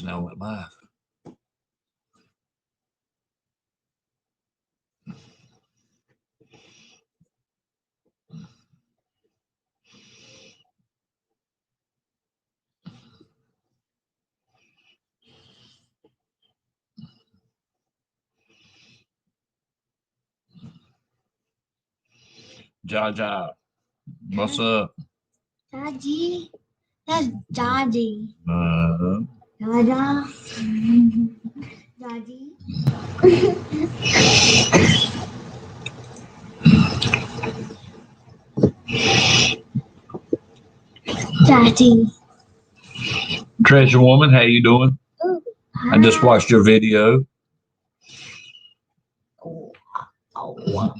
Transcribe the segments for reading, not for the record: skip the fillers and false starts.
Now went live. Jaja, what's up? Jaji. That's Jaji. Uh, Jaja. Jaji. Jaji. Treasure Woman, how you doing? Ooh. I just watched your video. Oh. Oh.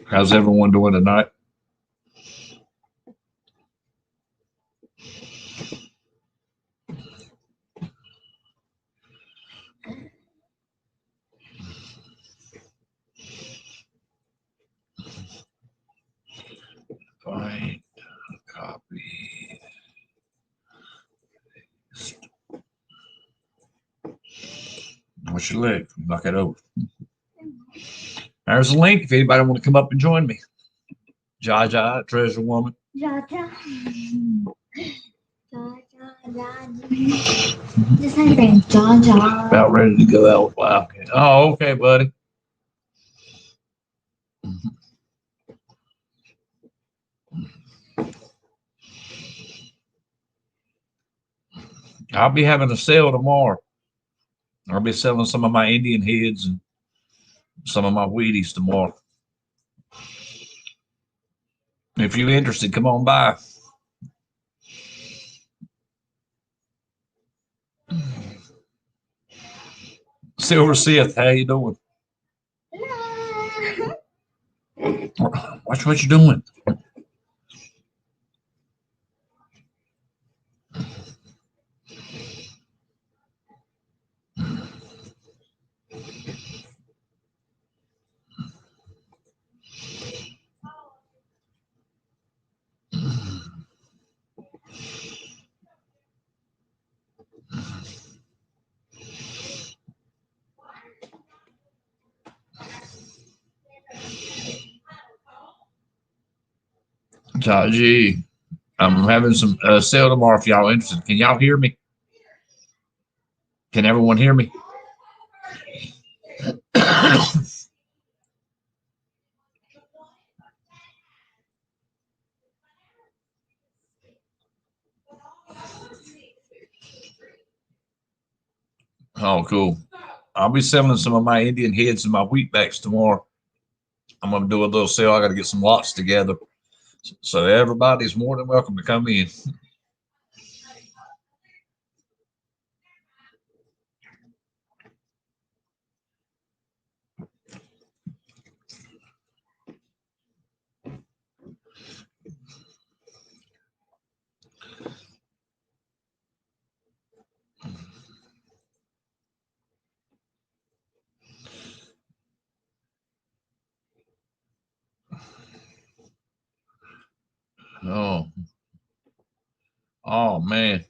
How's everyone doing tonight? Find a copy. What's your leg? Knock it over. There's a link if anybody want to come up and join me. Jaja, Treasure Woman. Jaja. Jaja. Jaji. Just like that. Jaja. About ready to go out. Wow. Oh, okay, buddy. I'll be having a sale tomorrow. I'll be selling some of my Indian heads and some of my Wheaties tomorrow. If you're interested, come on by. Silver Sith, how you doing? Watch what you're doing. Gee, I'm having some sale tomorrow if y'all are interested. Can y'all hear me? Can everyone hear me? Oh, cool. I'll be selling some of my Indian heads and my wheatbacks tomorrow. I'm going to do a little sale. I got to get some lots together. So everybody's more than welcome to come in. Oh, oh man,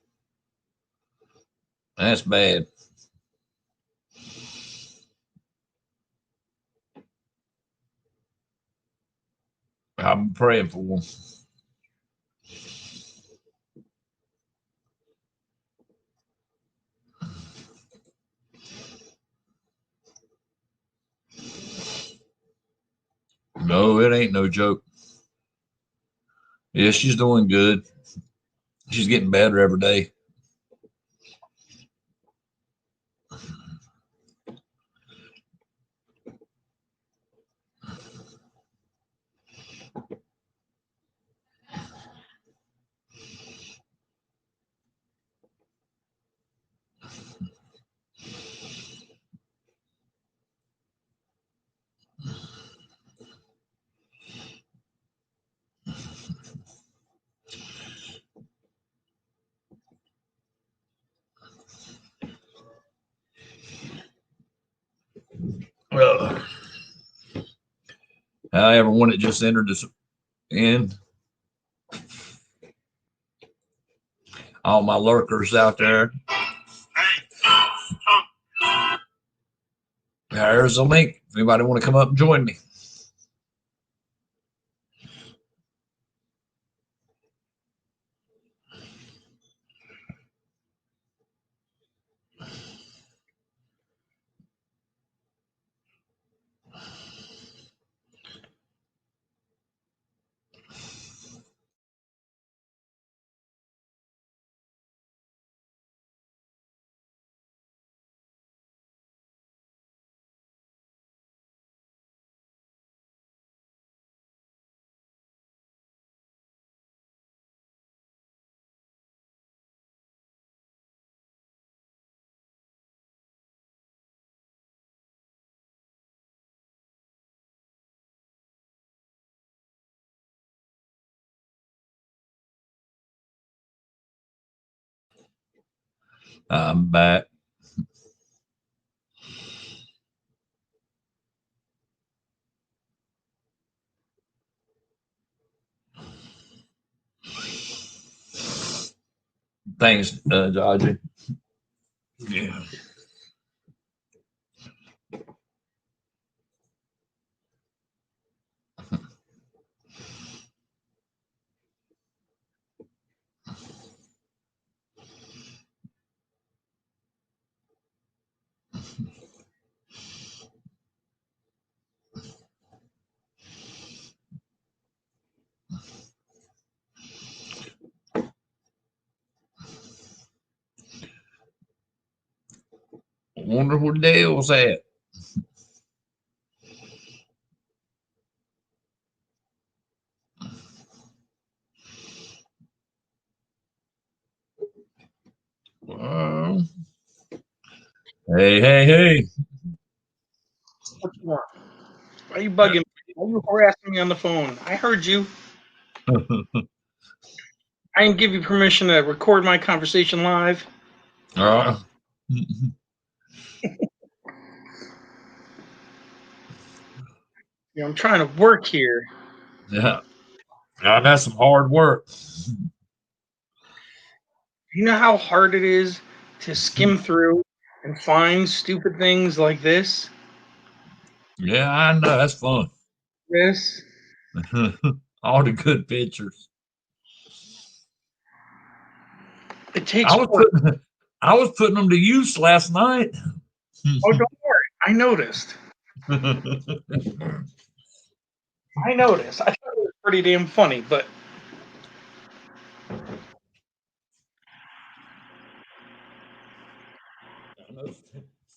that's bad. I'm praying for them. No, it ain't no joke. Yeah, she's doing good. She's getting better every day. Uh, everyone that just entered this in, all my lurkers out there. There's a link. If anybody want to come up and join me. I'm back. Thanks, Dodgy. Yeah. I wonder where Dale's at. Well, hey. What you want? Why are you bugging me? Why are you harassing me on the phone? I heard you. I didn't give you permission to record my conversation live. I'm trying to work here. Yeah. That's some hard work. You know how hard it is to skim through and find stupid things like this? Yeah, I know. That's fun. This? All the good pictures. It takes work. I was putting them to use last night. Oh, don't worry. I noticed. I noticed. I thought it was pretty damn funny, but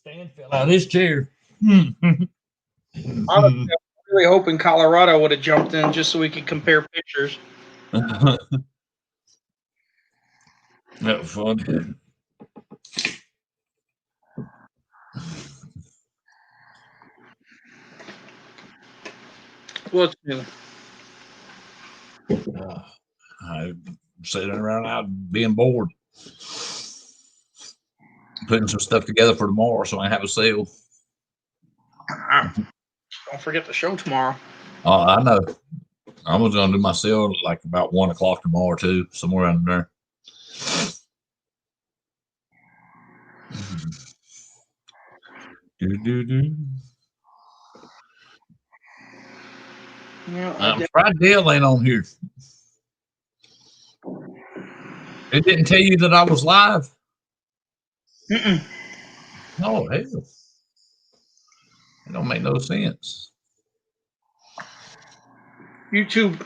Stan fell out of his chair. honestly, I was really hoping Colorado would have jumped in just so we could compare pictures. That was fun. What's new? I'm sitting around out being bored. Putting some stuff together for tomorrow so I have a sale. Don't forget the show tomorrow. I know. I was going to do my sale like about 1 o'clock tomorrow too, somewhere around there. Yeah, I'm surprised Dale ain't on here. It didn't tell you that I was live. Oh, hell. It don't make no sense. YouTube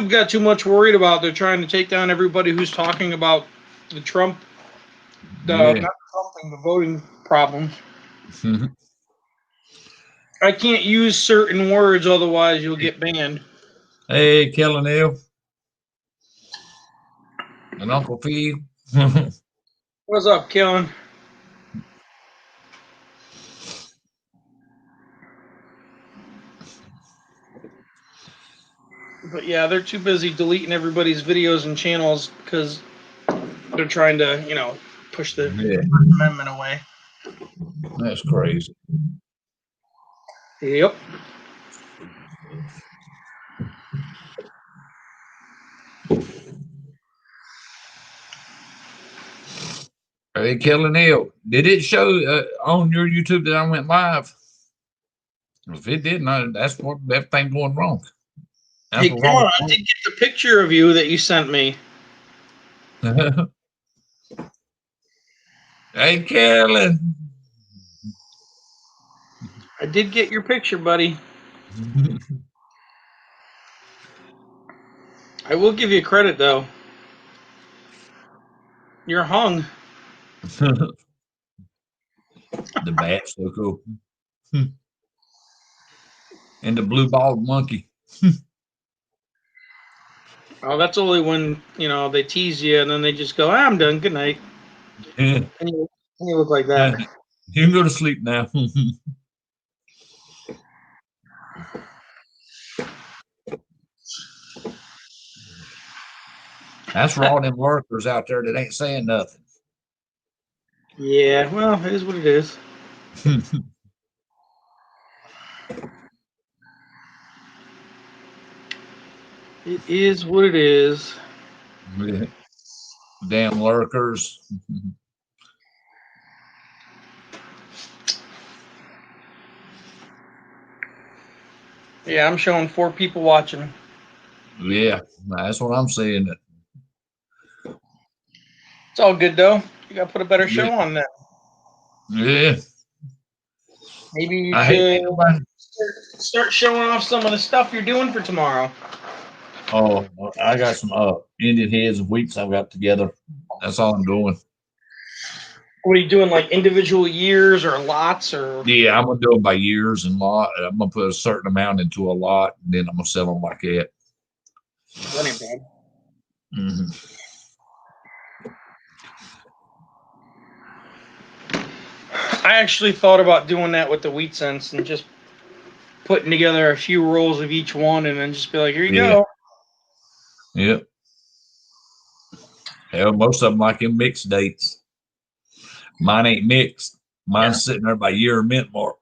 got too much worried about they're trying to take down everybody who's talking about the Trump, not the Trump thing, the voting problems. I can't use certain words, otherwise you'll get banned. Hey, Kellen L. And Uncle Phil. What's up, Kellen? But yeah, they're too busy deleting everybody's videos and channels because they're trying to, push the First Amendment away. That's crazy. Yep. Hey, Kelly Neal, did it show on your YouTube that I went live? If it didn't, that's what everything going wrong. That's Hey, what's Kellen, wrong. I did get the picture of you that you sent me. Hey, Kelly. I did get your picture, buddy. I will give you credit, though. You're hung. The bat's so cool. And the blue balled monkey. Oh, that's only when, they tease you and then they just go, I'm done. Good night. Yeah. And you look like that. You can go to sleep now. That's for all them lurkers out there that ain't saying nothing. Yeah, well, it is what it is. It is what it is. Damn lurkers. Yeah, I'm showing 4 people watching. Yeah, that's what I'm saying. It's all good, though. You got to put a better show on that. Yeah. Maybe you I hate should anybody. start showing off some of the stuff you're doing for tomorrow. Oh, I got some Indian heads and wheats I've got together. That's all I'm doing. What are you doing, like individual years or lots or? Yeah, I'm gonna do them by years and lot. I'm gonna put a certain amount into a lot, and then I'm gonna sell them like that. That ain't bad. Mm-hmm. I actually thought about doing that with the wheat cents and just putting together a few rolls of each one and then just be like, here you go. Yep. Hell, most of them like in mixed dates. Mine ain't mixed. Mine's sitting there by year mint mark.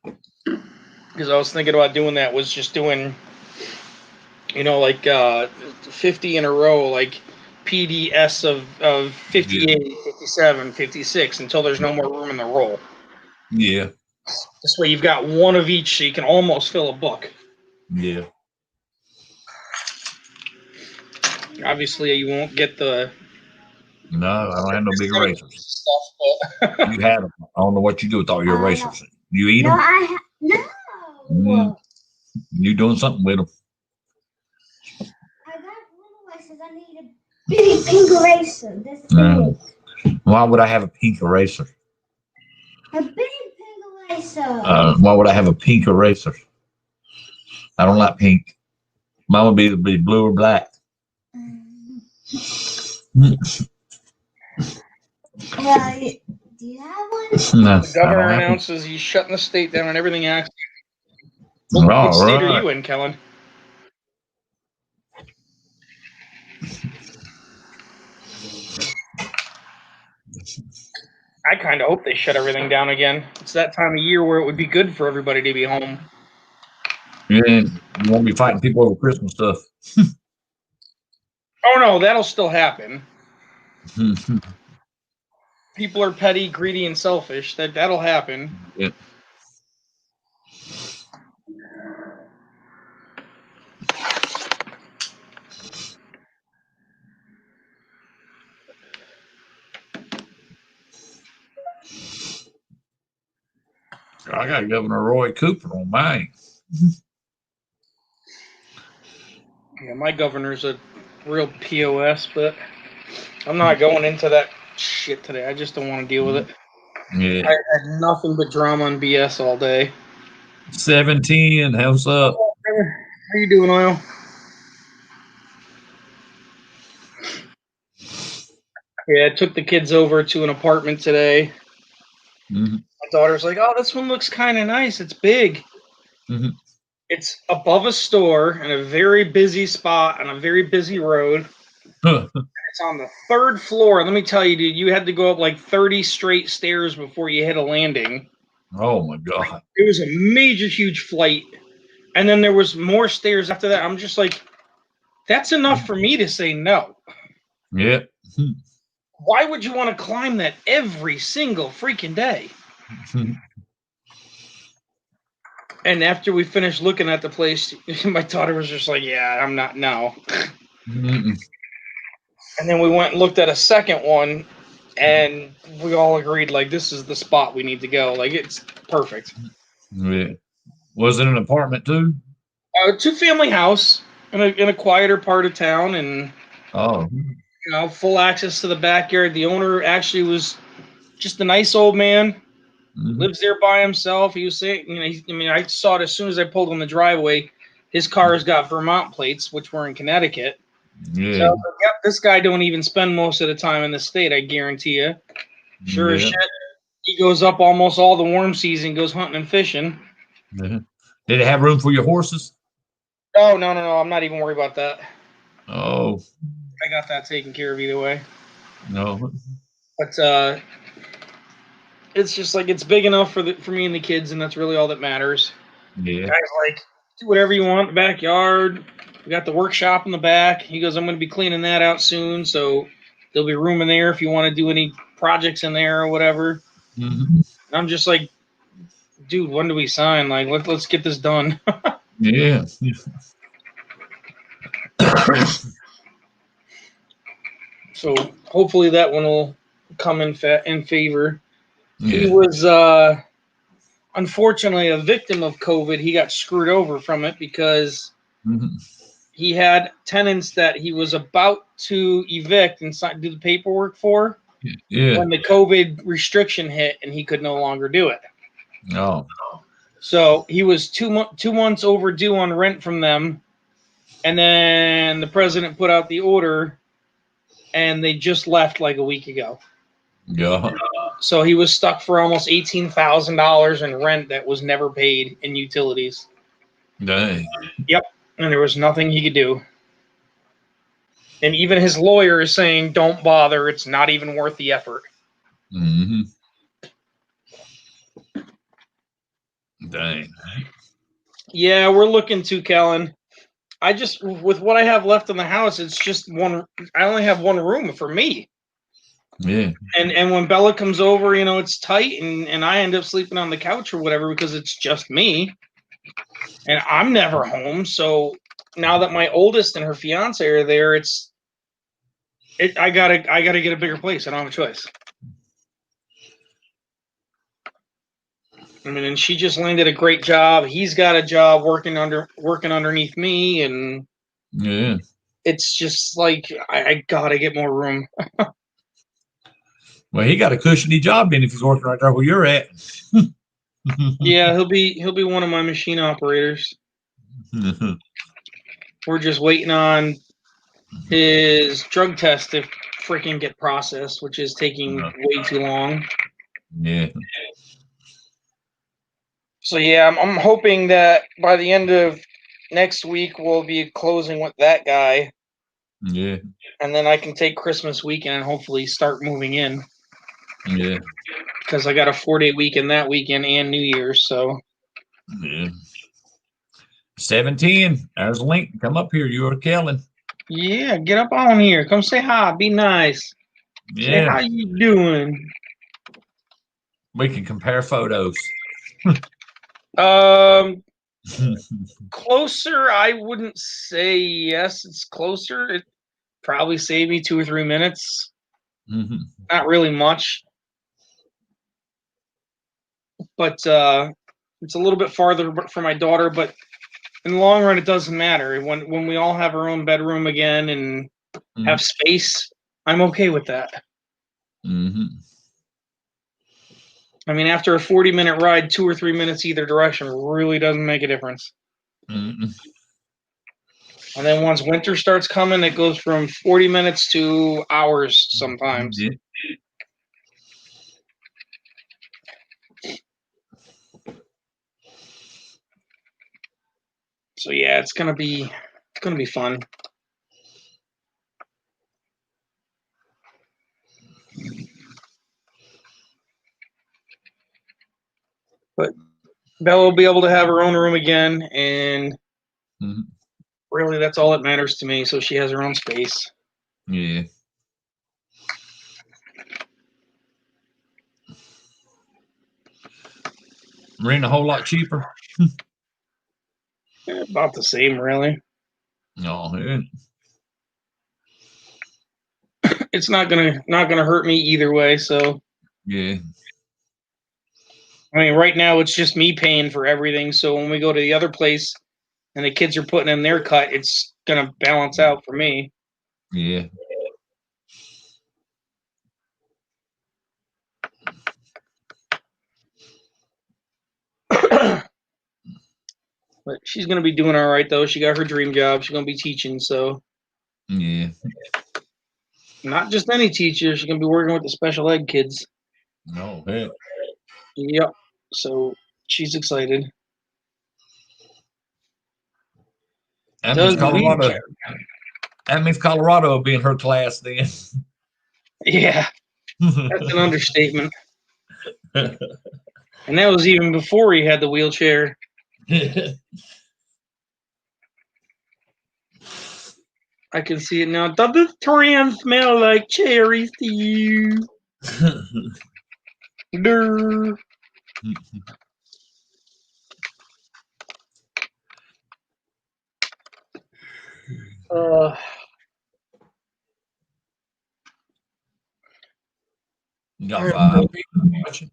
Because I was thinking about doing that, was just doing, like 50 in a row, like PDS of 58, 57, 56, until there's no more room in the roll. Yeah. This way you've got one of each, so you can almost fill a book. Yeah. Obviously, you won't get the. No, I don't have no big erasers. Stuff, but You had them. I don't know what you do with all your erasers. You eat them? No. You doing something with them? I got little erasers. I need a big pink eraser. This big. Why would I have a pink eraser? A big pink eraser. Why would I have a pink eraser? I don't like pink. Mine would be blue or black. Yeah, do you have one? No, the governor announces he's shutting the state down and everything acts. What state are you in, Kellen? I kind of hope they shut everything down again. It's that time of year where it would be good for everybody to be home. Yeah, you won't be fighting people over Christmas stuff. Oh no, that'll still happen. People are petty, greedy, and selfish. That'll happen. Yeah. I got Governor Roy Cooper on mine. Yeah, my governor's a real POS, but I'm not going into that shit today. I just don't want to deal with it. Yeah. I had nothing but drama and BS all day. 17, how's up? How you doing, Oil? Yeah, I took the kids over to an apartment today. Mm-hmm. My daughter's like, "Oh, this one looks kind of nice. It's big." Mm-hmm. It's above a store in a very busy spot on a very busy road. It's on the 3rd floor. And let me tell you, dude, you had to go up like 30 straight stairs before you hit a landing. Oh my God. It was a major, huge flight. And then there was more stairs after that. I'm just like, that's enough for me to say no. Yeah. Why would you want to climb that every single freaking day? And after we finished looking at the place, my daughter was just like, yeah, I'm not, no. Mm-mm. And then we went and looked at a second one, and we all agreed, like, this is the spot we need to go. Like, it's perfect. Yeah. Was it an apartment too? Two-family house in a quieter part of town, and Oh. full access to the backyard. The owner actually was just a nice old man. Mhm. Lives there by himself. He was saying, I saw it as soon as I pulled in the driveway. His car's got Vermont plates, which were in Connecticut. So I Yeah. was like, yep, this guy don't even spend most of the time in the state, I guarantee you. Sure as Yeah. shit, he goes up almost all the warm season, goes hunting and fishing. Yeah. Did it have room for your horses? Oh, no, I'm not even worried about that. Oh, I got that taken care of either way. no. But it's just like it's big enough for me and the kids, and that's really all that matters. Yeah. Guy's like, do whatever you want in the backyard. We got the workshop in the back. He goes, I'm going to be cleaning that out soon, so there'll be room in there if you want to do any projects in there or whatever. Mhm. And I'm just like, dude, when do we sign? Like, let's get this done. Yeah. So hopefully that one will come in favor. He Yeah. was unfortunately a victim of COVID. He got screwed over from it because Mhm. he had tenants that he was about to evict and do the paperwork for Yeah. when the COVID restriction hit, and he could no longer do it. Oh. So he was 2 months overdue on rent from them, and then the president put out the order, and they just left like a week ago. God. So he was stuck for almost $18,000 in rent that was never paid in utilities. Dang. Yep, and there was nothing he could do. And even his lawyer is saying, "Don't bother. It's not even worth the effort." Hmm. Dang. Yeah, we're looking to, Kellen. I just, with what I have left in the house, it's just one. I only have one room for me. Yeah. And when Bella comes over, it's tight, and I end up sleeping on the couch or whatever because it's just me, and I'm never home. So now that my oldest and her fiance are there, I gotta get a bigger place. I don't have a choice. I mean, and she just landed a great job. He's got a job working underneath me, and Yeah. it's just like I gotta get more room. Well, he got a cushiony job then if he's working right there where you're at. Yeah, he'll be one of my machine operators. We're just waiting on his drug test to freaking get processed, which is taking way too long. Yeah. So yeah, I'm hoping that by the end of next week we'll be closing with that guy, Yeah. and then I can take Christmas weekend and hopefully start moving in Yeah. because I got a 4-day weekend that weekend and New Year's. So Yeah. 710. There's a link. Come up here. You are Kellen. yeah, get up on here. Come say hi. Be nice. Say Yeah. how you doing. We can compare photos. Closer. I wouldn't say yes. It's closer. It probably saved me 2 or 3 minutes. Hmm. Not really much, but it's a little bit farther for my daughter. But in the long run, it doesn't matter. When we all have our own bedroom again and have space, I'm okay with that. Hmm. I mean, after a 40-minute ride, 2 or 3 minutes either direction really doesn't make a difference. Hmm. And then once winter starts coming, it goes from 40 minutes to hours sometimes. Yeah. So yeah, it's gonna be fun. But Bella will be able to have her own room again, and really that's all that matters to me. So she has her own space. Yeah. Rent a whole lot cheaper. About the same, really. No, yeah. It's not gonna hurt me either way. So Yeah. I mean, right now it's just me paying for everything. So when we go to the other place and the kids are putting in their cut, it's gonna balance out for me. Yeah. But she's gonna be doing all right though. She got her dream job. She's gonna be teaching. So Yeah. not just any teacher. She's gonna be working with the special ed kids. No, heck. Yep. So she's excited. That means Colorado. That means Colorado will be in her class then. Yeah, that's an understatement. And that was even before he had the wheelchair. I can see it now. Does this Tran smell like cherries to you? Durr. You got 5 people watching.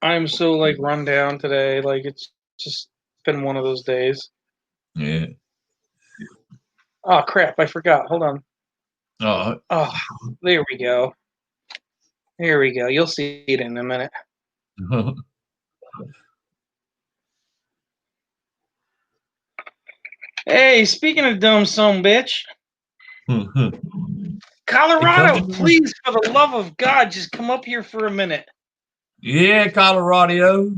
I'm so like run down today. Like it's just been one of those days. Yeah. Oh crap! I forgot. Hold on. Oh, There we go. There we go. You'll see it in a minute. Hey, speaking of dumb son bitch, Colorado, please, for the love of God, just come up here for a minute. Yeah, Colorado.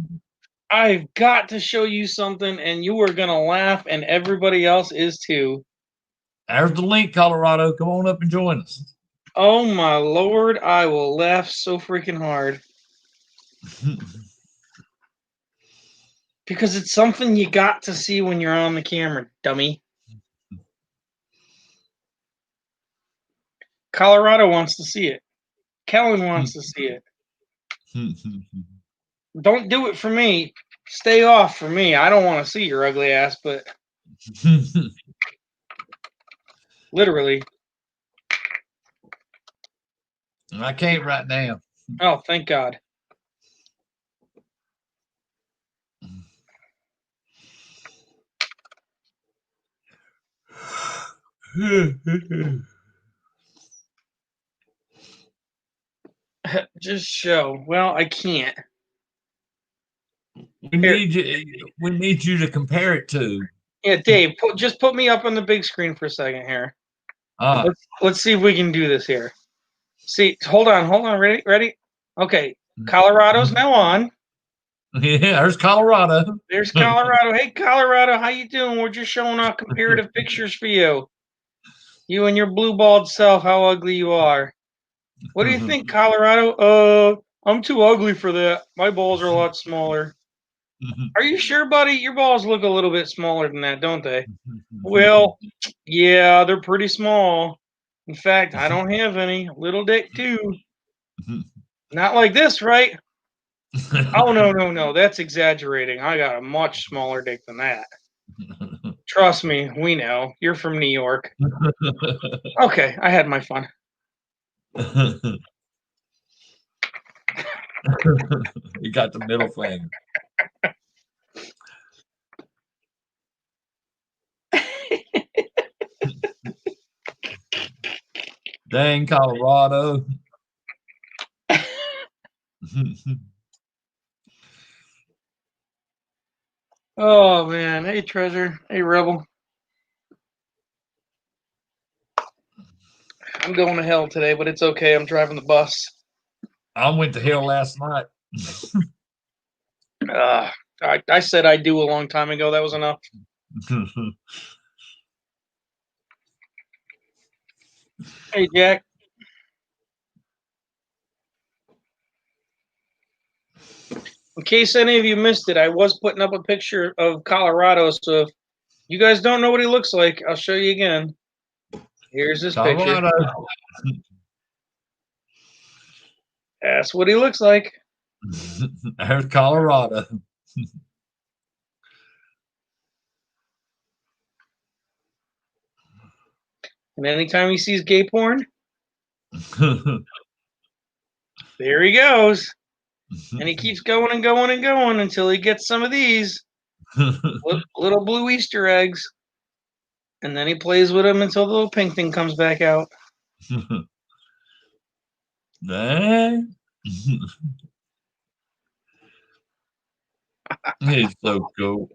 I've got to show you something, and you are gonna laugh, and everybody else is too. There's the link, Colorado. Come on up and join us. Oh my lord, I will laugh so freaking hard. Because it's something you got to see when you're on the camera, dummy. Colorado wants to see it. Kellen wants to see it. Don't do it for me. Stay off for me. I don't want to see your ugly ass, but literally. I can't right now. Oh, thank God. Just show. Well, I can't. We need you to compare it to. Yeah, Dave, just put me up on the big screen for a second here. Ah. Let's see if we can do this here. See, hold on. Ready? Okay, Colorado's now on. Yeah, there's Colorado. There's Colorado. Hey, Colorado, how you doing? We're just showing off comparative pictures for you. You and your blue balled self, how ugly you are. What do you think, Colorado? I'm too ugly for that. My balls are a lot smaller. Are you sure, buddy? Your balls look a little bit smaller than that, don't they? Well, yeah, they're pretty small. In fact, I don't have any. Little dick, too. Not like this, right? Oh, no. That's exaggerating. I got a much smaller dick than that. Trust me, we know. You're from New York. Okay, I had my fun. You got the middle finger. Dang, Colorado. Oh, man. Hey, Treasure. Hey, Rebel. I'm going to hell today, but it's okay. I'm driving the bus. I went to hell last night. I said I do a long time ago. That was enough. Hey, Jack. In case any of you missed it, I was putting up a picture of Colorado. So if you guys don't know what he looks like, I'll show you again. Here's this picture. That's what he looks like. There's Colorado. And anytime he sees gay porn, there he goes. And he keeps going and going and going until he gets some of these little blue Easter eggs. And then he plays with them until the little pink thing comes back out. Dang. He's so cool.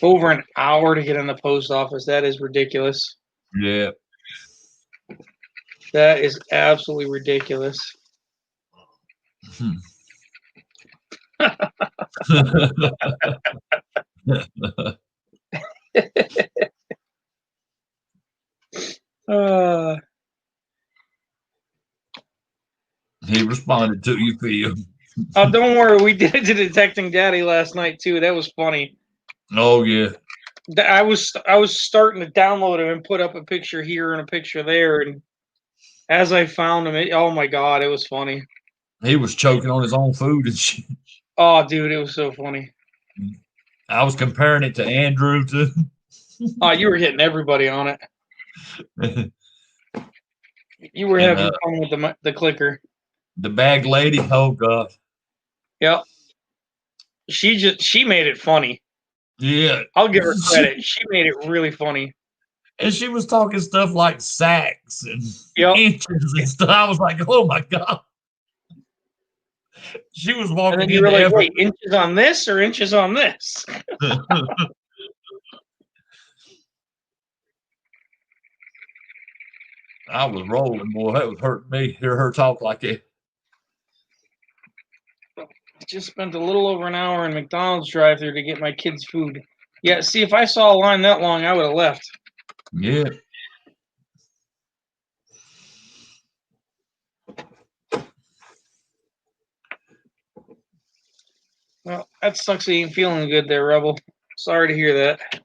Over an hour to get in the post office. That is ridiculous. Yeah. That is absolutely ridiculous. He responded to you, Phil. Oh, don't worry. We did it to Detecting Daddy last night too. That was funny. Oh yeah. I was starting to download him and put up a picture here and a picture there, and as I found him, oh my god, it was funny. He was choking on his own food and shit. Oh, dude, it was so funny. I was comparing it to Andrew too. Oh, you were hitting everybody on it. You were having fun with the clicker. The bag lady, oh god. Yep. She made it funny. Yeah. I'll give her credit. She made it really funny. And she was talking stuff like sacks and inches and stuff. I was like, oh my god. She was walking and then you were like, wait, inches on this or inches on this? I was rolling, boy. That was hurting me. Hear her talk like that. Just spent a little over an hour in McDonald's drive-thru to get my kids' food. Yeah, see, if I saw a line that long, I would have left. Yeah. Well, that sucks that you ain't feeling good there, Rebel. Sorry to hear that.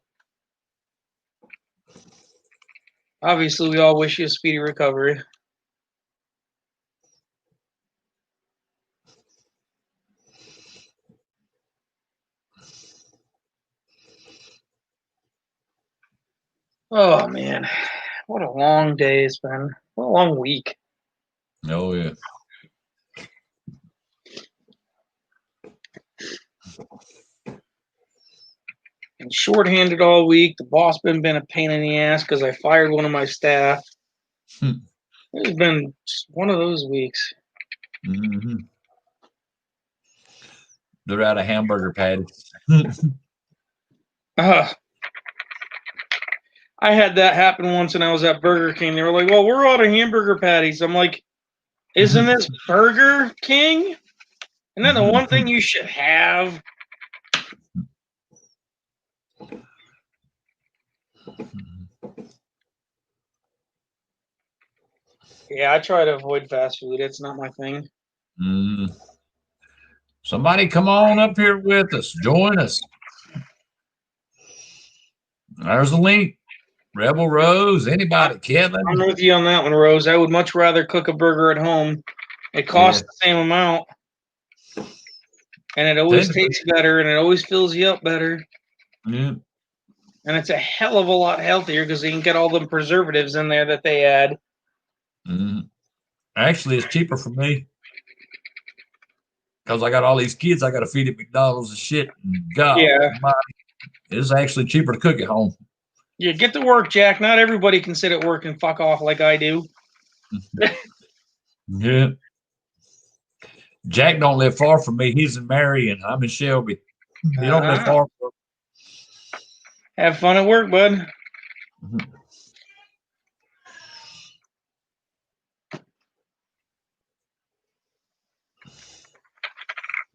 Obviously, we all wish you a speedy recovery. Oh, man. What a long day it's been. What a long week. Oh, yeah. Been shorthanded all week. The boss been a pain in the ass because I fired one of my staff. It's been just one of those weeks. Mm-hmm. They're out of hamburger patties. I had that happen once when I was at Burger King. They were like, well, we're out of hamburger patties. I'm like, isn't this Burger King? And then the one thing you should have. Yeah, I try to avoid fast food. It's not my thing. Somebody come on up here with us. Join us. There's a link. Rebel Rose, anybody, Kevin. I'm with you on that one, Rose. I would much rather cook a burger at home. It costs the same amount. And it always tastes better, and it always fills you up better. Yeah. And it's a hell of a lot healthier because you can get all the preservatives in there that they add. Actually, it's cheaper for me. Because I got all these kids I got to feed at McDonald's and shit. God, it's actually cheaper to cook at home. Yeah, get to work, Jack. Not everybody can sit at work and fuck off like I do. Yeah. Jack don't live far from me. He's in Marion. I'm in Shelby. He don't live far from me. Have fun at work, bud.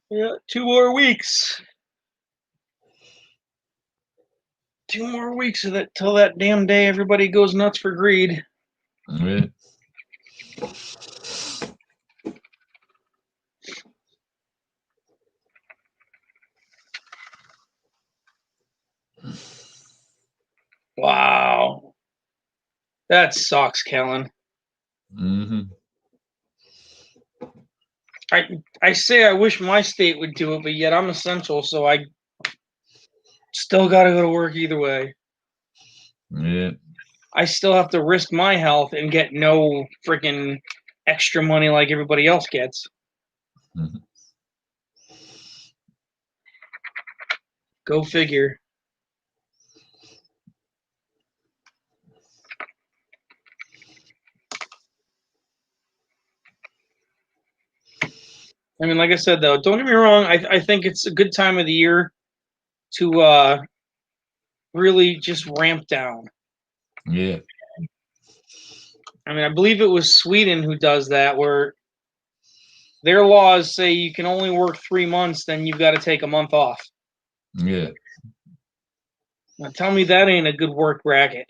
Yeah, 2 more weeks. 2 more weeks of that till that damn day everybody goes nuts for greed. Yeah. That sucks, Kellen. Mm-hmm. I say I wish my state would do it, but yet I'm essential, so I still got to go to work either way. Yeah. I still have to risk my health and get no freaking extra money like everybody else gets. Mm-hmm. Go figure. I mean, like I said, though, don't get me wrong. I think it's a good time of the year to really just ramp down. Yeah. I mean, I believe it was Sweden who does that, where their laws say you can only work 3 months, then you've got to take a month off. Yeah. Now, tell me that ain't a good work bracket.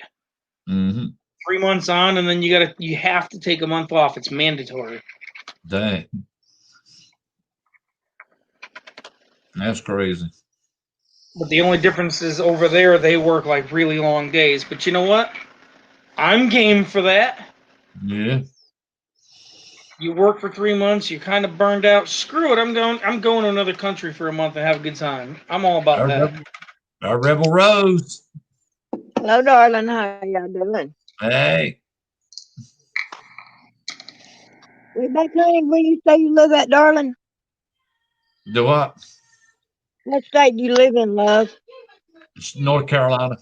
Mm-hmm. 3 months on, and then you have to take a month off. It's mandatory. Dang. That's crazy. But the only difference is over there they work like really long days. But you know what? I'm game for that. Yeah. You work for 3 months, you're kind of burned out. Screw it. I'm going to another country for a month and have a good time. I'm all about that. Our Rebel Rose. Hello, darling. How y'all doing? Hey. Wheatback, honey, where you say you live at, darling? Do what? What state do you live in, love? It's North Carolina.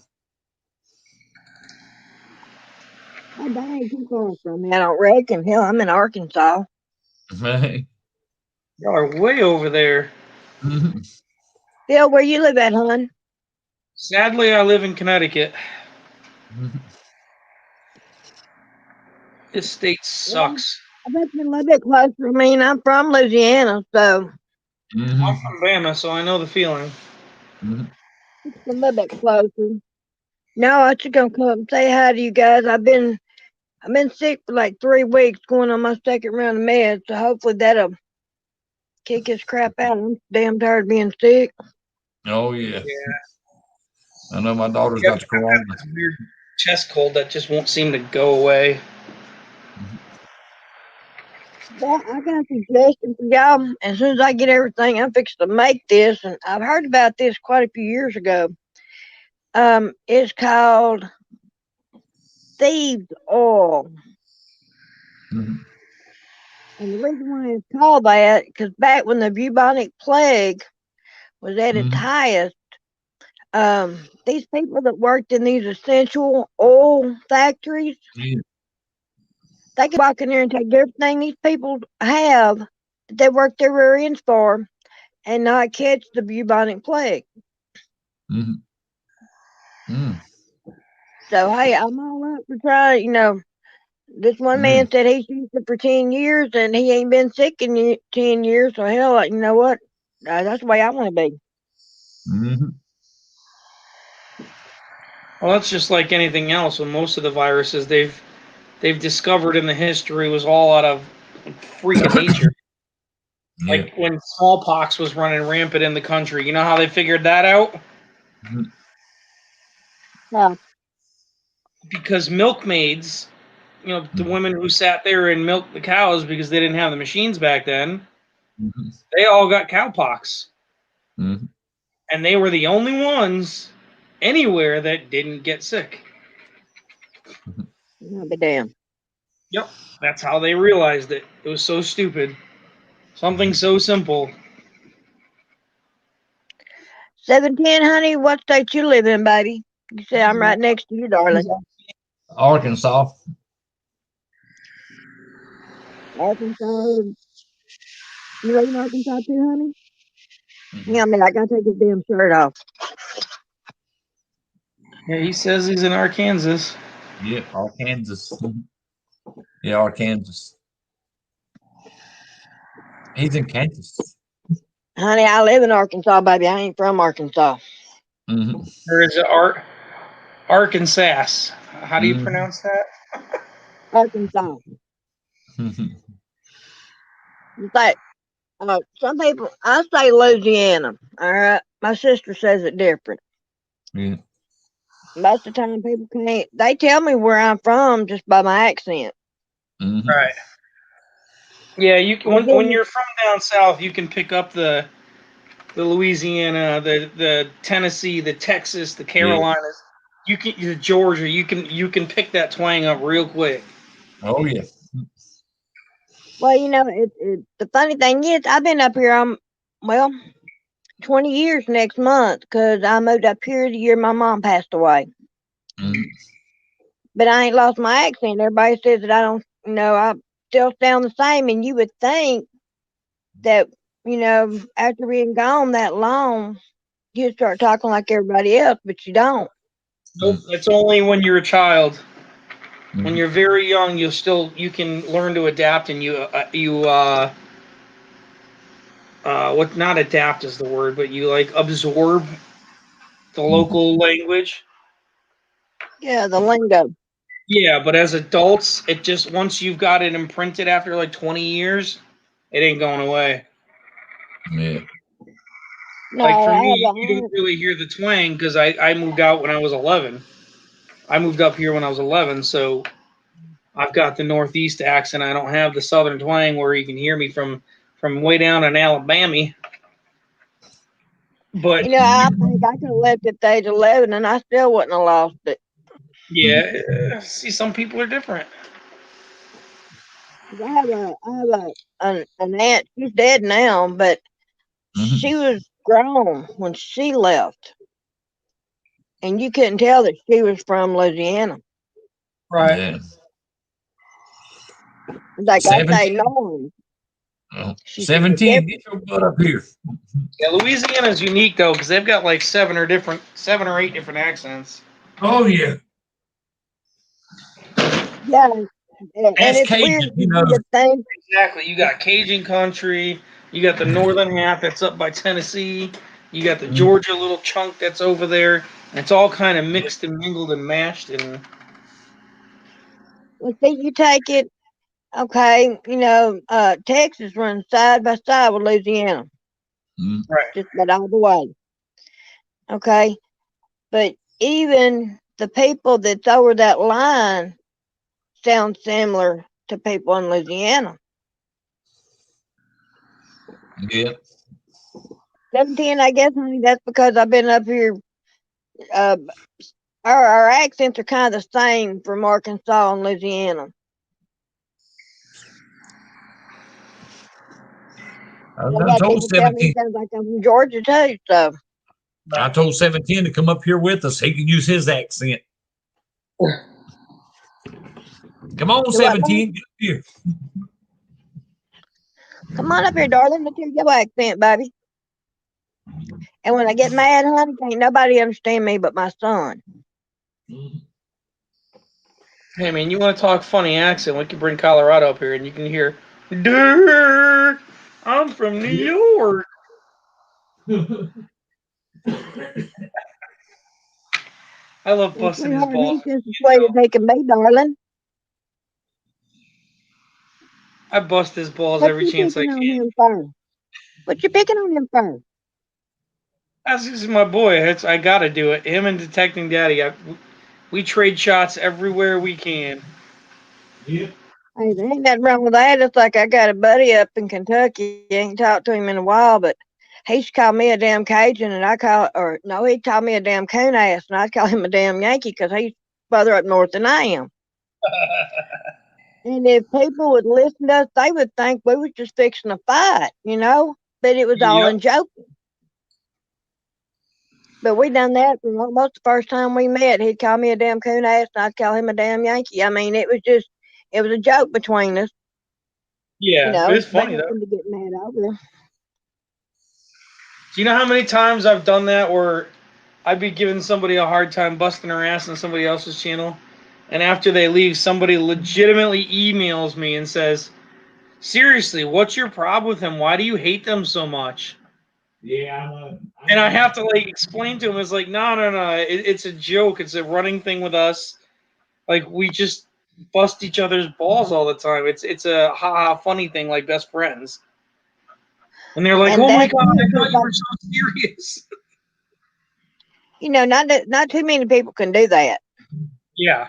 Oh, that ain't too far from me, I don't reckon. Hell, I'm in Arkansas. Hey. Y'all are way over there. Mm-hmm. Phil, where you live at, hon? Sadly, I live in Connecticut. Mm-hmm. This state Well, sucks. I bet you're a little bit closer. I mean, I'm from Louisiana, so I'm Mm-hmm. from Bama, so I know the feeling. Mm-hmm. it's a little bit closer. No, I just gonna come up and say hi to you guys. I've been sick for like 3 weeks, going on my second round of meds, so hopefully that'll kick this crap out. I'm damn tired of being sick. Oh yeah. Yeah. I know my daughter's Yep, got the corona. this weird chest cold that just won't seem to go away. Well, I got a suggestion for y'all. As soon as I get everything, I'm fixing to make this, and I've heard about this quite a few years ago. It's called thieves oil, Mm-hmm. and the reason why it's called that, because back when the bubonic plague was at its Mm-hmm. highest, these people that worked in these essential oil factories, Yeah. they could walk in there and take everything these people have that they worked their rear ends for, and not catch the bubonic plague. Mm-hmm. Mm. So hey, I'm all up for trying. This one Yeah. man said he's used it for 10 years and he ain't been sick in 10 years. So hell, you know what? That's the way I want to be. Mm-hmm. Well, that's just like anything else. When most of the viruses they've discovered in the history was all out of freak of nature. Yeah. Like when smallpox was running rampant in the country. You know how they figured that out? Mm-hmm. Yeah. Because milkmaids, the women who sat there and milked the cows because they didn't have the machines back then, Mm-hmm. they all got cowpox. Mm-hmm. And they were the only ones anywhere that didn't get sick. I'll be damned. Yep. That's how they realized it. It was so stupid. Something so simple. 710, honey, what state you live in, baby? You say I'm right next to you, darling. Arkansas. Arkansas. You live in Arkansas too, honey? Yeah, I mean, I gotta take this damn shirt off. Yeah, he says he's in Arkansas. Yeah, Arkansas. Yeah, Arkansas. He's in Kansas. Honey, I live in Arkansas, baby. I ain't from Arkansas. Mm-hmm. Or is it Arkansas? How do you Mm-hmm. pronounce that? Arkansas. Mm-hmm. It's like, some people, I say Louisiana. All right. My sister says it different. Yeah. most of the time people can't. They tell me where I'm from just by my accent. Mhm. Right. Yeah, you can, And when then, you're from down south, you can pick up the Louisiana, the Tennessee, the Texas, the Yeah. Carolinas. You can the Georgia. You can pick that twang up real quick. Oh yeah. well, the funny thing is, I've been up here. Well, 20 years next month because I moved up here the year my mom passed away. Mhm. But I ain't lost my accent. Everybody says that I don't. I still sound the same, and you would think that after being gone that long, you start talking like everybody else, but you don't. Nope, that's only when you're a child. When Mhm. you're very young, you can learn to adapt, and you what not adapt is the word, but you like absorb the Mhm. local language. Yeah, the lingo. Yeah, but as adults, it just once you've got it imprinted after like 20 years, it ain't going away. Yeah. No, Like for I me, have you don't really hear the twang because I moved out when I was 11. I moved up here when I was 11, so I've got the Northeast accent. I don't have the Southern twang where you can hear me from way down in Alabama. But I think I could have left at age 11 and I still wouldn't have lost it. Mhm. yeah, see, some people are different. 'Cause I have an aunt. She's dead now, but Mhm. she was grown when she left, and you couldn't tell that she was from Louisiana. Right. Yeah. Like I say, 17. Norm. Oh, She said 17. different. Get your butt up here. Yeah, Louisiana's unique though because they've got like 7 or 8 different accents. Oh yeah. Yeah, and Ask it's weird Cajun. He because you knows. would think, Exactly. You got Cajun country. You got the northern half that's up by Tennessee. You got the Mhm. Georgia little chunk that's over there. And it's all kind of mixed and mingled and mashed. And well, see, you take it, okay, Texas runs side by side with Louisiana, Mhm. right. just about all the way, okay? But even the people that's over that line sound similar to people in Louisiana. Yeah. 17, I guess, honey, that's because I've been up here. Uh, our accents are kind of the same from Arkansas and Louisiana. I I got told people tell me 17. it sounds like I'm from Georgia too. So I Right. told 17 to come up here with us. He can use his accent. Come on, do what, love? 17. Get up here. Come on up here, darling. Let's hear your accent, baby. And when I get mad, honey, can't nobody understand me but my son. Mhm. Hey, man, you want to talk funny accent? We can bring Colorado up here and you can hear, Durr, I'm from New York. I love Well, busting his sweetheart, balls. he's just as sweet as he can be, darling. I bust his balls What every you chance I picking on can. him for? What you picking on him for? That's just my boy. I got to do it. Him and Detecting Daddy. We trade shots everywhere we can. Yep. Hey, there ain't nothing wrong with that. It's like I got a buddy up in Kentucky. Ain't talked to him in a while, but he's called me a damn Cajun, and or no, he called me a damn coon ass, and I call him a damn Yankee because he's further up north than I am. And if people would listen to us, they would think we was just fixing a fight. But it was all Yep. in joke. But we done that from almost the first time we met. He'd call me a damn coon ass, and I'd call him a damn Yankee. I mean, it was a joke between us. Yeah, but it's But funny though. nothing to get mad over. Do you know how many times I've done that where I'd be giving somebody a hard time busting their ass on somebody else's channel, and after they leave, somebody legitimately emails me and says, "Seriously, what's your problem with him? Why do you hate them so much?" Yeah, And I have to like explain to him, it's like, no, no, no, it's a joke. It's a running thing with us. Like we just bust each other's balls all the time. It's a ha ha funny thing, like best friends. And they're like, And "Oh my that's god, I it. 'Cause thought you were so serious." not too many people can do that. Yeah.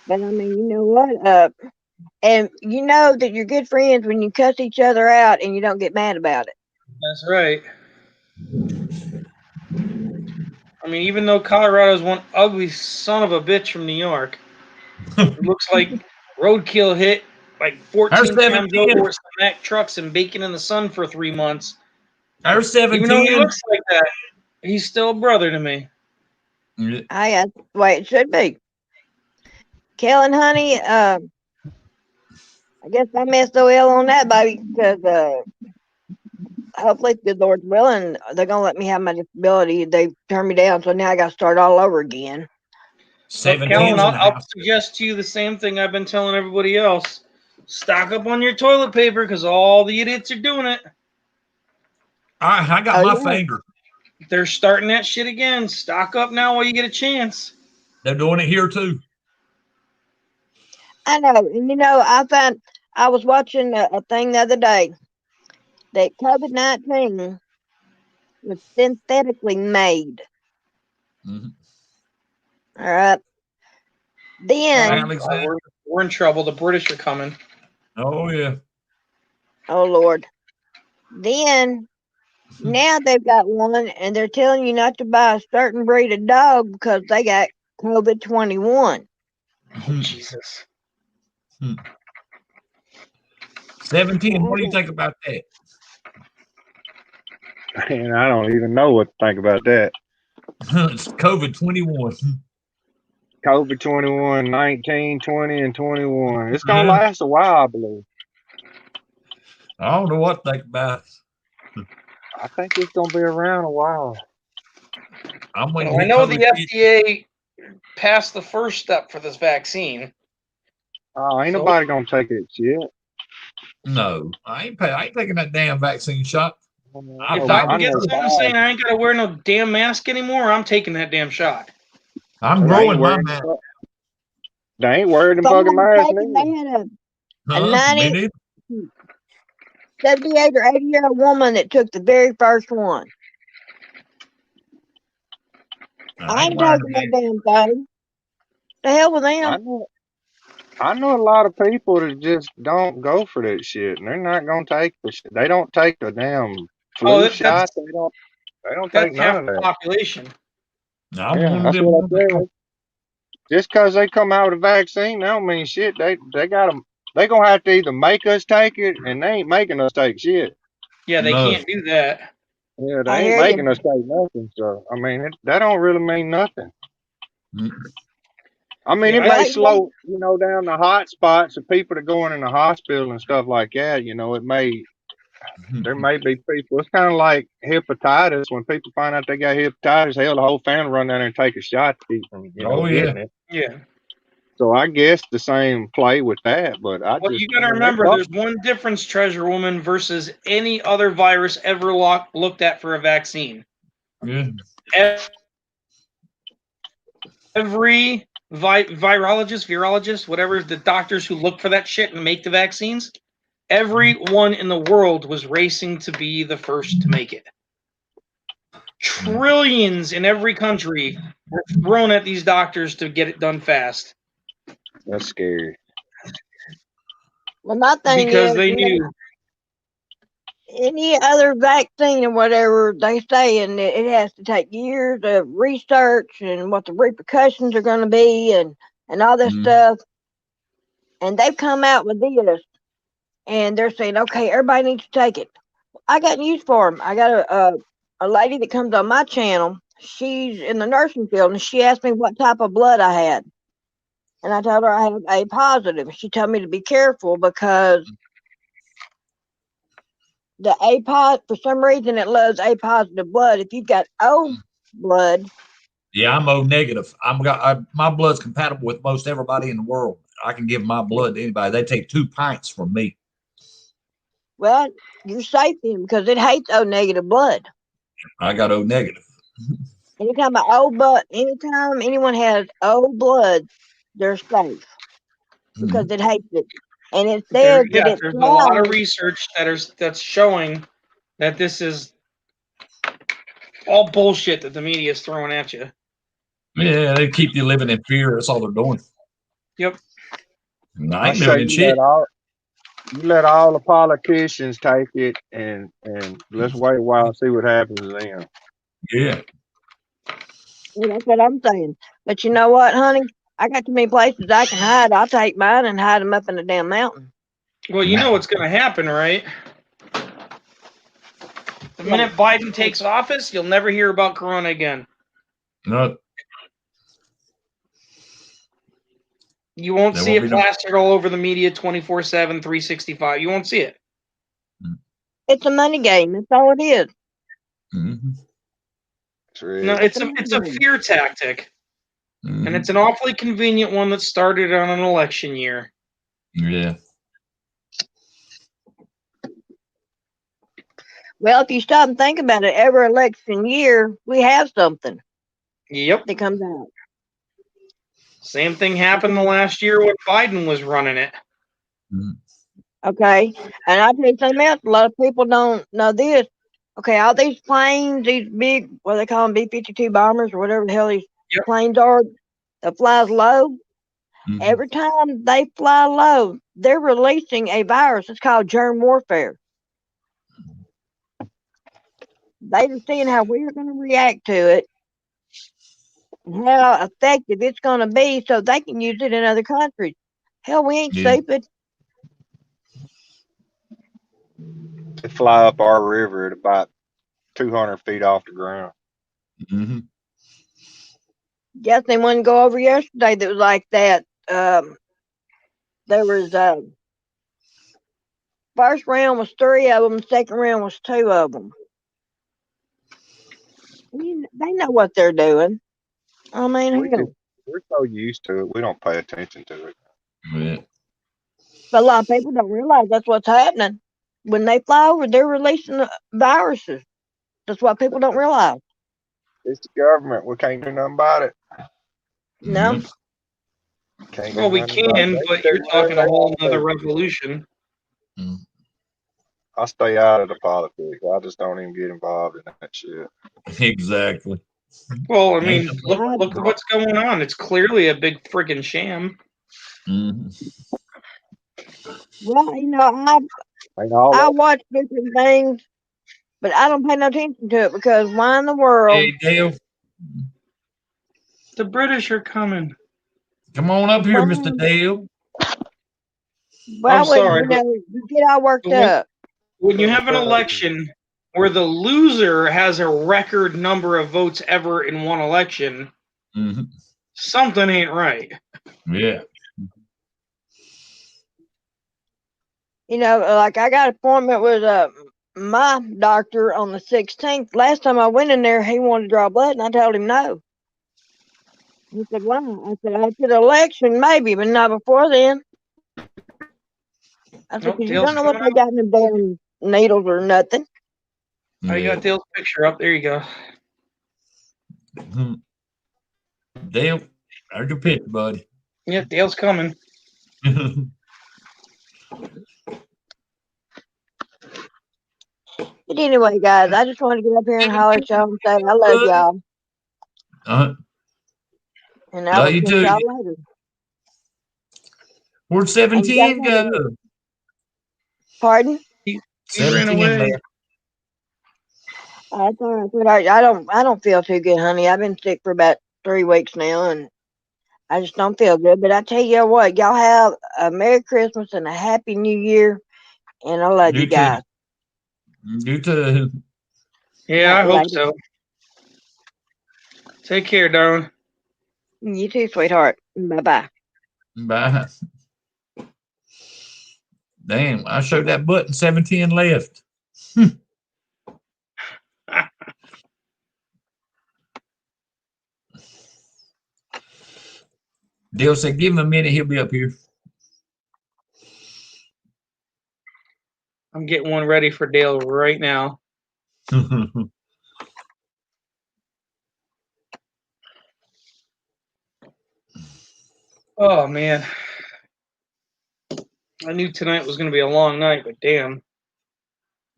But I mean, you know what? And you know that you're good friends when you cuss each other out and you don't get mad about it. That's right. I mean, even though Colorado's one ugly son of a bitch from New York, it looks like roadkill hit like 14 times 17. over with some Mack trucks and baking in the sun for 3 months. There's Even though he 17. looks like that, he's still a brother to me. That's the way it should be. Kellen, honey, I guess I messed OL on that, baby, because hopefully, if the Lord's willing, they're going to let me have my disability. They turned me down, so now I got to start all over again. But 17's Kellen, in the I'll house. suggest to you the same thing I've been telling everybody else. Stock up on your toilet paper because all the idiots are doing it. I got my finger. They're starting that shit again. Stock up now while you get a chance. They're doing it here too. I know. And, I was watching a thing the other day that COVID-19 was synthetically made. Mhm. All right. Then, We're in trouble. The British are coming. Oh yeah. oh Lord. Then, now they've got one, and they're telling you not to buy a certain breed of dog because they got COVID-21. Oh, Jesus. 17. What do you think about that? And I don't even know what to think about that. It's COVID-21. COVID 21, 19, 20, and 21. It's going to last a while, I believe. I don't know what to think about it. I think it's going to be around a while. I'm waiting. Well, I know the FDA passed the first step for this vaccine. Ain't nobody going to take it yet. No, I ain't taking that damn vaccine shot. If I can get someone saying I ain't got to wear no damn mask anymore, I'm taking that damn shot. I'm growing my mask. They ain't wearing the fucking mask. They had a 78 or 80-year-old woman that took the very first one. I ain't taking that damn thing. The hell with them. I know a lot of people that just don't go for that shit, and they're not gonna take the shit. They don't take the damn flu shot. They don't take none of that. Half the population. Yeah, that's what I said. Just because they come out with a vaccine, that don't mean shit. They got them. They gonna have to either make us take it, and they ain't making us take shit. Yeah, they can't do that. Yeah, they ain't making us take nothing. So I mean, that don't really mean nothing. I mean, it may slow, down the hot spots of people that are going in the hospital and stuff like that. It may, there may be people. It's kind of like hepatitis. When people find out they got hepatitis, hell, the whole family run down there and take a shot to keep from, getting it. Yeah. So I guess the same play with that, but you got to remember, there's one difference, Treasure Woman, versus any other virus ever looked at for a vaccine. Yeah. Every virologist, whatever, the doctors who look for that shit and make the vaccines, everyone in the world was racing to be the first to make it. Trillions in every country were thrown at these doctors to get it done fast. That's scary. Well, my thing because is, they knew. Any other vaccine or whatever they say, and it has to take years of research and what the repercussions are going to be, and all this stuff. And they've come out with this, and they're saying, okay, everybody needs to take it. I got news for them. I got a lady that comes on my channel. She's in the nursing field, and she asked me what type of blood I had. And I told her I have A positive. She told me to be careful because the A positive, for some reason, it loves A positive blood. If you've got O blood. Yeah, I'm O negative. My blood's compatible with most everybody in the world. I can give my blood to anybody. They take 2 pints from me. Well, you're safe then because it hates O negative blood. I got O negative. Anytime anyone has O blood, they're safe because it hates it. And it says that there's a lot of research that's showing that this is all bullshit that the media is throwing at you. Yeah, they keep you living in fear. That's all they're doing. Yep. And I I ain't say living in shit. you let all the politicians take it, and let's wait a while and see what happens then. Yeah. Well, that's what I'm saying. But you know what, honey? I got too many places I can hide. I'll take mine and hide them up in the damn mountain. Well, you know what's going to happen, right? The minute Biden takes office, you'll never hear about Corona again. No, You won't There see won't it be no- plastered all over the media 24/7, 365. You won't see it. It's a money game. That's all it is. Mhm. No, it's a fear tactic, and it's an awfully convenient one that started on an election year. Yeah. Well, if you stop and think about it, every election year we have something Yep. that comes out. Same thing happened the last year when Biden was running it. Okay, and I'll tell you something else. A lot of people don't know this. Okay, all these planes, these big, what they call them, B-52 bombers or whatever the hell these Yep. planes are, that flies low. Mhm. Every time they fly low, they're releasing a virus. It's called germ warfare. They're seeing how we're going to react to it and how effective it's going to be so they can use it in other countries. Hell, we ain't Yeah. stupid. They fly up our river at about 200 feet off the ground. Mhm. Guess they wouldn't go over yesterday that was like that. There was first round was 3 of them, second round was 2 of them. They know what they're doing. I mean, hell. We're so used to it, we don't pay attention to it. Yeah. But a lot of people don't realize that's what's happening. When they fly over, they're releasing the viruses. That's what people don't realize. It's the government. We can't do nothing about it. No. Yep. Can't do Well, we nothing about it. can, They but do you're whatever talking they a whole want to nother do. revolution. I stay out of the politics. I just don't even get involved in that shit. Exactly. Well, I mean, Ain't look at what's going on. It's clearly a big friggin' sham. Mhm. Well, Ain't all I of watch different things, but I don't pay no attention to it because why in the world? Hey, Dale, The British are coming. come on up here, Why? Mr. Dale. Why I'm would sorry, but you get all worked when, up? when you have an election where the loser has a record number of votes ever in one election, Mhm. something ain't right. Yeah. Like I got an appointment with my doctor on the 16th. Last time I went in there, he wanted to draw blood, and I told him no. He said, "Why?" I said, "After the election, maybe, but not before then." I said, Nope, "Because you Dale's don't know what coming they up. got in them damn needles or nothing." Oh, you got Dale's picture up. There you go. Mhm. Dale, there's your picture, buddy. Yeah, Dale's coming. But anyway, guys, I just wanted to get up here and holler at y'all and say I love y'all, Uh, and I love will you catch too. y'all later. Where'd And 17 go? pardon? He ran 17 away. left. That's all right, sweetheart. I don't feel too good, honey. I've been sick for about 3 weeks now, and I just don't feel good. But I tell you what, y'all have a Merry Christmas and a Happy New Year, and I love you You too. guys. You too. Yeah, I Right, hope later. so. Take care, darling. You too, sweetheart. Bye bye. Bye. Damn, I showed that button 17 left. Dale said, give him a minute, he'll be up here. I'm getting one ready for Dale right now. Oh, man. I knew tonight was going to be a long night, but damn.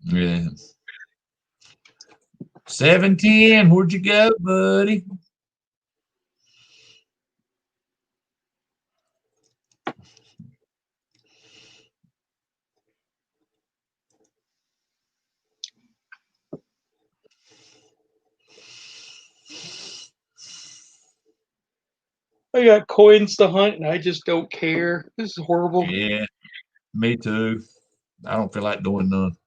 Yeah. 710, where'd you go, buddy? I got coins to hunt, and I just don't care. This is horrible. Yeah, me too. I don't feel like doing none.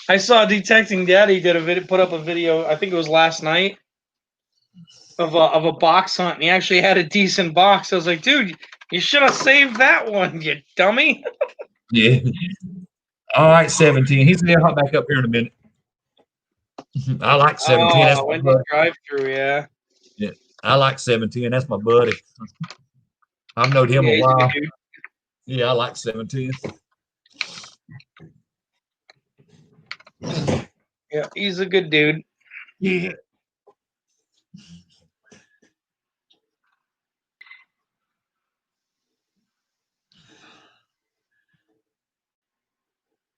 I saw Detecting Daddy did a video, put up a video. I think it was last night of a box hunt, and he actually had a decent box. I was like, dude, you should have saved that one, you dummy. Yeah. All right, 17. He's gonna hop back up here in a minute. I like 17. That's my Wendy's buddy. drive-through, yeah. Yeah, I like 17. That's my buddy. I've known him Yeah, a he's a good while. dude. Yeah, I like 17. Yeah, he's a good dude. Yeah.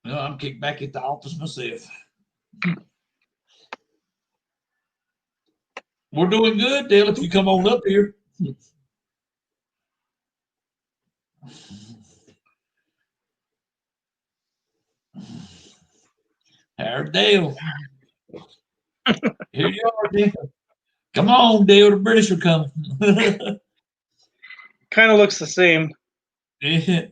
No, I'm kicked back at the office myself. We're doing good, Dale, if you come on up here. There's Dale. Here you are, Dale. Come on, Dale. The British are coming. Kind of looks the same. Yeah.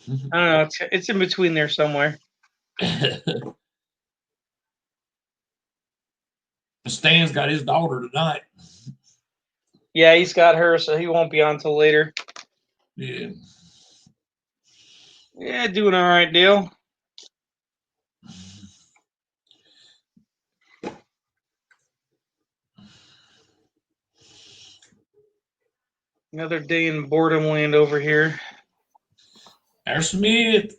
I don't know. It's in between there somewhere. Stan's got his daughter tonight. Yeah, he's got her, so he won't be on till later. Yeah. Yeah, doing all right, Dale. Another day in boredom land over here. There's Smith.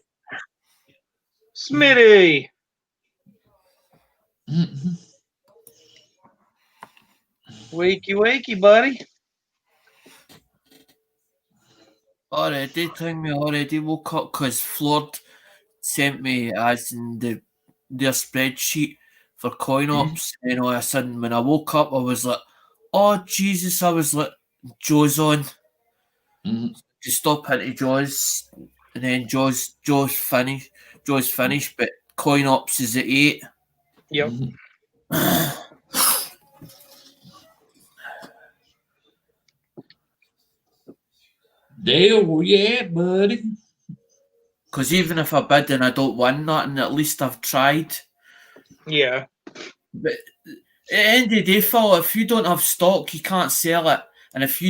Smitty! Wakey, wakey, buddy. Already, telling me already woke up because Flood sent me as in their spreadsheet for coin ops. And all of a sudden, when I woke up, I was like, oh, Jesus. I was like, Joe's on. To stop into Jaws. And then Jaws finished, but coin ops is at 8. Yep. Dale, where you at, buddy? Because even if I bid and I don't win nothing, at least I've tried. Yeah. But at the end of the day, Phil, if you don't have stock, you can't sell it. And if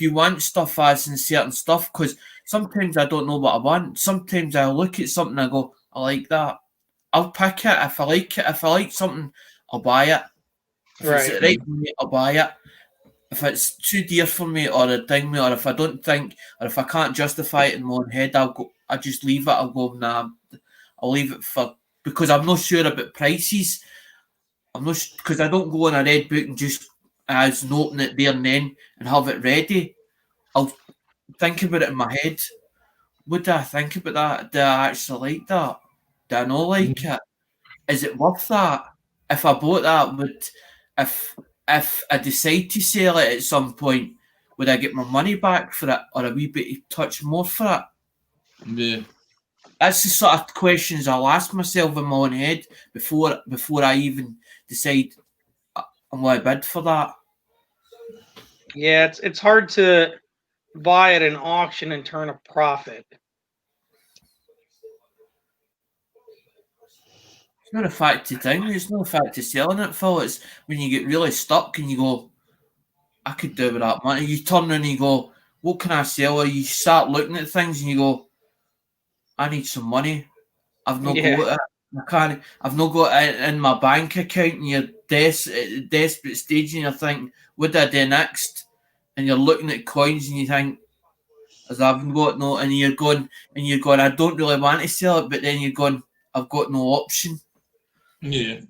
you want stuff as in certain stuff, because sometimes I don't know what I want. Sometimes I look at something and I go, I like that. I'll pick it if I like it. If I like something, I'll buy it. If it's Right. the right money, I'll buy it. If it's too dear for me or a thing, or if I don't think, or if I can't justify it in my own head, I just leave it. I'll go, nah, I'll leave it because I'm not sure about prices. I'm not because I don't go on a red book and just as open it there and then and have it ready. I'll think about it in my head. Would I think about that? Do I actually like that? Do I not like it? Is it worth that? If I bought that, if I decide to sell it at some point, would I get my money back for it or a wee bit touch more for it? Yeah. That's the sort of questions I'll ask myself in my own head before I even decide I'm going to bid for that. Yeah, it's hard to buy at an auction and turn a profit. It's not a fact to thing. It's not a fact to selling it, Phil. It's when you get really stuck and you go, I could do with that money. You turn around and you go, what can I sell? Or you start looking at things and you go, I need some money. I've not got it. I've not got it in my bank account, and you're desperate stage, and you're thinking, what do I do next? And you're looking at coins, and you think, as I haven't got no, and you're going, I don't really want to sell it, but then you're going, I've got no option. Yeah.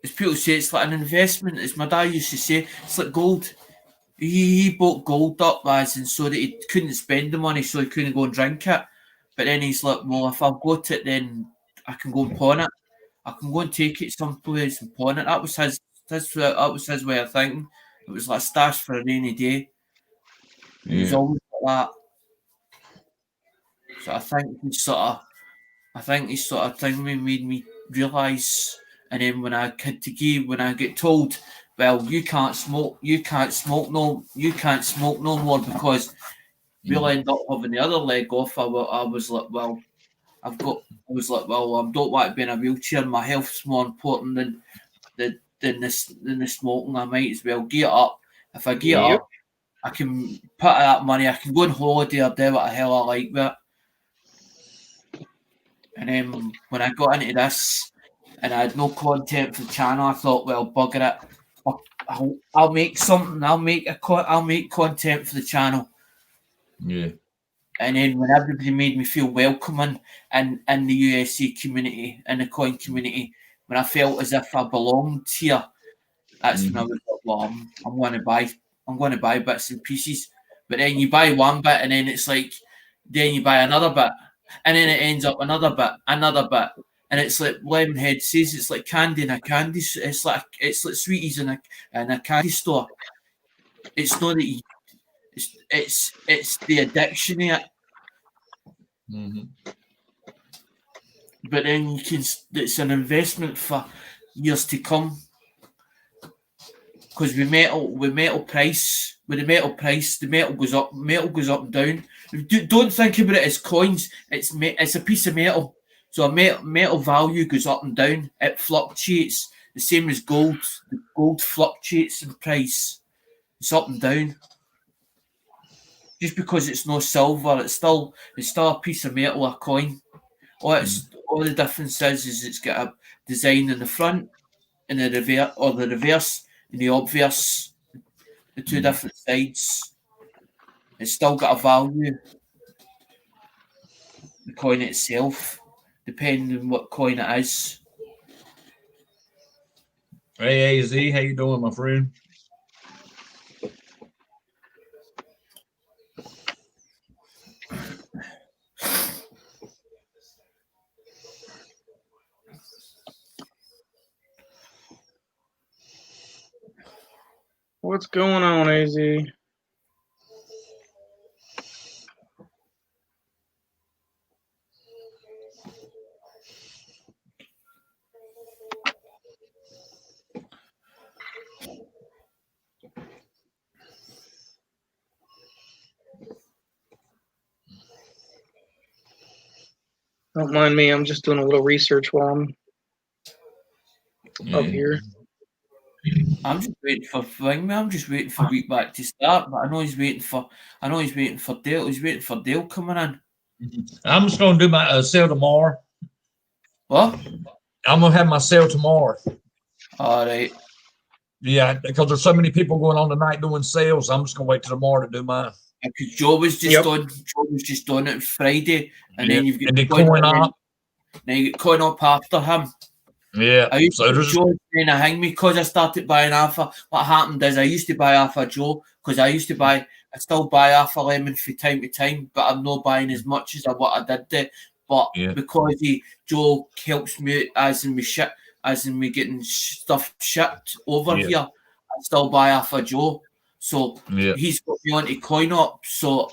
As people say, it's like an investment. As my dad used to say, it's like gold. he bought gold up as and so that he couldn't spend the money, so he couldn't go and drink it. But then he's like, well, if I've got it, then I can go and pawn it. I can go and take it someplace and pawn it. That was his way of thinking. It was like stash for a rainy day. It was Yeah. always like that. So I think he sort of thing made me realise. And then when I get told, well, you can't smoke no more because we'll end up having the other leg off. I was like, well, I don't want to be in a wheelchair. My health's more important than the smoking. I might as well get up. If I get Yep. up, I can put that money. I can go on holiday or do what the hell I like with it. And then when I got into this and I had no content for the channel, I thought, well, bugger it. I'll make something. I'll make content for the channel. Yeah. And then when everybody made me feel welcoming in the USA community, in the coin community, when I felt as if I belonged here, that's when I was like, well, I'm going to buy bits and pieces. But then you buy one bit, and then it's like, then you buy another bit, and then it ends up another bit, and it's like Lemonhead says, it's like candy in a candy. It's like sweeties in a candy store. It's not that you. It's the addiction of it. Mm-hmm. But then it's an investment for years to come. Because with the metal price, the metal goes up and down. Don't think about it as coins. It's a piece of metal. So a metal value goes up and down. It fluctuates. The same as gold. The gold fluctuates in price. It's up and down. Just because it's no silver, it's still a piece of metal, a coin. All the difference is it's got a design in the front and the reverse and the obverse, the two different sides. It's still got a value. The coin itself, depending on what coin it is. Hey AZ, how you doing, my friend? What's going on, AZ? Don't mind me. I'm just doing a little research while I'm up here. I'm just waiting for Wheatback to start, but I know he's waiting for Dale. He's waiting for Dale coming in. I'm just gonna do my sale tomorrow. What? I'm gonna have my sale tomorrow. All right. Yeah, because there's so many people going on tonight doing sales. I'm just gonna wait till tomorrow to do mine. Because Joe was just on it Friday, and then you've got and the coin up. Then you get coin up after him. Yeah. I used to Joe trying to hang me because I started buying Alpha. What happened is I used to buy Alpha Joe because I still buy Alpha Lemon from time to time, but I'm not buying as much as what I did there. But because Joe helps me as in me getting stuff shipped over here, I still buy Alpha Joe. So he's got me onto coin up. So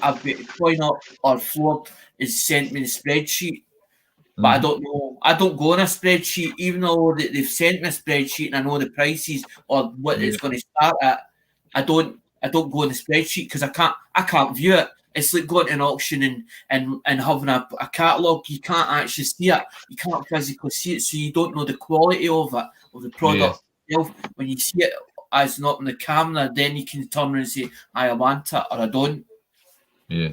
I've got coin up or Flood has sent me the spreadsheet. But I don't know. I don't go on a spreadsheet, even though they've sent me a spreadsheet and I know the prices or what it's going to start at. I don't go on the spreadsheet because I can't view it. It's like going to an auction and having a catalogue. You can't actually see it. You can't physically see it, so you don't know the quality of it, of the product itself. When you see it as not on the camera, then you can turn around and say, I want it or I don't. Yeah.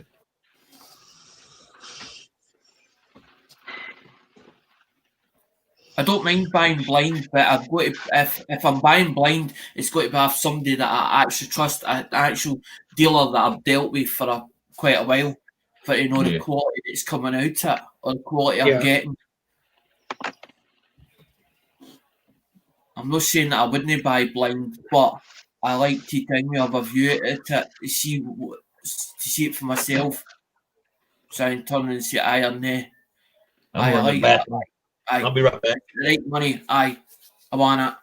I don't mind buying blind, but I've got to, if I'm buying blind, it's got to be somebody that I actually trust, an actual dealer that I've dealt with for quite a while, for to know the quality that's coming out at or the quality I'm getting. I'm not saying that I wouldn't buy blind, but I like to think me have a view at it to see it for myself. So I can turn and say, aye, I'm there. I'm Aye, I running like the it. bathroom. Aye, I'll be right back. right money. Aye, I want it.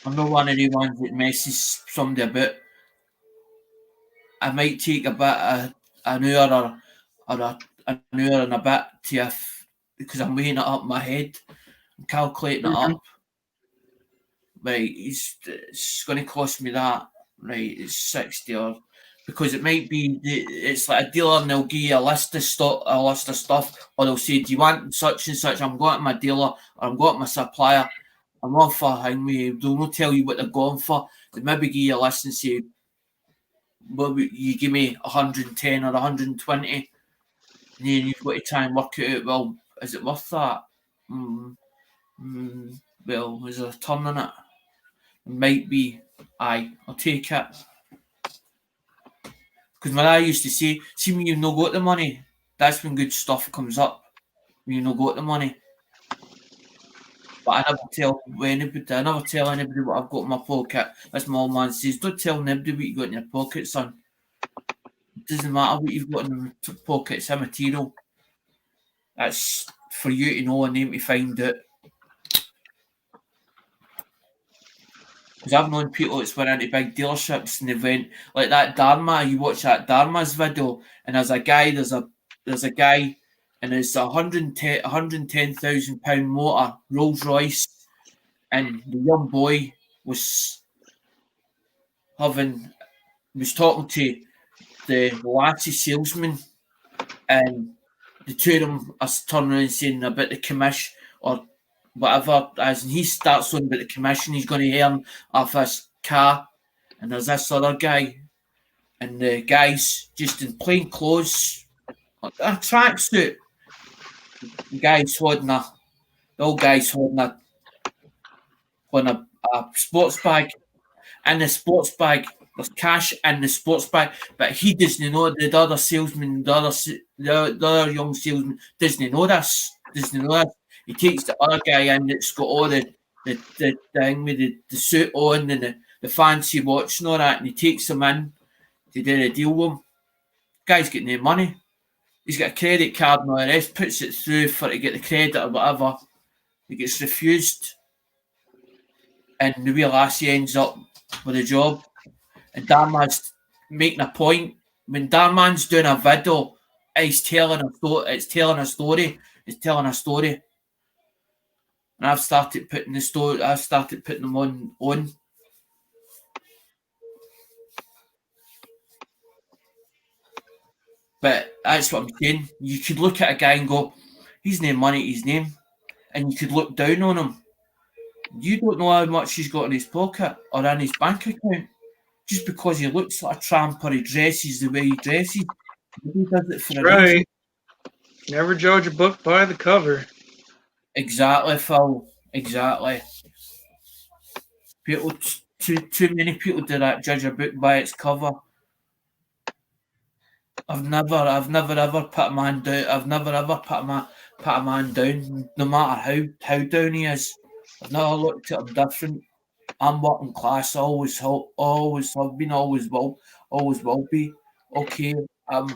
I'm not one of the ones that messes somebody about. I might take a bit of an hour or an hour and a bit to because I'm weighing it up in my head, I'm calculating it up. Right, it's going to cost me that. Right, it's 60 or because it might be it's like a dealer and they'll give you a list of stuff, or they'll say, "Do you want such and such?" I'm going to my dealer or I'm going to my supplier. I'm on for hang me. They'll not tell you what they're going for. They maybe give you a list and say, "Well, you give me 110 or 120," and then you've got to try and work it out. Well, is it worth that? Well, is there a turn in it? It might be. Aye, I'll take it. Because when I used to say, see when you've not got the money, that's when good stuff comes up. When you've not got the money. But I never tell anybody what I've got in my pocket. As my old man says, don't tell anybody what you got in your pocket, son. It doesn't matter what you've got in your pocket, it's immaterial. That's for you to know and them to find out. Because I've known people that's went into big dealerships and they went like that Dharma. You watch that Dharma's video, and there's a guy and it's a £110,000 motor, Rolls Royce, and the young boy was talking to the lassie salesman, and the two of them are turning around and saying about the commission or whatever, as he starts on about the commission he's going to earn off his car, and there's this other guy, and the guy's just in plain clothes, a tracksuit. The old guy's holding a sports bag. In the sports bag, there's cash in the sports bag, but he doesn't know. The other salesman, the other young salesman, doesn't know this. He takes the other guy in that's got all the thing with the suit on and the fancy watch and all that, and he takes him in to do a deal with him. Guy's getting no money. He's got a credit card and all the rest, puts it through to get the credit or whatever. He gets refused. And the wee lassie ends up with a job. And Darman's making a point. When Darman's doing a video, it's telling a story. And I've started putting them on. But that's what I'm saying. You could look at a guy and go, he's no money, his name. And you could look down on him. You don't know how much he's got in his pocket or in his bank account. Just because he looks like a tramp or he dresses the way he dresses. He does it for a reason. Never judge a book by the cover. Exactly, Phil. Exactly. People, too many people do that. Judge a book by its cover. I've never ever put a man down. I've never ever put a man down, no matter how down he is. I've never looked at him different. I'm working class. Always have been. Always will be. Okay. I'm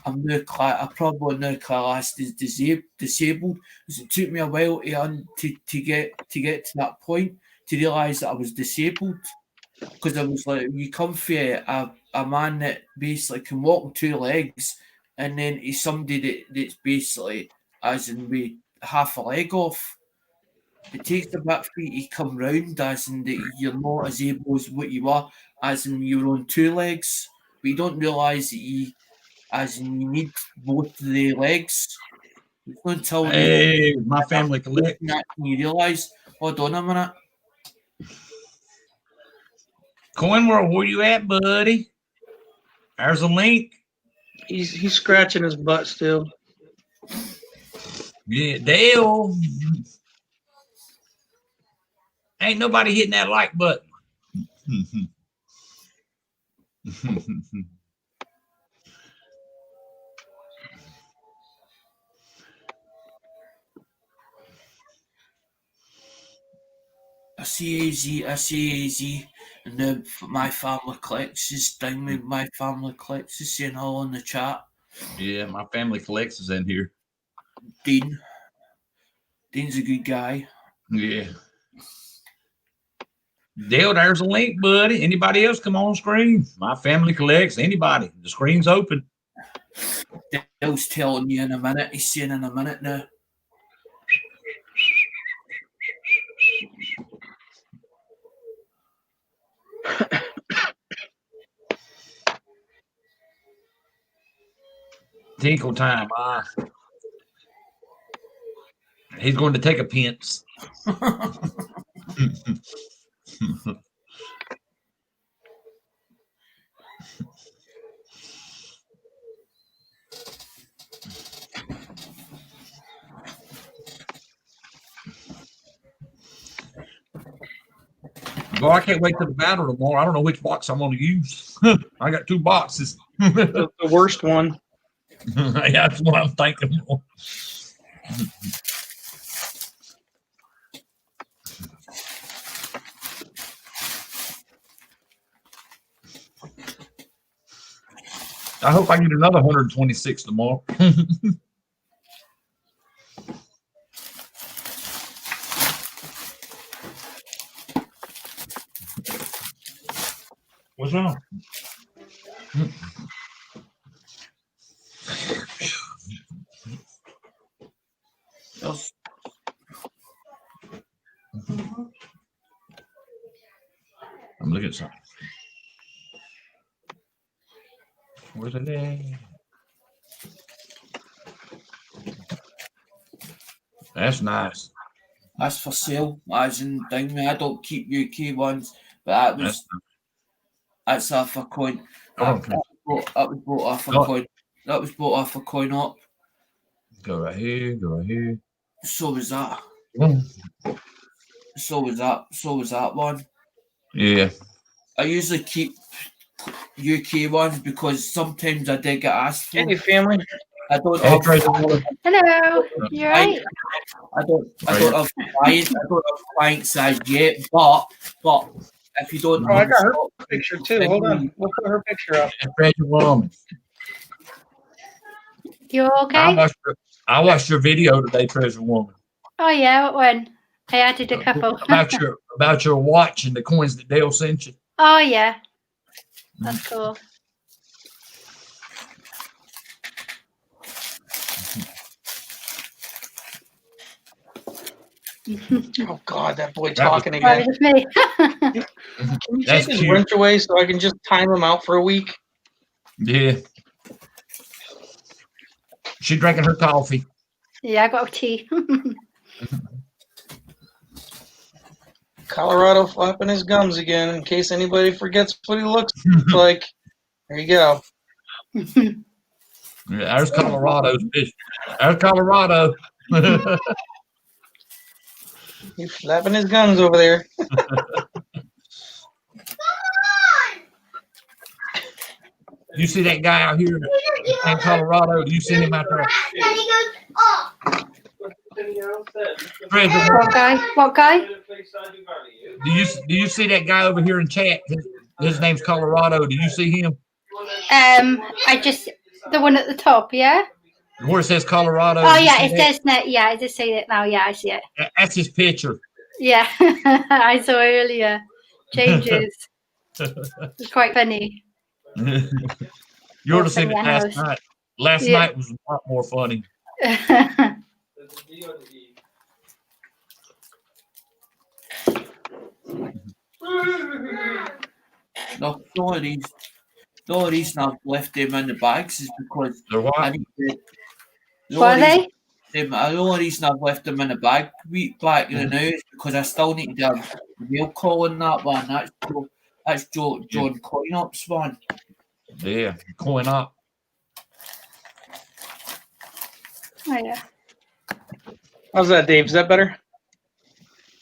now class. I probably now classed as disabled. Because it took me a while to get to that point to realise that I was disabled. Because I was like, you come for a man that basically can walk on two legs, and then he's somebody that's basically as in with half a leg off. It takes a bit for you to come round, as in that you're not as able as what you are, as in you're on two legs. But you don't realise that you need both of the legs. It's not until Hey, my family collect. you realise, hold on a minute. Coin World, where you at, buddy? There's a link. He's scratching his butt still. Yeah, Dale. Ain't nobody hitting that like button. CAZ, and then my family collects his thing. My family collects is saying all in the chat. Yeah, my family collects is in here. Dean's a good guy. Yeah. Dale, there's a link, buddy. Anybody else come on screen? My family collects. Anybody. The screen's open. Dale's telling you in a minute. He's saying in a minute now. Tinkle time. He's going to take a pinch. Boy, I can't wait till the battle tomorrow. I don't know which box I'm going to use. I got 2 boxes. The worst one. Yeah, that's what I'm thinking. I hope I get another 126 tomorrow. What's wrong? I'm looking at something. Where's it at? That's nice. That's for sale. As in thing. I don't keep UK ones, but that's off a coin. That was bought off a coin. That was bought off a coin up. Go right here. Go right here. So was that. Mm. So was that one. Yeah. I usually keep UK ones because sometimes I did get asked for. Hey, family. I don't. Hello. You right? I don't have clients as yet, but if you don't. Oh, I got her picture too. Hold on. We'll put her picture up. Treasure woman. You okay? I watched your video today, Treasure Woman. Oh yeah, what one? I added a couple. about your watch and the coins that Dale sent you. Oh yeah. That's cool. Oh God, that boy talking That again. was me. Can you take his wrench away so I can just time him out for a week? Yeah. She drinking her coffee. Yeah, I got a tea. Colorado flapping his gums again in case anybody forgets what he looks like. There you go. Yeah, there's Colorado's fish. There's Colorado. He's flapping his gums over there. You see that guy out here in Colorado? Do you see him out there? What guy? What guy? Do you see that guy over here in chat? His name's Colorado. Do you see him? I just the one at the top, yeah. Where it says Colorado. Oh yeah, it says that. Yeah, I just see it now. Yeah, I see it. That's his picture. Yeah, I saw earlier. Changes. It's quite funny. You ought to seen it last night. Last night was a lot more funny. No, the only reason I've left them in the bags is because They're what? I need to. What are they? The only reason I've left them in the bag back in the now is because I still need to have the mail call on that one. That's John Coinup's one. Yeah, coin up. Oh yeah. How's that, Dave? Is that better?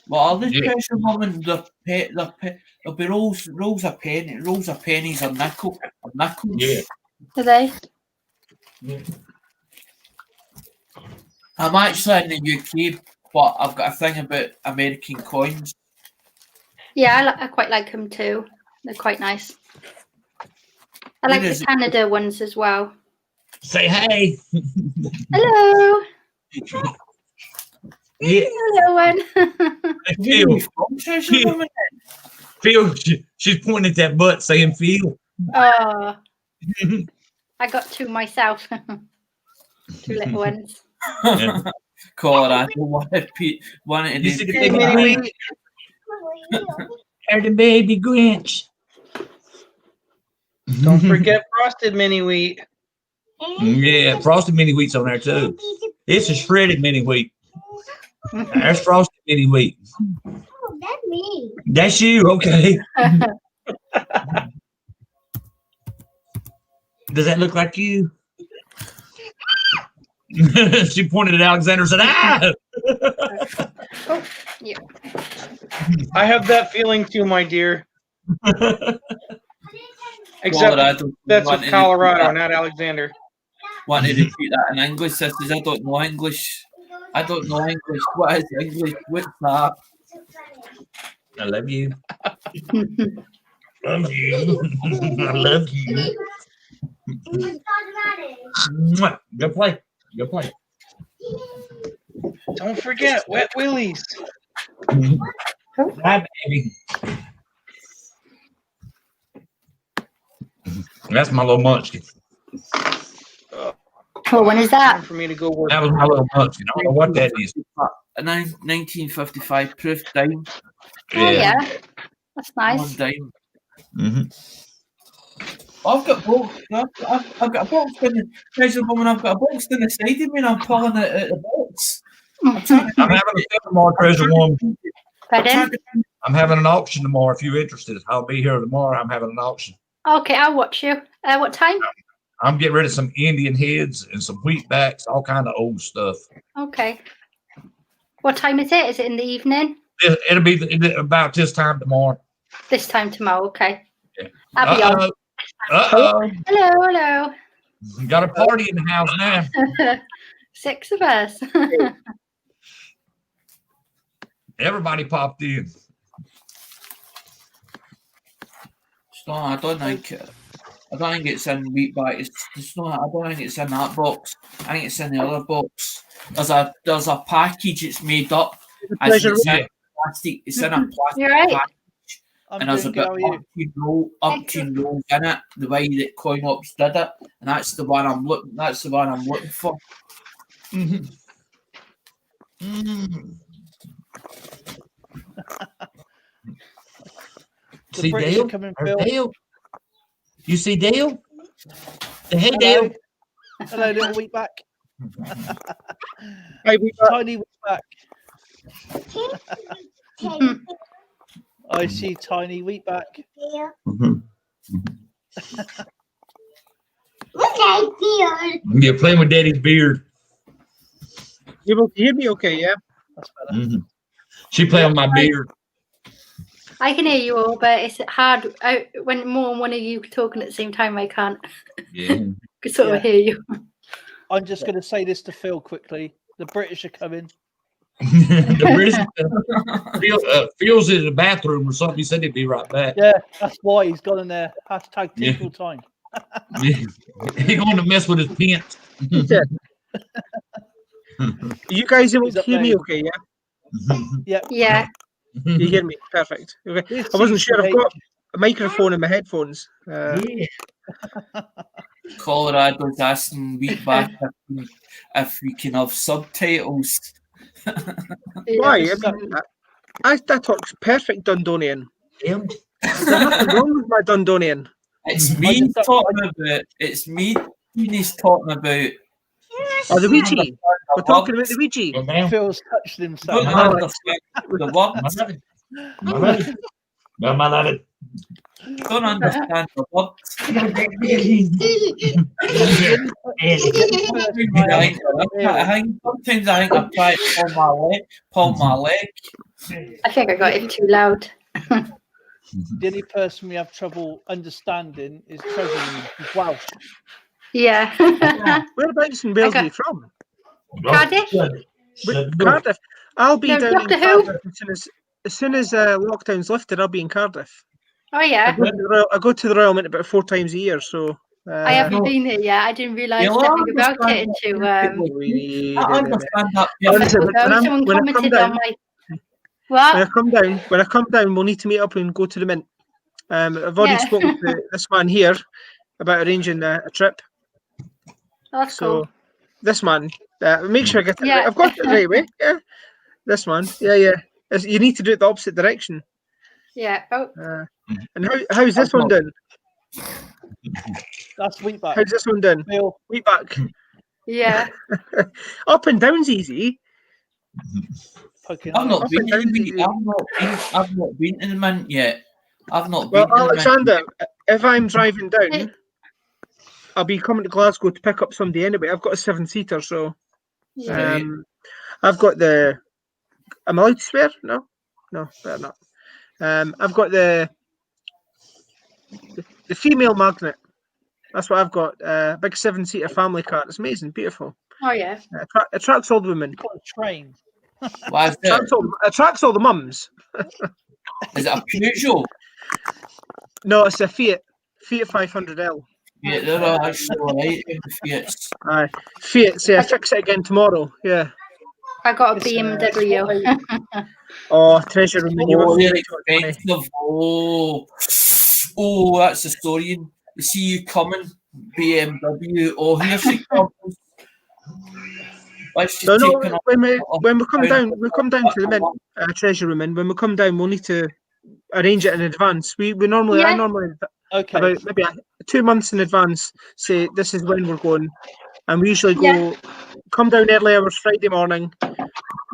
Well, all the treasure woman, there'll be rolls of pennies or nickels. Yeah. Are they? Yeah. I'm actually in the UK, but I've got a thing about American coins. Yeah, I quite like them too. They're quite nice. I like the Canada ones as well. Say hey. Hello. Yeah. Hello, one. Phil, she's pointing at that butt saying Phil. Oh, I got two myself. Two little ones. Colorado wanted to You see the baby Grinch? Or the baby Grinch. Don't forget frosted mini wheat. Yeah, frosted mini wheat's on there too. It's a shredded mini wheat. There's frosted mini wheat. Oh, that's me. That's you, okay. Does that look like you? She pointed at Alexander and said, ah! Oh, yeah. I have that feeling too, my dear. Except that's with Colorado, not Alexander. Want to repeat that in English, sisters? I don't know English. I don't know English. What is English? What's that? I love you. Love you. I love you. Mwah. Go play. Go play. Don't forget Wet Willies. Hi, baby. That's my little munchkin. Oh, when is Time that? for me to go work. That was my little munchkin. I don't know what that is. A 1955 proof dime. Oh, yeah. That's One nice. dime. Mm-hmm. I've got box. I've got a box in the treasure woman. I've got a box in the side of me, and I'm pulling it at the box. I'm having a sale tomorrow, Treasure Woman. Pardon? I'm having an auction tomorrow. If you're interested, I'll be here tomorrow. I'm having an auction. Okay, I'll watch you. What time? I'm getting rid of some Indian heads and some wheatbacks, all kind of old stuff. Okay. What time is it? Is it in the evening? It'll be about this time tomorrow. This time tomorrow. Okay. Yeah. I'll be on. Uh-oh. Hello. Got a party in the house now. 6 of us. Everybody popped in. So I don't think it's in Wheatback. It's not. I don't think it's in that box. I think it's in the other box. There's a package. It's made up. It's in plastic. It's in a plastic You're right. package. And there's about up to rolls in it, the way that CoinOps did it, and that's the one I'm looking. That's the one I'm looking for. Mm-hmm. Mm. See Dale? Dale? You see Dale? Hey, Dale. Hello, little Wheatback. Hey, Tiny Wheatback. I see Tiny Wheatback. Mm-hmm. Look at beard. You're playing with Daddy's beard. You able to hear me okay, yeah? That's better. Mm-hmm. She playing with my beard. I can hear you all, but it's hard. When more than one of you talking at the same time, I can't sort of hear you. I'm just going to say this to Phil quickly. The British are coming. The British Phil's in the bathroom or something. He said he'd be right back. Yeah, that's why he's gone in there. Hashtag Tinkle time. He's going to mess with his pants. You guys able to hear me okay, yeah? Yeah. You hear me? Perfect. Okay. I wasn't sure. I've got a microphone in my headphones. Colorado's asking Wheatback if we can have subtitles. Why? I talk perfect Dundonian. There's nothing wrong with my Dundonian. It's me talking about. It's me. He's talking about. Oh, the Ouija. We're talking about the Ouija. Phil's touched himself. Don't understand the words. Don't understand the words. Sometimes I think I try to pull my leg. I think I got it too loud. The only person we have trouble understanding is Treasury. He's Welsh. Yeah. Whereabouts in Wales are you from? Cardiff? Cardiff. I'll be down in Doctor Who? Cardiff as soon as as soon as lockdown's lifted, I'll be in Cardiff. Oh I yeah. go to the Royal Mint about 4 times a year, so I haven't been there yet. I didn't realise anything about it until I understand that. Honestly, someone when I come commented down, on my what? when I come down, we'll need to meet up and go to the Mint. I've already spoken to this man here about arranging a trip. That's So cool. this man, make sure I get it right. Yeah. I've got it the right way. Yeah, this man. Yeah. You need to do it the opposite direction. Yeah. Oh. And how's this one done? That's Wheatback. How's this one done? Bill. Wheatback. Yeah. Up and down's easy. I've not been to the Mint yet. I've not been to the Mint. Alexander, if I'm driving down, I'll be coming to Glasgow to pick up somebody anyway. I've got a 7-seater, so I've got the. Am I allowed to swear? No, better not. I've got the female magnet. That's what I've got. Big 7-seater family car. It's amazing, beautiful. Oh yeah. Attracts all the women. Train. Attracts all the mums. Is it a Peugeot? No, it's a Fiat 500L. Yeah, they're actually alright. Fiats. Aye, Fiat. Say I fix it again tomorrow. Yeah. I got a BMW. Treasure room. Oh, they're expensive. Oh, that's the story. You see you coming, BMW. Oh, here she comes. When we come down, to the Mint treasure room, and when we come down, we'll need to arrange it in advance. I normally about maybe 2 months in advance say this is when we're going, and we usually come down early hours Friday morning.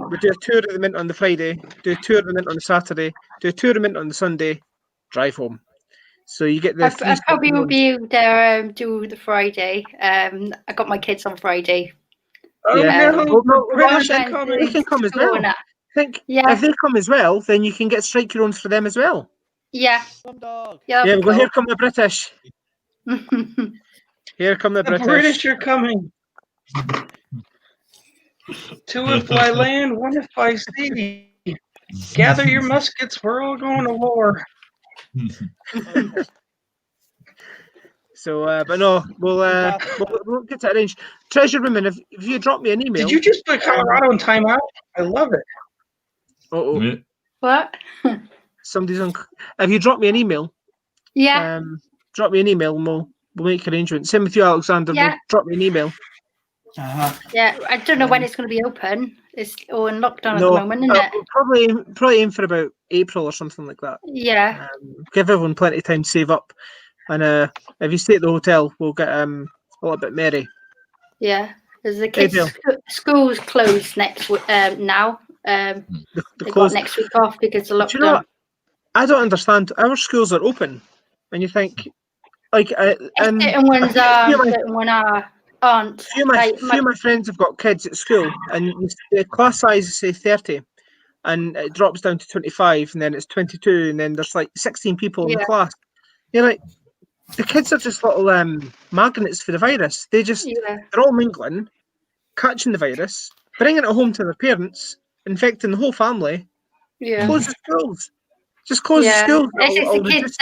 We do a tour of the Mint on the Friday, do a tour of the Mint on the Saturday, do a tour of the Mint on the Sunday, drive home. So you get the. I probably won't be able to do the Friday. I got my kids on Friday. They can come as well. I think if they come as well, then you can get strike your owns for them as well. Yeah. We'll go, here come the British. Here come the British. The British are coming. Two if I land, one if I see. Gather your muskets, we're all going to war. So, but no, we'll get to arrange. Treasure Women, if you drop me an email. Did you just put Colorado in timeout? I love it. What? Somebody's on. If you drop me an email. Yeah. Drop me an email and we'll make arrangements. Same with you, Alexander. Yeah. We'll drop me an email. Yeah, I don't know when it's going to be open. It's all in lockdown at the moment, isn't it? Probably aim for about April or something like that. Yeah. Give everyone plenty of time to save up, and if you stay at the hotel, we'll get a little bit merry. Yeah, because the kids' schools closed next now. They've got next week off because of lockdown. Do you know what? I don't understand. Our schools are open, and you think like certain ones are, certain ones aren't. Few of my friends have got kids at school, and the class size is say 30, and it drops down to 25, and then it's 22, and then there's like 16 people in the class. You're like, the kids are just little magnets for the virus. They're all mingling, catching the virus, bringing it home to their parents, infecting the whole family. Yeah. Close the schools. Just close the schools. The kids,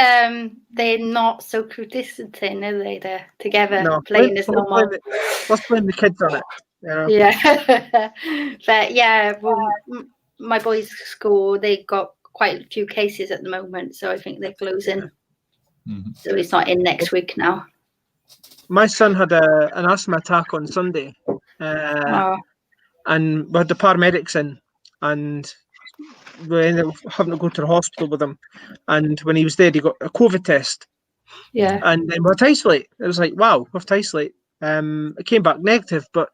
they're not social distancing, are they? They're together playing as normal. Let's blame the kids on it. You know? Yeah. But yeah, well, my boys' school, they got quite a few cases at the moment, so I think they're closing. Mm-hmm. So he's not in next week now. My son had an asthma attack on Sunday, and we had the paramedics in, and we ended up having to go to the hospital with him. And when he was there, he got a COVID test. Yeah. And then we had to isolate. It was like, wow, we have to isolate. It came back negative, but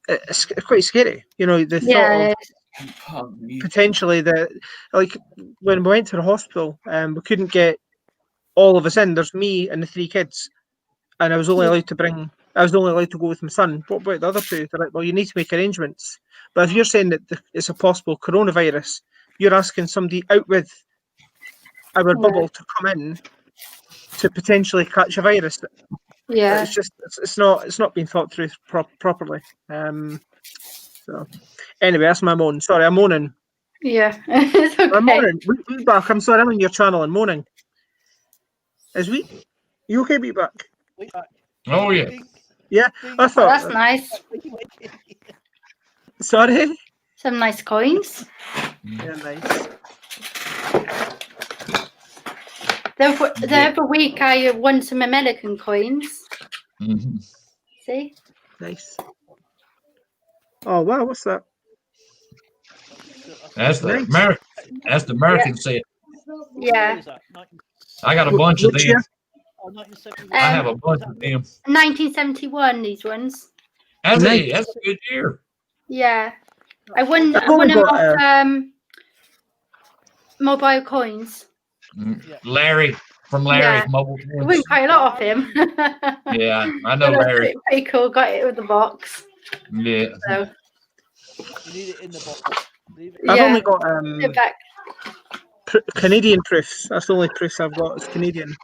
it's quite scary. You know, the thought of potentially when we went to the hospital, we couldn't get all of us in. There's me and the 3 kids, and I was only allowed to go with my son. What about the other 2? They're like, well, you need to make arrangements. But if you're saying that it's a possible coronavirus, you're asking somebody out with our bubble to come in to potentially catch a virus. Yeah, it's not being thought through properly. So anyway, that's my moan. Sorry, I'm moaning. Yeah, it's okay. Morning. Wheatback, I'm sorry, I'm on your channel and morning. Is you okay, Wheatback? Oh yeah. Yeah, I Oh, thought. that's nice. Sorry. Some nice coins. Yeah, nice. The other week I won some American coins. Mm-hmm. See? Nice. Oh wow, what's that? That's the Nice. American. That's the American set. Yeah. I got a bunch of Which them. year? I have a bunch of them. 1971. These ones. That's Nice. That's a good year. Yeah. I won I've only them got, off mobile coins. Larry from Larry's Yeah. mobile I coins. won quite a lot off him. Yeah, I know But that's Larry. pretty cool. Got it with the box. Yeah. So. You need it in the box. I've only got back. Canadian proofs. That's the only proofs I've got. It's Canadian.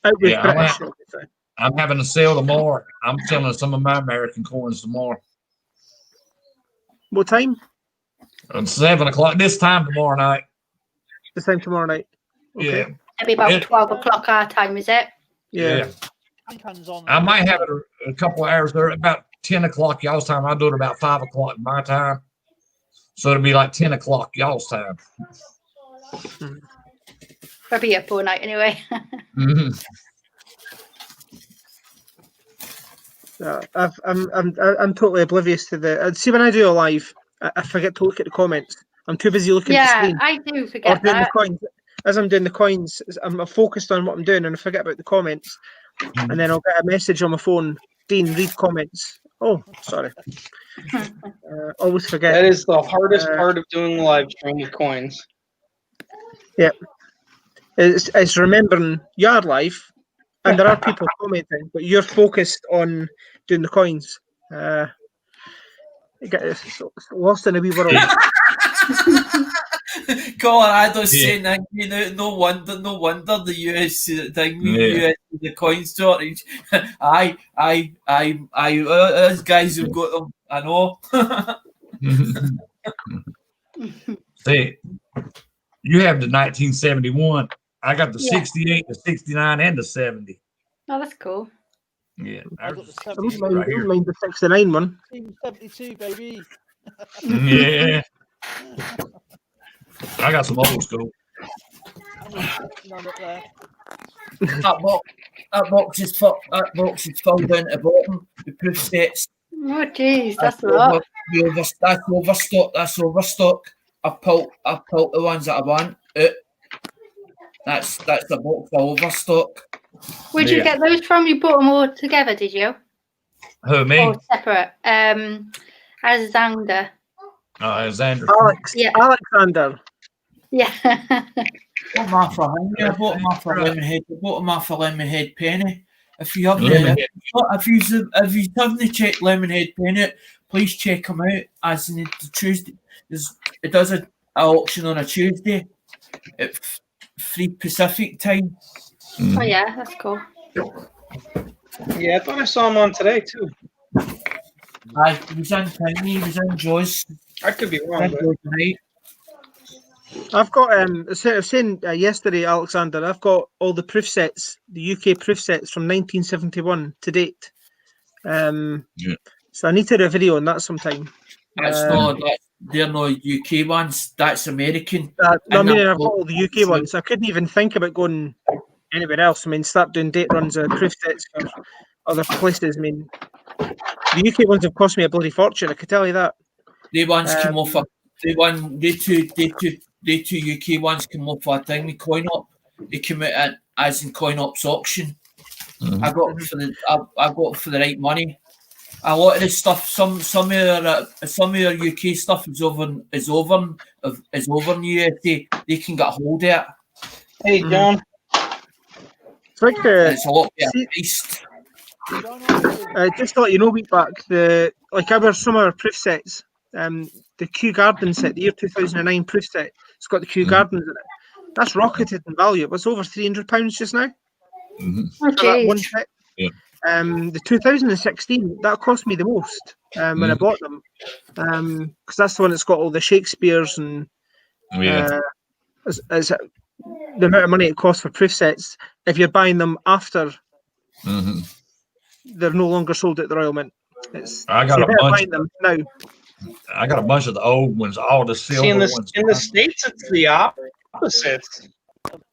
Out with Yeah, British. I'm having a sale tomorrow. I'm selling some of my American coins tomorrow. What time? At 7 o'clock. This time tomorrow night. This time tomorrow night. Okay. Yeah. It'll be about 12 o'clock our time, is it? Yeah. I might have it a couple of hours there. About 10 o'clock y'all's time. I'll do it about 5 o'clock my time. So it'll be like 10 o'clock y'all's time. I'll be up all night anyway. I'm totally oblivious to the. See, when I do a live, I forget to look at the comments. I'm too busy looking at the screen. I do forget doing that. The coins. As I'm doing the coins, I'm focused on what I'm doing and I forget about the comments. And then I'll get a message on my phone. Dean, read comments. Oh, sorry. Always forget. That is the hardest part of doing live stream with coins. Yeah. It's remembering your life, and there are people commenting, but you're focused on doing the coins. It's lost in a wee world. Go on, I don't say that. You know, no wonder the US thing. US the coin shortage. Those guys who've got them. I know. See, you have the 1971. I got the 68, the 69, and the 70. Oh, that's cool. Yeah, I got the I don't mind the 69 one. 72, baby. Yeah. I got some old school. That box is filled down to the bottom. The proof sets. Oh, jeez, that's a lot. That's overstock. I pulled the ones that I want out. That's the box of overstock. Where'd you get those from? You bought them all together, did you? Who, me? Or separate? Alexander. Alexander. Alexander. Yeah. I bought them off for Lemonhead. I bought them off for Lemonhead Penny. If you haven't checked Lemonhead Penny, please check them out. As in the Tuesday, it does an auction on a Tuesday at 3 Pacific time. Oh yeah, that's cool. Yeah, I thought I saw him on today too. Aye, he was in Tiny, he was in Joyce. I could be wrong. I've got I was saying yesterday, Alexander, I've got all the proof sets, the UK proof sets from 1971 to date. So I need to do a video on that sometime. They're no UK ones. That's American. I mean, I've got all the UK ones. I couldn't even think about going anywhere else. I mean, start doing date runs of proof sets for other places. I mean, the UK ones have cost me a bloody fortune. I could tell you that. They ones come off. They two UK ones come off a thing with Coin Op. They come out as in Coin Op's auction. I got it for the right money. A lot of this stuff, some of your UK stuff is over in the USA. They can get a hold of it. Hey, John. It's like it's a lot better priced. Just to let you know, Wheatback, our summer proof sets, the Kew Garden set, the year 2009 proof set, it's got the Kew Gardens in it. That's rocketed in value. It's over £300 just now. Oh, that one set. Yeah. The 2016, that cost me the most. when I bought them, because that's the one that's got all the Shakespeares and as the amount of money it costs for proof sets. If you're buying them after they're no longer sold at the Royal Mint, I got a bunch. Buying them now. I got a bunch of the old ones, all the silver See, in ones. the States, it's the opposite.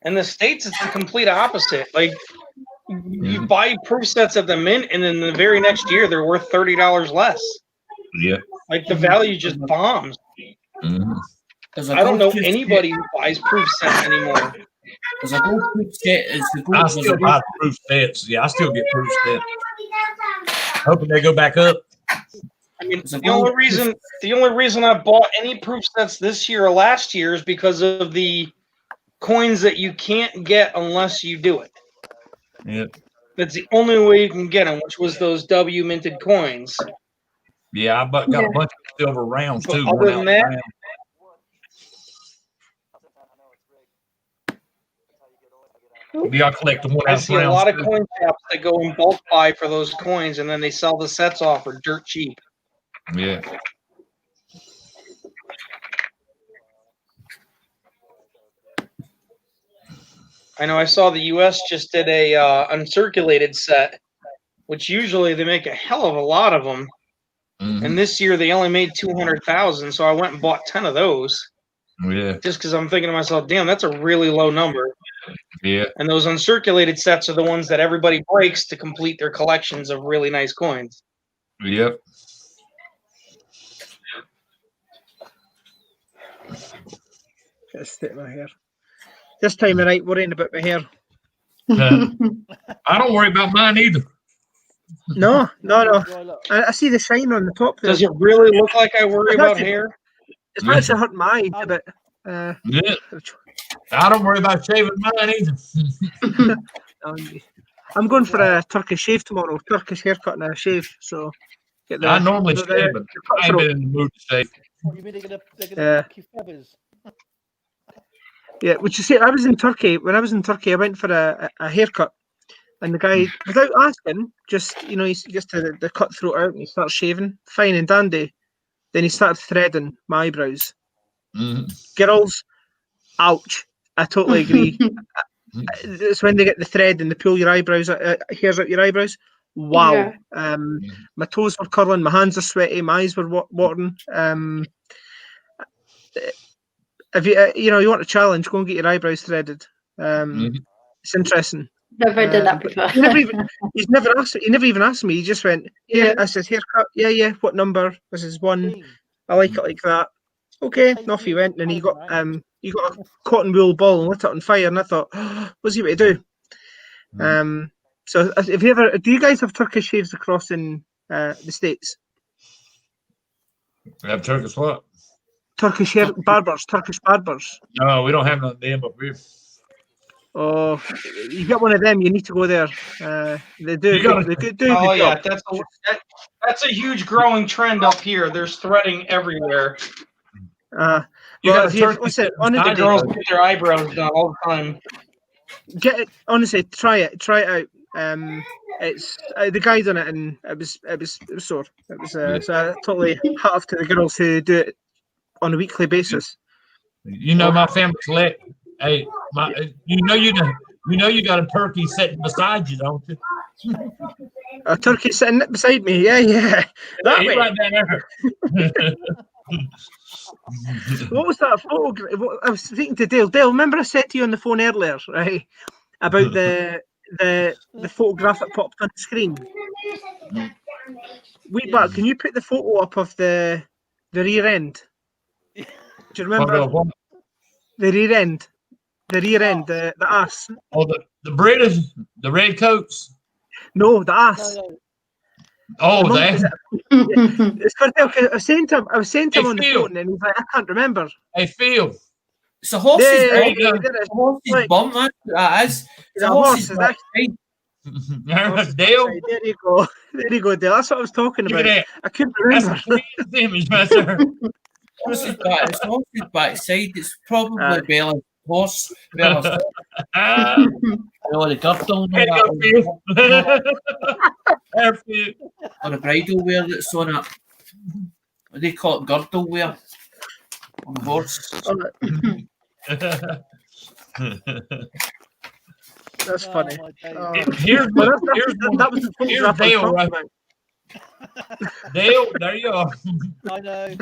In the States, it's the complete opposite. Like, you buy proof sets at the mint, and then the very next year, they're worth $30 less. Yeah. Like, the value just bombs. I don't know anybody who buys proof sets anymore. There's a gold proof set. I still buy proof sets. Yeah, I still get proof sets. Hoping they go back up. I mean, the only reason I bought any proof sets this year or last year is because of the coins that you can't get unless you do it. Yep. That's the only way you can get them, which was those W minted coins. Yeah, I got a bunch of silver rounds too. Other than that, I collect the 1 ounce. I see a lot of coin shops that go in bulk buy for those coins, and then they sell the sets off for dirt cheap. Yeah. I know I saw the U.S. just did a uncirculated set, which usually they make a hell of a lot of them. And this year they only made 200,000, so I went and bought 10 of those. Yeah. Just because I'm thinking to myself, damn, that's a really low number. Yeah. And those uncirculated sets are the ones that everybody breaks to complete their collections of really nice coins. Yep. Gotta stick my hair. This time of night, worrying about my hair. I don't worry about mine either. No. I see the shine on the top there. Does it really look like I worry about hair? It's actually hurting my eyes a bit. Yeah. I don't worry about shaving mine either. I'm going for a Turkish shave tomorrow. Turkish haircut and a shave. So I normally shave, but I ain't been in the mood to shave. You mean they're gonna pick your feathers? Yeah, which you see, I was in Turkey. When I was in Turkey, I went for a haircut, and the guy, without asking, just he gets to the cutthroat out and he starts shaving, fine and dandy. Then he started threading my eyebrows. Girls, ouch! I totally agree. It's when they get the thread and they pull your eyebrows, hairs out your eyebrows. Wow! Yeah. My toes were curling, my hands are sweaty, my eyes were watering. If you want a challenge, go and get your eyebrows threaded. It's interesting. Never did that before. He never even asked me. He just went, "Yeah." I said, "Haircut, yeah. What number?" This is 1. I like it like that. Okay, and off he went. And he got a cotton wool ball and lit it on fire. And I thought, what's he going to do? So, if you ever, do you guys have Turkish shaves across in the States? We have Turkish what? Turkish barbers. No, we don't have none of them up here. Oh, you get one of them, you need to go there. They do. Oh yeah, that's a huge growing trend up here. There's threading everywhere. Listen, honestly, girls get their eyebrows done all the time. Honestly, try it out. It's the guy done it, and it was sore. It was so totally hat off to the girls who do it on a weekly basis. My family select. Hey, you got a turkey sitting beside you, don't you? A turkey sitting beside me, yeah. That way. Right there. What was that photo? I was speaking to Dale. Dale, remember I said to you on the phone earlier, right, about the photograph that popped on the screen? Wheatback, can you put the photo up of the rear end? Do you remember the rear end? The rear end, the ass. Oh, the British, the red coats. No, the ass. No. Oh, that. It's funny. Okay, I was saying to him on the phone, and he's like, "I can't remember." Hey, Phil. It's a horse's bum, man. That is. It's a horse's back. Dale. There you go, Dale. That's what I was talking about. I couldn't remember. That's the image, master. It's the horse's backside. It's probably Bella's horse. Bella's the girdle. Or the bridal wear that's on it. what do they call it, girdle wear on a horse. That's funny. my days. Here's Well, what, that was the here's photograph I was Dale, talking right? about. Dale, there you are. I know.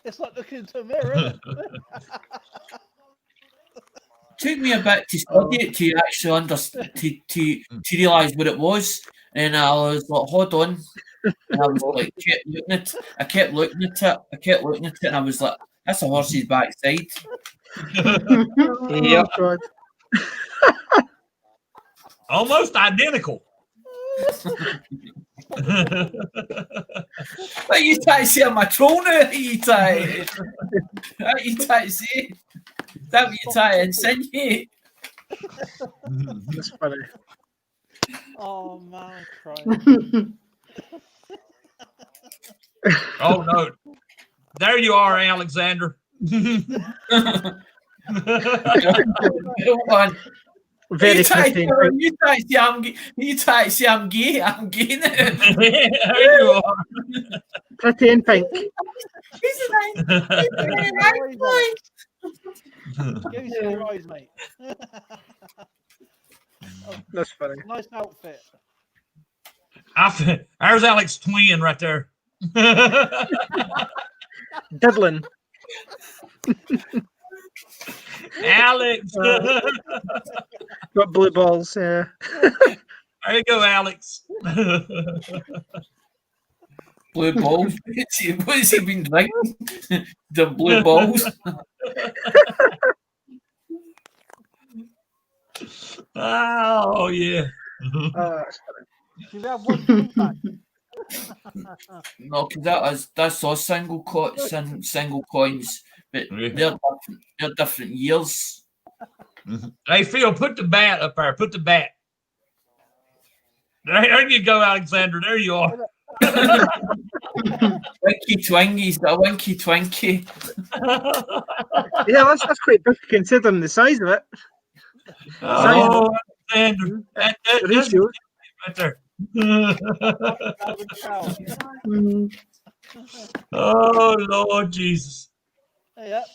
It's like looking into a mirror, isn't it? Took me a bit to study it to actually understand, to realise what it was. And I was like, hold on. And I was like, kept looking at it. I kept looking at it, and I was like, that's a horse's backside. Yep. Oh, God. Almost identical. What you trying to say I'm a troll now? What you trying to say? Is that what you trying to insinuate? That's funny. Oh man, I'm crying. Oh no. There you are, Alexander. Hold on. Very You try pretty. to say I'm gay. I'm gay now. There you are. Pretty in pink. He's like, Give us your eyes, mate. That's funny. Nice outfit. There's Alex twin right there. Diddling. Alex. Got blue balls. Yeah. There you go, Alex. blue balls. What has he been drinking? The blue balls. Oh yeah. That's funny. Do we have one from back? No, because that's all single coins, but they're different years. Hey Phil, put the bat up there. Put the bat. There you go, Alexander. There you are. Winky Twinky's got a Winky Twinky. Yeah, that's quite big considering the size of it. Oh, Alexander. That's Ratio. right there. Oh Lord Jesus. Yep.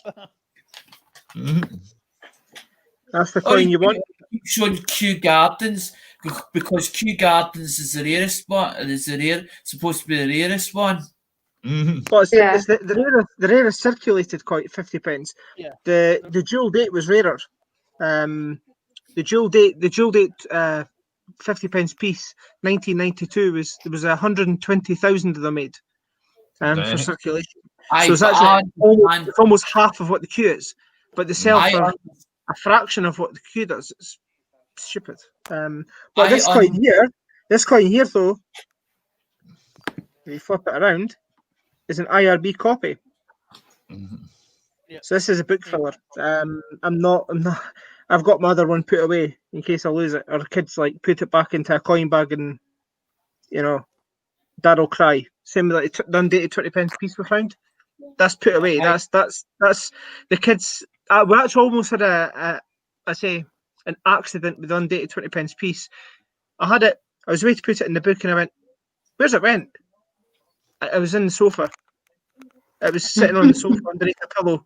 That's the coin you want. Keep showing Kew Gardens because Kew Gardens is the rarest one. It is supposed to be the rarest one. Well, it's the rarest circulated coin, 50 pence. Yeah. The dual date was rarer. The dual date 50 pence piece, 1992 there was 120,000 of them made for circulation. So it's actually almost half of what the Q is, but they sell for a fraction of what the Q does. It's stupid. But this coin here though, if you flip it around, is an IRB copy. Yep. So this is a book filler. I've got my other one put away in case I lose it, or kids like put it back into a coin bag and Dad will cry. Same with like the undated 20 pence piece we found. That's put away. That's the kids. We actually almost had an accident with the undated 20 pence piece. I had it. I was ready to put it in the book, and I went, "Where's it went?" I was in the sofa. It was sitting on the sofa underneath the pillow,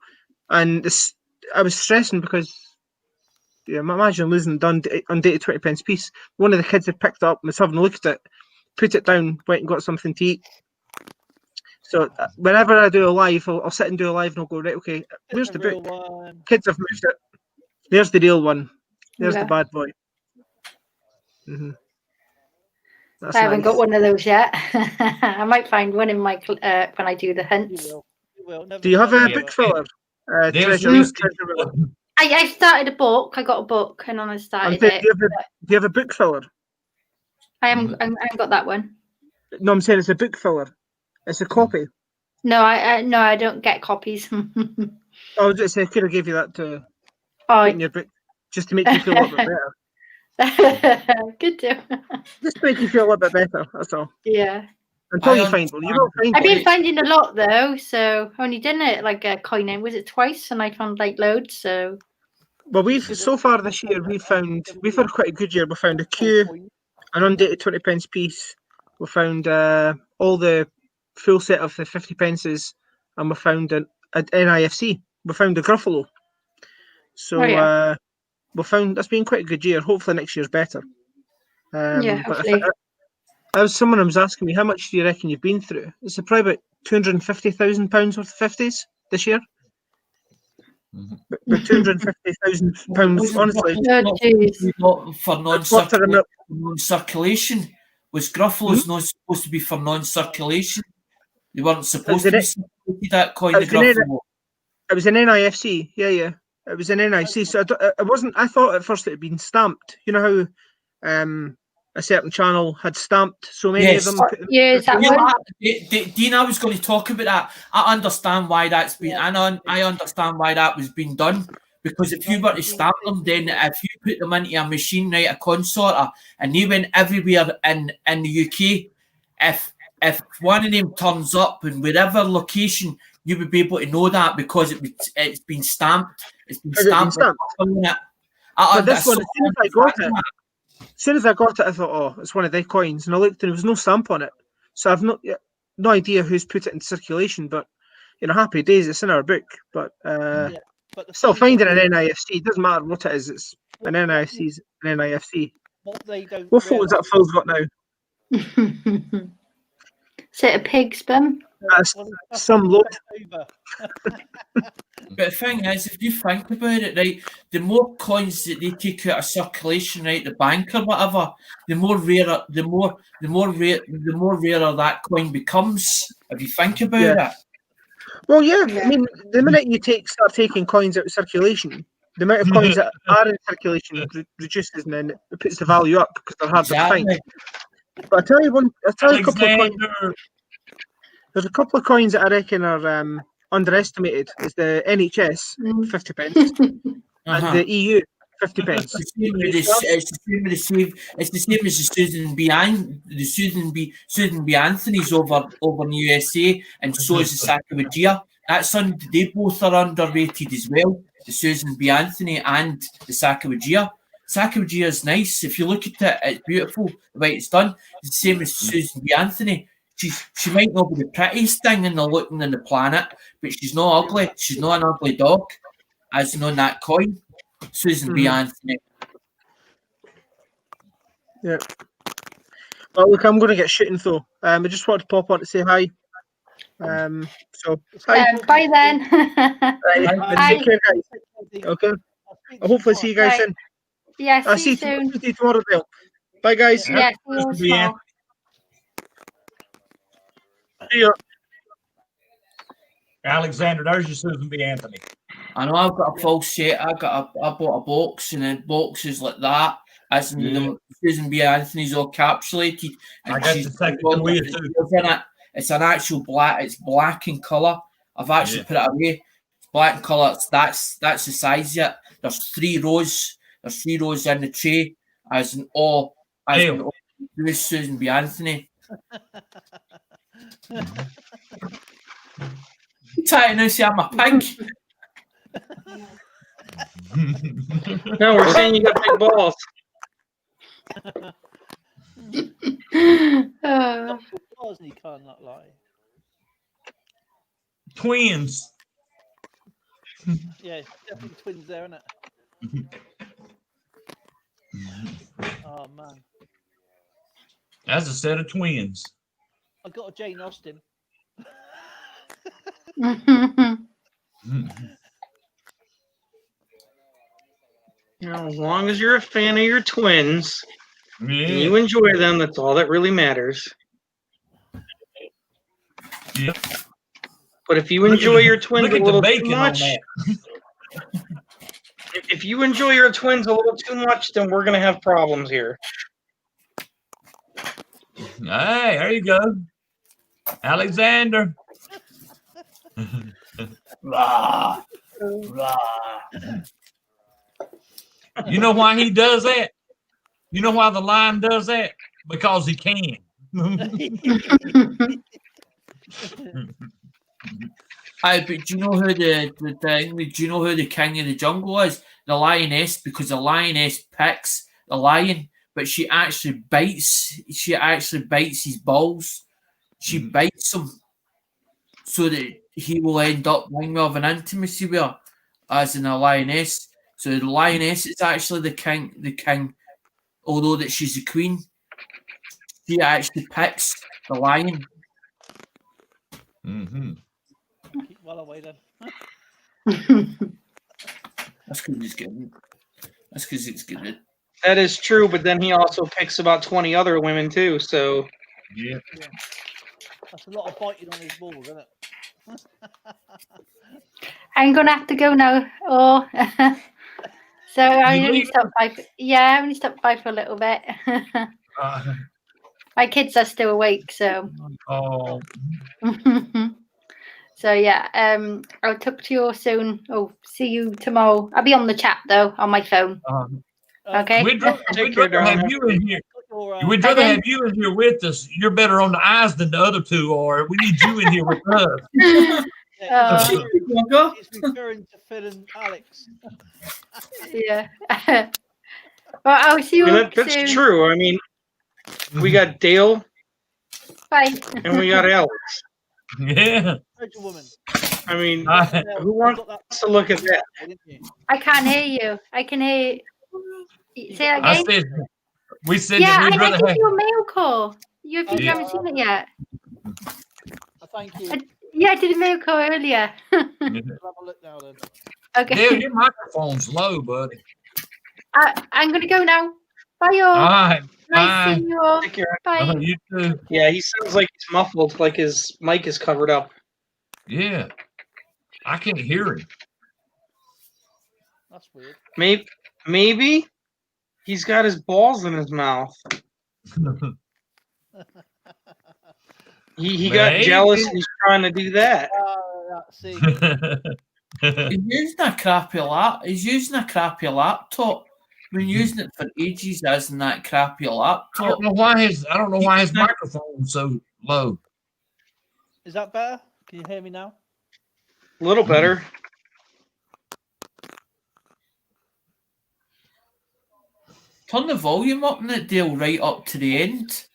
and I was stressing because. Yeah, imagine losing the undated 20 pence piece. One of the kids had picked it up and was having a look at it, put it down, went and got something to eat. So whenever I do a live, I'll sit and do a live and I'll go, right, okay, where's the book? One. Kids have moved it. There's the real one. There's the bad boy. I haven't got one of those yet. I might find one in my when I do the hunts. Do you have a book filler? I started a book. I got a book, and then I started it. Do you have a book filler? I haven't got that one. No, I'm saying it's a book filler. It's a copy. No, I don't get copies. I was just saying, I could have gave you that to put in your book, just to make you feel a little bit better. Good too. Just to make you feel a little bit better. That's all. Yeah. Until you find one, you won't find one. I've been finding a lot though, so I only done it like a coin. Was it twice? And I found like loads. So. Well, so far this year we've had quite a good year. We found a Q, an undated 20 pence piece, We found all the full set of the 50 pences, and we found an NIFC. We found a Gruffalo. So we found that's been quite a good year. Hopefully next year's better. Yeah, But hopefully. someone was asking me, how much do you reckon you've been through? It's probably about £250,000 worth of 50s this year. But £250,000, honestly. For non-circulation. Was Gruffalo's not supposed to be for non-circulation? They weren't supposed to be circulated, that coin, the Gruffalo. It was an NIFC, yeah. It was an NIC. So it wasn't. I thought at first it had been stamped. You know how a certain channel had stamped so many of them. Yes, that one. Dean, I was going to talk about that. I understand why that's been. I understand why that was being done. Because if you were to stamp them, then if you put them into a machine, right, a consorter, and they went everywhere in the UK, if one of them turns up in whatever location, you would be able to know that because it's been stamped. It's been stamped. But this one, as soon as I got it, I thought, oh, it's one of their coins, and I looked, and there was no stamp on it. So I've no idea who's put it in circulation. But happy days, it's in our book. But still finding an NIFC, doesn't matter what it is. It's an NIFC's an NIFC. What photos that Phil's got now? Is it a pig's bum? That's some load. But the thing is, if you think about it, right, the more coins that they take out of circulation, right, the bank or whatever, the more rarer that coin becomes. If you think about it. Well, yeah. I mean, the minute you start taking coins out of circulation, the amount of coins that are in circulation reduces, and then it puts the value up because they're harder to find. But I'll tell you a couple of coins. There's a couple of coins that I reckon are underestimated. Is the NHS 50 pence and the EU 50 pence. It's the same as the Susan B. Anthony's over in the USA, and so is the Sacagawea. They both are underrated as well. The Susan B. Anthony and the Sacagawea. Sacagawea is nice. If you look at it, it's beautiful the way it's done. It's the same as Susan B. Anthony. She might not be the prettiest thing in the looking on the planet, but she's not ugly. She's not an ugly dog, as in on that coin. Susan B. Anthony. Yeah. Well, look, I'm going to get shooting though. I just wanted to pop on to say hi. So hi. Bye then. Right. Take care, guys. Okay. I'll hopefully see you guys soon. Yeah, I'll see you soon. See you tomorrow, Bill. Bye, guys. Yeah, see you. See you. Alexander, there's your Susan B. Anthony. I know I've got a full set. I bought a box, and then boxes like that. As in the Susan B. Anthony's all capsulated. And I got the Sacagawea too. It's an actual black. It's black in colour. I've actually put it away. It's black in colour. That's the size yet. There's 3 rows. There's 3 rows in the tray. As in all Susan B. Anthony. Trying to see I'm a pig. No, we're saying you got big balls. He can't not lie. Twins. Yeah, definitely twins there, isn't it? Oh man. That's a set of twins. I got a Jane Austen. As long as you're a fan of your twins and you enjoy them, that's all that really matters. Yeah. But if you enjoy your twins a little too much, if you enjoy your twins a little too much, then we're gonna have problems here. Hey, there you go, Alexander. Rah, rah. You know why he does that? You know why the lion does that? Because he can. But do you know who the king of the jungle is? The lioness, because the lioness picks the lion. but she actually bites. She actually bites his balls. She bites him so that he will end up being of an intimacy with her, as in a lioness. So the lioness is actually the king. The king, although that she's the queen, she actually picks the lion. Mm-hmm. Keep well away then. That's because it's good. That's because it's good. That is true, but then he also picks about 20 other women too. So Yeah. That's a lot of biting on his balls, isn't it? I'm gonna have to go now. Oh, so I You only leaving? stopped by. I only stopped by for a little bit. My kids are still awake, so. Oh. So yeah, I'll talk to you soon. Oh, see you tomorrow. I'll be on the chat though on my phone. Okay. We'd rather have you in here. We'd rather have you in here with us. You're better on the eyes than the other two are. We need you in here with us. It's referring to Phil and Alex. Yeah. Well, I'll see you soon. That's true. I mean, we got Dale. Bye. And we got Alex. Yeah. Woman. I mean, who wants to look at that? I can't hear you. I can hear. Say that I again. said, we said Yeah, that we'd I rather did have. your mail call. You Yeah. haven't seen it yet. Thank you. I did a mail call earlier. Have a look now then. Okay. Dale, your microphone's low, buddy. I'm gonna go now. Bye, all. All right. Nice Bye. seeing you all. Take care. Bye. You too. Yeah, he sounds like he's muffled, like his mic is covered up. Yeah. I can't hear him. That's weird. Maybe he's got his balls in his mouth. He got jealous and he's trying to do that. See. He's using a crappy laptop. Been using it for ages as in that crappy laptop. I don't know why his microphone's so low. Is that better? Can you hear me now? A little better. Turn the volume up in it, Dale, right up to the end.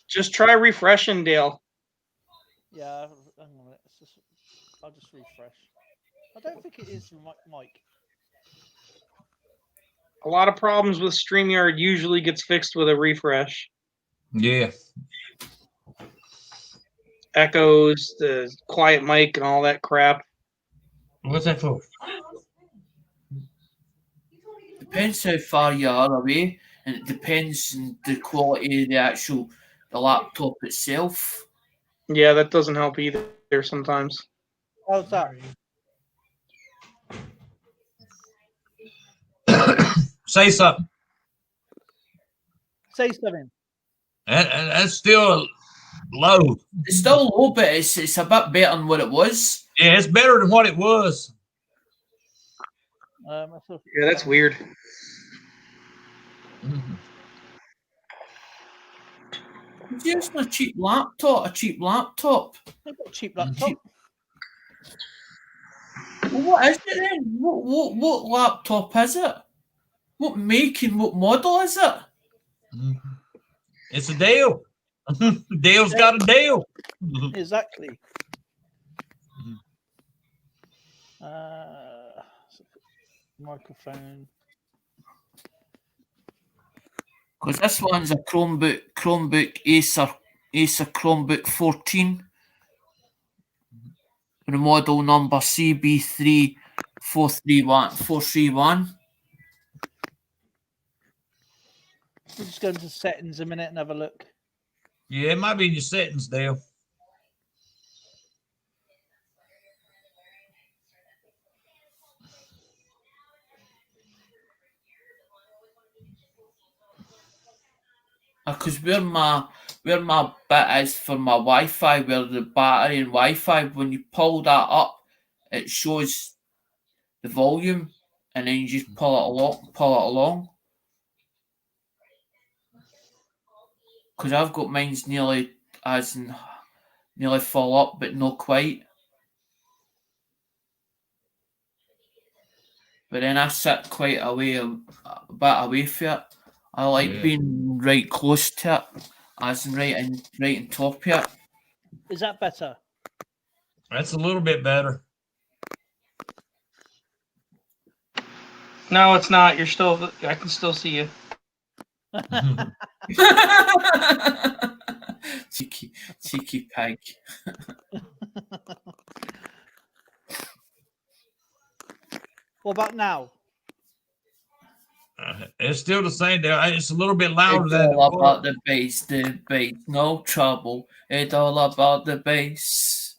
Just try refreshing, Dale. Yeah, hang on a minute. I'll just refresh. I don't think it is the mic. A lot of problems with StreamYard usually gets fixed with a refresh. Yeah. Echoes, the quiet mic, and all that crap. What's that for? Depends how far you are away, and it depends on the quality of the laptop itself. Yeah, that doesn't help either sometimes. How's that? Say something. Say something. That's still low. It's still low, but it's a bit better than what it was. Yeah, it's better than what it was. Yeah, that's weird. It's using a cheap laptop. I've got a cheap laptop. Well, what is it then? What laptop is it? What make and what model is it? It's a Dale. Dale's got a Dale. Exactly. Microphone. Because this one's a Chromebook Acer Chromebook 14. The model number CB3431. We'll just go into settings a minute and have a look. Yeah, it might be in your settings, Dale. Because where my bit is for my Wi-Fi, where the battery and Wi-Fi, when you pull that up, it shows the volume, and then you just pull it along. Because I've got mine's nearly full up, but not quite. But then I sit quite a bit away from it. I like being right close to it, as in right in top of it. Is that better? That's a little bit better. No, it's not. You're still. I can still see you. cheeky pig. What about now? It's still the same. It's a little bit louder It's than all it about was. the bass, no trouble. It's all about the bass.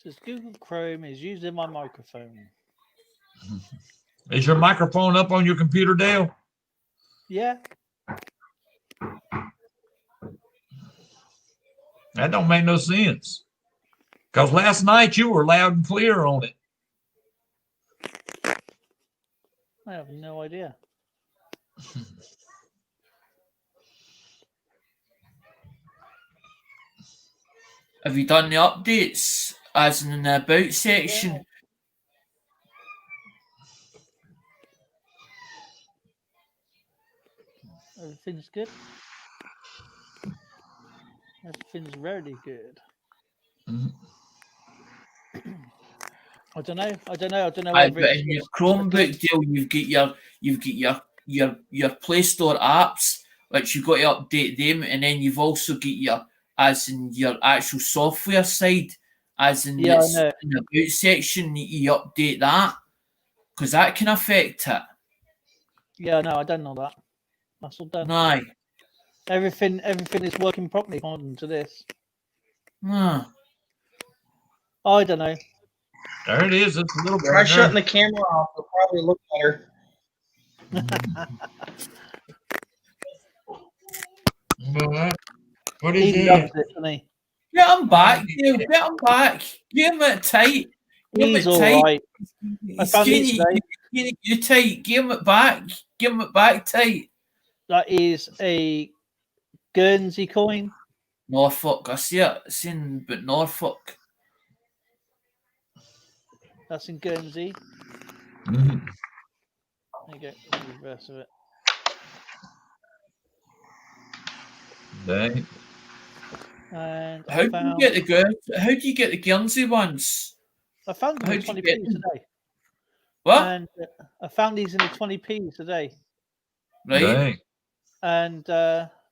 Says Google Chrome is using my microphone. Is your microphone up on your computer, Dale? Yeah. That don't make no sense. Because last night you were loud and clear on it. I have no idea. Have you done the updates as in the about section? Yeah. Everything's good. Everything's really good. I don't know. But in your Chromebook deal, you've got your Play Store apps, which you've got to update them, and then you've also got your as in your actual software side, as in Yeah, it's I know. in the about section. You update that because that can affect it. Yeah, no, I don't know that. That's all done. Aye. Everything is working properly according to this. Nah. I don't know. There it is. It's a little Try better. shutting the camera off. It'll probably look better. What He is loves that? it, doesn't he? Get him back, Dale. Get him back. Give him it tight. Give him He's it all tight. right. I found these today. You tight. Give him it back. Give him it back tight. That is a Guernsey coin. Norfolk. I see it. It's in but Norfolk. That's in Guernsey. Mm-hmm. There you go. The reverse of it. Dang. And How do you get the Guernsey ones? I found them in 20p today. What? And I found these in the 20p today. Right. Dang. And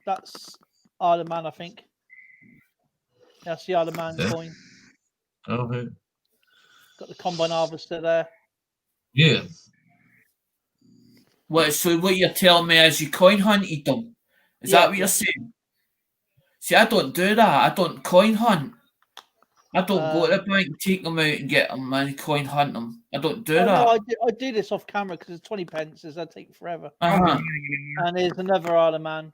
that's Isle of Man, I think. That's the Isle of Man coin. Okay. Got the combine harvester there. Yeah. So what you're telling me is you coin hunted them? Is that what you're saying? See, I don't do that. I don't coin hunt. I don't go to the bank, take them out and get them and coin hunt them. I don't do that. No, I do this off camera because it's 20 pence. That take forever. Uh-huh. And there's another Isle of Man.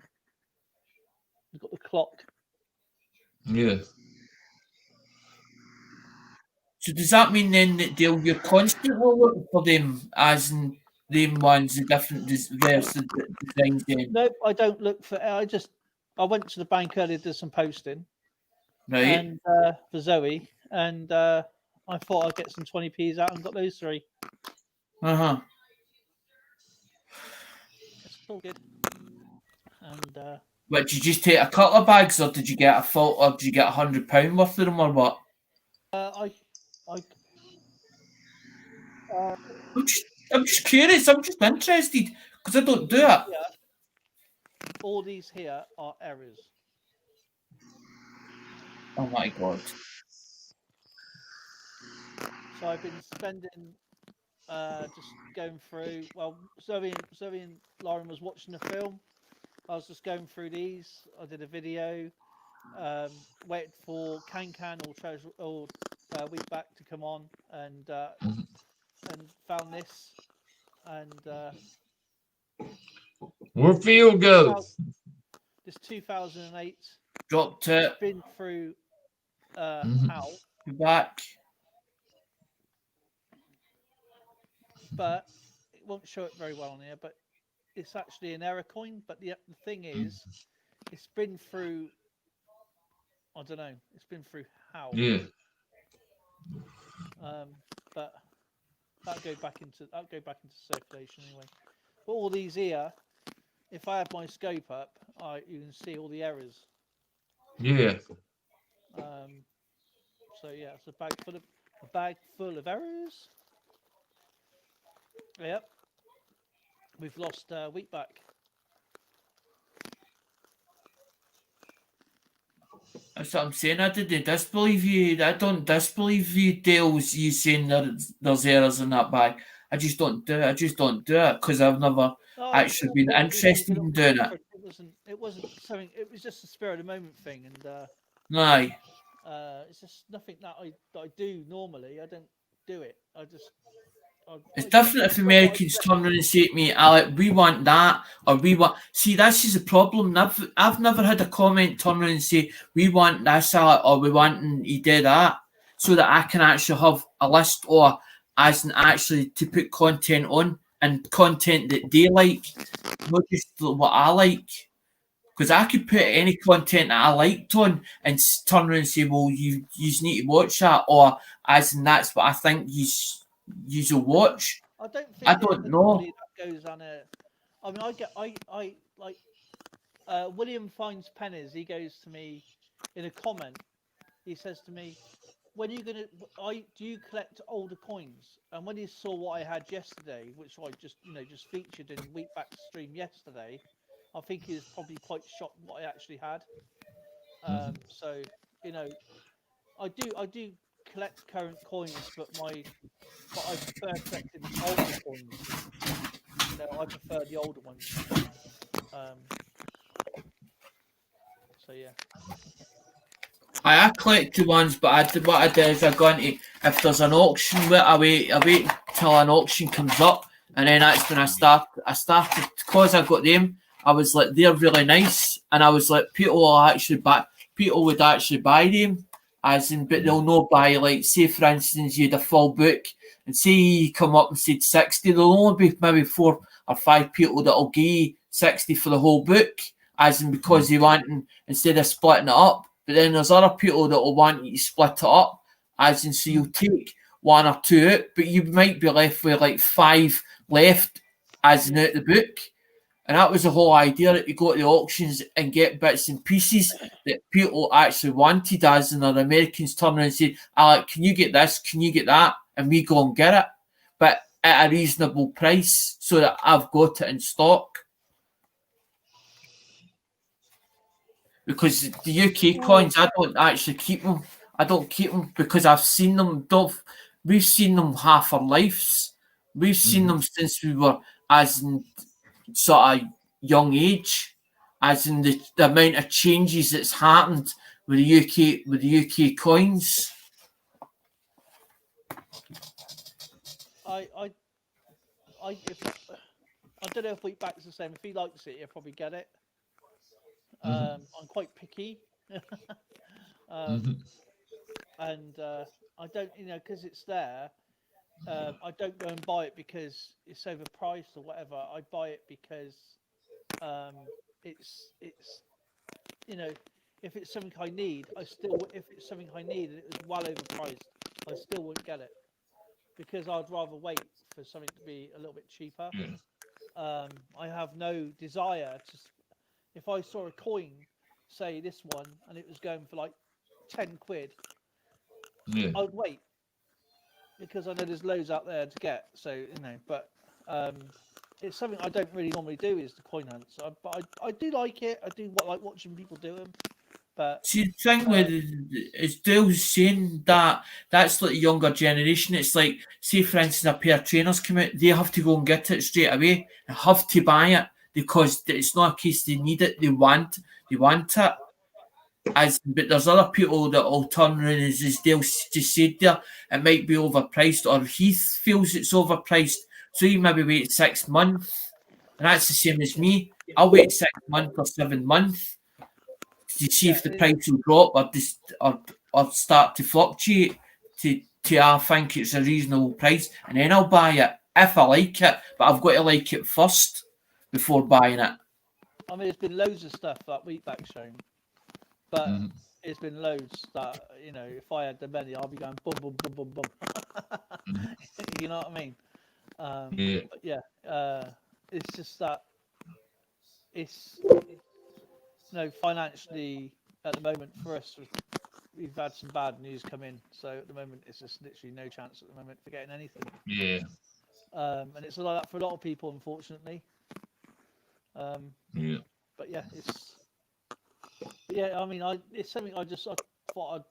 We've got the clock. Yeah. So does that mean then that you're constantly looking for them, as in them ones, the different designs? Then? Nope, I don't look for. I went to the bank earlier, did some posting, right? And for Zoe, and I thought I'd get some 20p's out and got those three. Uh-huh. It's all good. And but did you just take a couple of bags, or did you get or did you get £100 worth of them, or what? I'm just curious. I'm just interested because I don't do it. Yeah. All these here are errors. Oh my god. So I've been spending just going through. Well, Zoe and Lauren was watching the film. I was just going through these. I did a video. Waited for Can or Treasure or Wheatback to come on and found this and where Field go? This 2008 dropped it. Been through Hal back, but it won't show it very well on here. But it's actually an error coin. But the thing is, it's been through. I don't know. It's been through hell. Yeah. But that'll go back into circulation anyway. But all these here, if I have my scope up, you can see all the errors. Yeah. So yeah, it's a bag full of errors. Yep. We've lost Wheatback. That's what I'm saying. I didn't disbelieve you. I don't disbelieve you, Dale. You saying there's errors in that bag. I just don't do it. Because I've never actually been interested in doing it. It wasn't something. It was just a spur of the moment thing, and Aye. It's just nothing that I do normally. I don't do it. It's different if Americans turn around and say to me, Alec, we want that, or we want... See, this is the problem. I've never had a comment turn around and say, we want this, Alec, or we want you do that, so that I can actually have a list, or as in actually to put content on, and content that they like, not just what I like. Because I could put any content that I liked on and turn around and say, well, you need to watch that, or as in that's what I think you will watch. I don't know. That goes on a. I mean, I like William finds pennies. He goes to me in a comment. He says to me, "When are you gonna? Do you collect older coins?" And when he saw what I had yesterday, which I just featured in Wheatback's stream yesterday, I think he was probably quite shocked what I actually had. So I do collect current coins, but I prefer collecting older coins. I prefer the older ones. So yeah. I collect the ones, but what I do is I go into, if there's an auction, I wait till an auction comes up, and then that's when I started, because I got them, I was like, they're really nice, and I was like, people would actually buy them, as in, but they'll not buy, like, say for instance, you had a full book, and say you come up and said 60, there'll only be maybe 4 or 5 people that'll give you 60 for the whole book, as in because they want, instead of splitting it up. But then there's other people that will want you to split it up, as in, so you'll take 1 or 2 out, but you might be left with like 5 left, as in out the book. And that was the whole idea, that you go to the auctions and get bits and pieces that people actually wanted, as in the Americans turn around and say, Alec, can you get this? Can you get that? And we go and get it, but at a reasonable price, so that I've got it in stock. Because the UK coins, I don't actually keep them. I don't keep them because I've seen them. We've seen them half our lives. We've seen them since we were as in sort of young age, as in the amount of changes that's happened with the UK coins. I don't know if Wheatback's the same. If he likes it, he'll probably get it. I'm quite picky, and I don't, because it's there. I don't go and buy it because it's overpriced or whatever. I buy it because it's if it's something I need, if it's something I need and it was well overpriced, I still wouldn't get it because I'd rather wait for something to be a little bit cheaper. I have no desire to. If I saw a coin, say this one, and it was going for like 10 quid, I'd wait because I know there's loads out there to get. So but it's something I don't really normally do, is the coin hunt. So, but I do like it. I do like watching people do them. But see, the thing with is Dale's saying that's like the younger generation. It's like, say for instance, a pair of trainers come out, they have to go and get it straight away. They have to buy it because it's not a case they need it. They want it. But there's other people that will turn around, as Dale just said there, it might be overpriced, or Heath feels it's overpriced, so you maybe wait 6 months, and that's the same as me. I'll wait 6 months or 7 months to see if the price will drop or start to fluctuate to I think it's a reasonable price, and then I'll buy it if I like it, but I've got to like it first before buying it. I mean, there's been loads of stuff that Wheatback's shown, but it's been loads that, you know, if I had the money, I'll be going boom, boom, boom, boom, boom. You know what I mean? Yeah. But yeah, it's just that it's, financially at the moment for us, we've had some bad news come in. So at the moment, it's just literally no chance at the moment for getting anything. Yeah. And it's like that for a lot of people, unfortunately. Yeah. But yeah, I mean, it's something I thought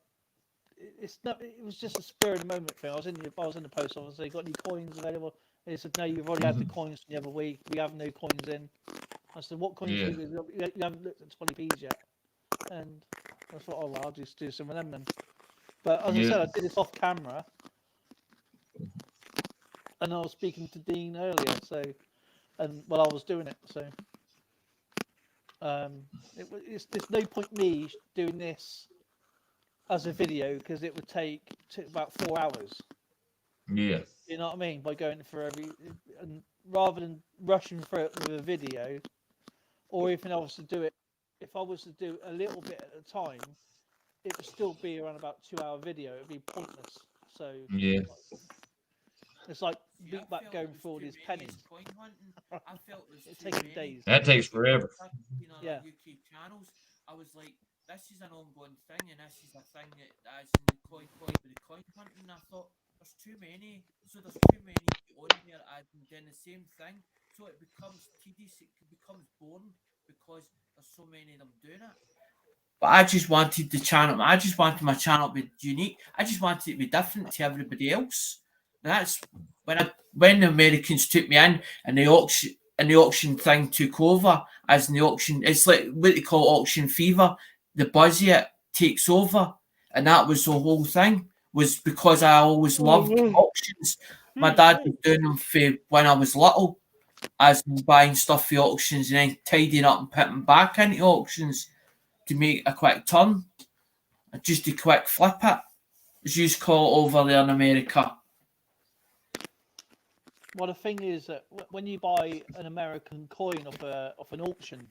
it was just a spur of the moment thing. I was in the post office. They got any coins available? They said, no, you've already had the coins from the other week. We have no coins in. I said, what coins? Yeah. You haven't looked at 20p's yet. And I thought, oh well, I'll just do some of them then. But as I said, I did this off camera, and I was speaking to Dean earlier. So, and while I was doing it, so there's no point me doing this as a video because it would take about 4 hours. Yeah. You know what I mean? By going for and rather than rushing through it with a video, or even I was to do it, if I was to do a little bit at a time, it would still be around about 2-hour video. It'd be pointless. So yeah, it's like Wheatback going through all these pennies. I felt It's taking days. that takes forever. Yeah. UK channels. I was like, this is an ongoing thing, and this is a thing that is in the coin with the coin hunting. And I thought there's too many, so there's too many on there doing the same thing. So it becomes tedious. It becomes boring because there's so many of them doing it. But I just wanted the channel. I just wanted my channel to be unique. I just wanted it to be different to everybody else. And that's when the Americans took me in, and the auction thing took over. As in the auction, it's like what they call auction fever. The buzz it takes over, and that was the whole thing. Was because I always loved auctions. My dad was doing them for when I was little, as in buying stuff for auctions and then tidying up and putting back into auctions to make a quick turn, just a quick flip it, as you call it over there in America. Well, the thing is that when you buy an American coin off an auction,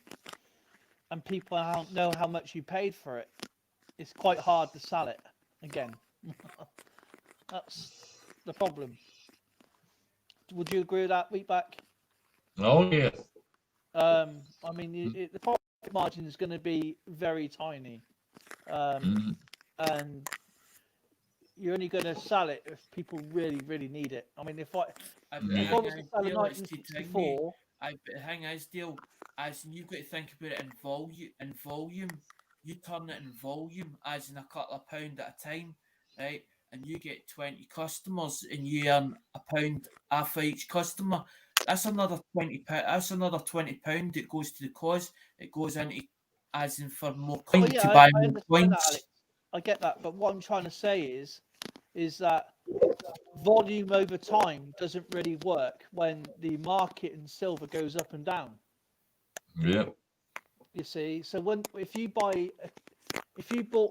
and people don't know how much you paid for it, it's quite hard to sell it again. That's the problem. Would you agree with that, Wheatback? Oh yeah. I mean, the profit margin is going to be very tiny, and you're only going to sell it if people really, really need it. I mean, if I was to sell a 1964, the thing is, Dale, as in you've got to think about it in volume. You turn it in volume, as in a couple of pound at a time, right? And you get 20 customers, and you earn £1 for each customer. That's another £20. That's another £20 that goes to the cause. It goes into, as in for more coins to buy more coins. That, Alex. I get that, but what I'm trying to say is that volume over time doesn't really work when the market in silver goes up and down. Yeah. You see, so if you bought a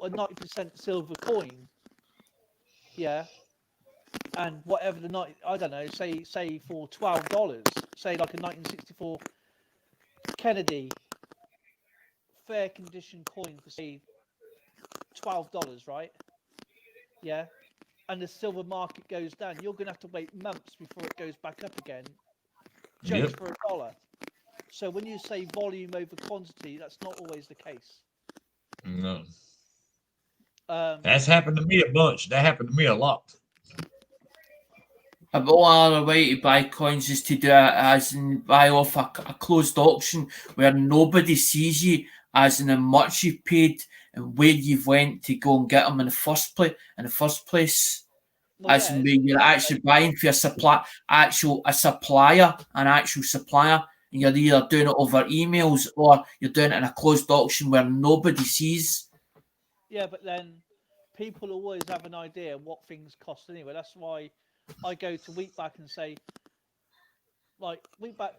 90% silver coin, yeah, and whatever I don't know, say for $12, say like a 1964 Kennedy fair condition coin for say $12, right? Yeah. And the silver market goes down, you're going to have to wait months before it goes back up again, just for $1. So when you say volume over quantity, that's not always the case. No. That's happened to me a bunch. That happened to me a lot. A other way to buy coins is to do it as in buy off a closed auction where nobody sees you, as in how much you've paid and where you've went to go and get them in the first place. Well, as in where you're actually buying for a supplier, an actual supplier, and you're either doing it over emails or you're doing it in a closed auction where nobody sees. Yeah, but then people always have an idea what things cost anyway. That's why I go to Wheatback and say, like, Wheatback,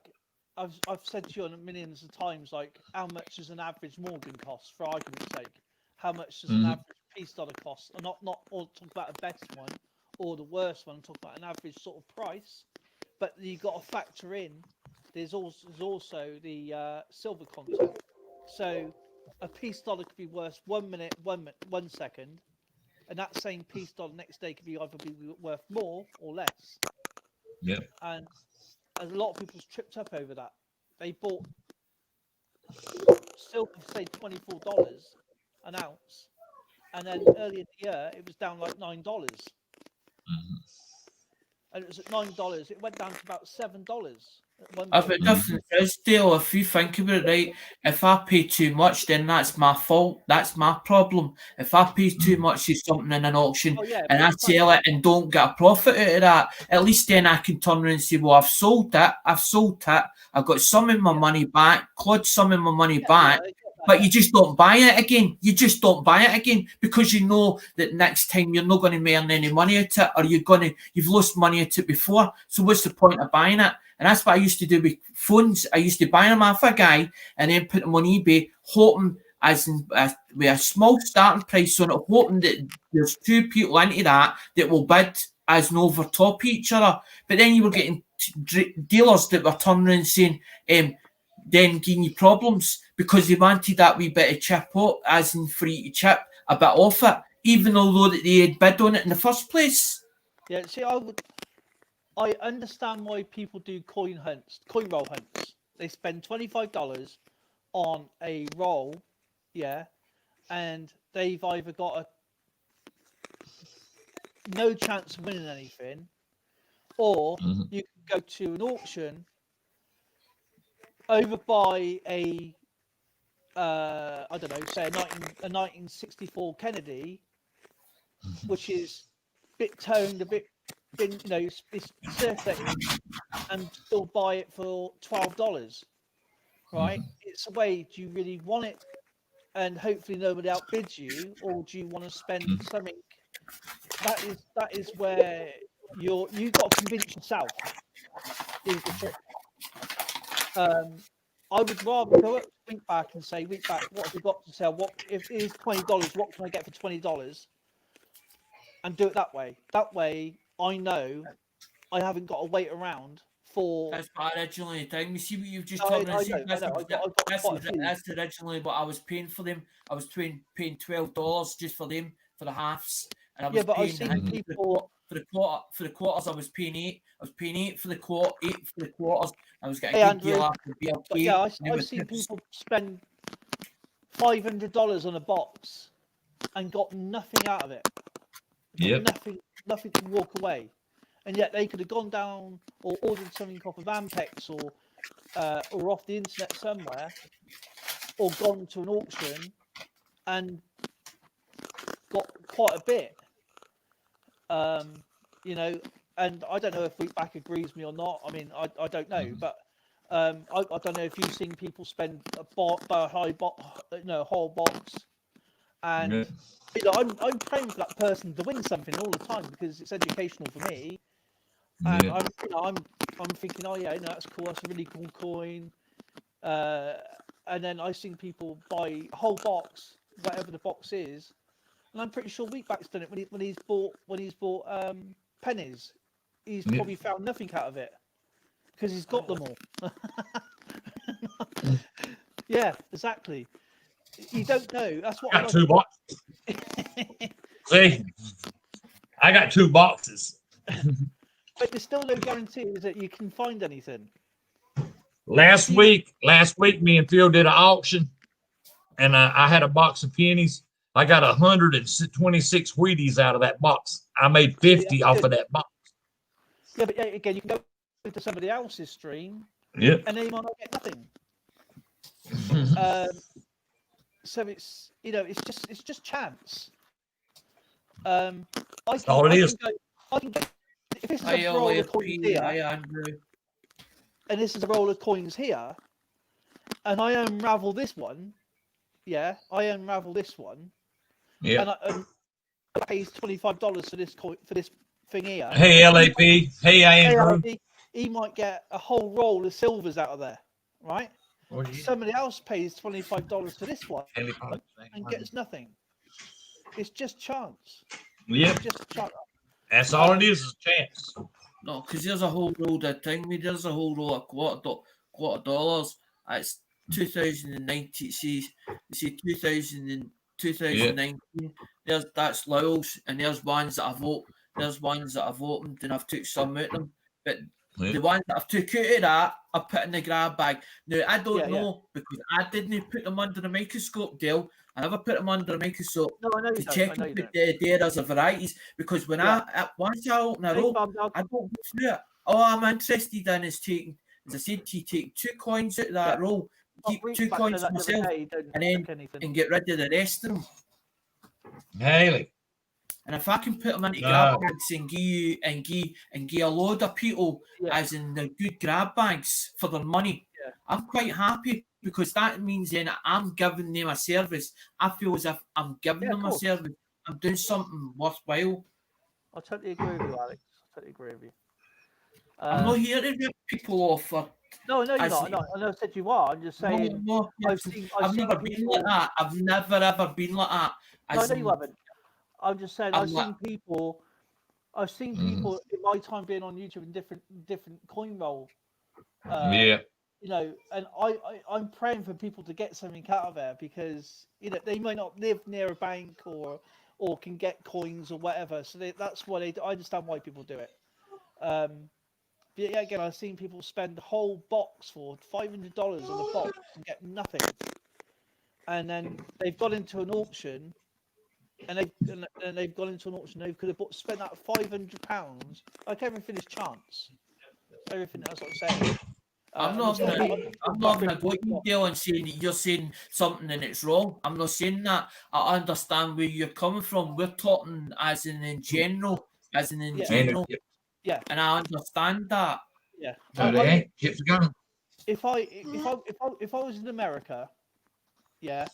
I've said to you millions of times, like, how much does an average Morgan cost, for argument's sake? How much does an average peace dollar cost? And not all talk about the best one or the worst one, talk about an average sort of price. But you've got to factor in there's also the silver content. So a peace dollar could be worth 1 minute, 1 second, and that same peace dollar next day could be either be worth more or less. Yeah. And a lot of people's tripped up over that. They bought silver for say $24 an ounce, and then earlier in the year it was down like $9. Mm-hmm. And it was at $9. It went down to about $7 at one But point. difference is, Dale, if you think about it, right, if I pay too much, then that's my fault. That's my problem. If I pay too much for something in an auction and I sell it and don't get a profit out of that, at least then I can turn around and say, well, I've sold it. I've got some of my money back, clawed some of my money back. But you just don't buy it again. You just don't buy it again because you know that next time you're not going to earn any money at it, or you've lost money at it before. So what's the point of buying it? And that's what I used to do with phones. I used to buy them off a guy and then put them on eBay, hoping with a small starting price on it, hoping that there's two people into that will bid as an overtop each other. But then you were getting dealers that were turning around and saying, then giving you problems because they wanted that wee bit of chip up, as in free to chip a bit off it, even though that they had bid on it in the first place. Yeah, see, I understand why people do coin roll hunts. They spend $25 on a roll, yeah, and they've either got no chance of winning anything, or you can go to an auction, overbuy a I don't know, say a 1964 Kennedy, which is a bit toned, a bit, it's circulated, and still buy it for $12, right? It's a way, do you really want it and hopefully nobody outbids you, or do you want to spend something? That is where you've got to convince yourself is the trick. I would rather go up to Wheatback and say, Wheatback, what have you got to sell? What if it is $20? What can I get for $20? And do it that way. That way, I know I haven't got to wait around for. That's what originally thing. You see what you've just told me. That's originally what I was paying for them. I was paying $12 just for them for the halves, and I was but paying I've seen people for the quarters. I was paying $8. I was paying $8 for the quarters. I was getting a good deal after BLK. Yeah, I've seen people spend $500 on a box and got nothing out of it. Nothing to walk away, and yet they could have gone down or ordered something off of Ampex or off the internet somewhere, or gone to an auction and got quite a bit. And I don't know if Wheatback agrees with me or not. I mean, I don't know, but I don't know if you've seen people spend a whole box, and I'm praying for that person to win something all the time because it's educational for me. And I'm thinking, oh yeah, that's cool. That's a really cool coin. And then I've seen people buy a whole box, whatever the box is, and I'm pretty sure Wheatback's done it when he's bought pennies. He's probably found nothing out of it because he's got them all. Yeah, exactly. You don't know. That's what I got 2 boxes. See, I got 2 boxes. But there's still no guarantee that you can find anything. Last week, me and Phil did an auction, and I had a box of pennies. I got 126 Wheaties out of that box. I made 50 off of that box. Yeah, but again, you can go to somebody else's stream, and they might not get nothing. So it's it's just chance. That's all it is. If this is a roll of coins here, and this is a roll of coins here, and I unravel this one, and I pays $25 for this coin for this thing here. Hey LAP, hey Andrew. He might get a whole roll of silvers out of there, right? Somebody else pays $25 for this one and gets nothing. It's just chance. Yeah, just chance. That's all it is chance. No, because there's a whole roll of thing. There's a whole roll of lot of dollars. It's 2019. See 2019. That's Lyle's, and there's ones that I've opened and I've took some out of them. But the ones that I've took out of that, I put in the grab bag. Now I don't know because I didn't put them under the microscope, Dale. I never put them under the microscope to check if there's a varieties, because when once I open a roll, I don't go through it. All I'm interested in is taking, as I said to you, take 2 coins out of that roll, keep 2 coins for myself, and then get rid of the rest of them. Haley. And if I can put them into grab bags and give a load of people, as in the good grab bags for their money, I'm quite happy, because that means then I'm giving them a service. I feel as if I'm giving them a service. I'm doing something worthwhile. I totally agree with you, Alex. I totally agree with you. I'm not here to rip people off. No, you're not. I never said you are. I'm just saying. No, I've never been like that. I've never ever been like that. No, you haven't. I'm just saying. I've seen people in my time being on YouTube in different coin roll. You know, and I'm praying for people to get something out of there, because they might not live near a bank or can get coins or whatever. So that's why I understand why people do it. But yeah, again, I've seen people spend the whole box for $500 on a box and get nothing, and then they've got into an auction, and they've gone into an auction. They could have spent that £500. Like everything is chance. Everything. That's what I'm saying. I'm not going to go to you, Dale, and saying you're saying something and it's wrong. I'm not saying that. I understand where you're coming from. We're talking as in general, general. Yeah. And I understand that. Yeah. Keep going. If I was in America, and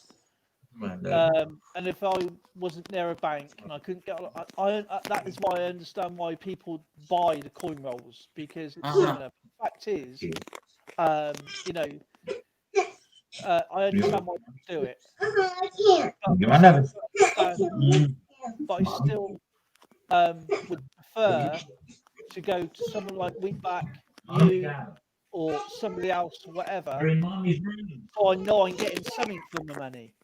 if I wasn't near a bank and I couldn't get, that is why I understand why people buy the coin rolls, because it's similar. The fact is, I understand why people do it. But I still would prefer to go to someone like Wheatback, you, or somebody else, or whatever. So I know I'm getting something from the money.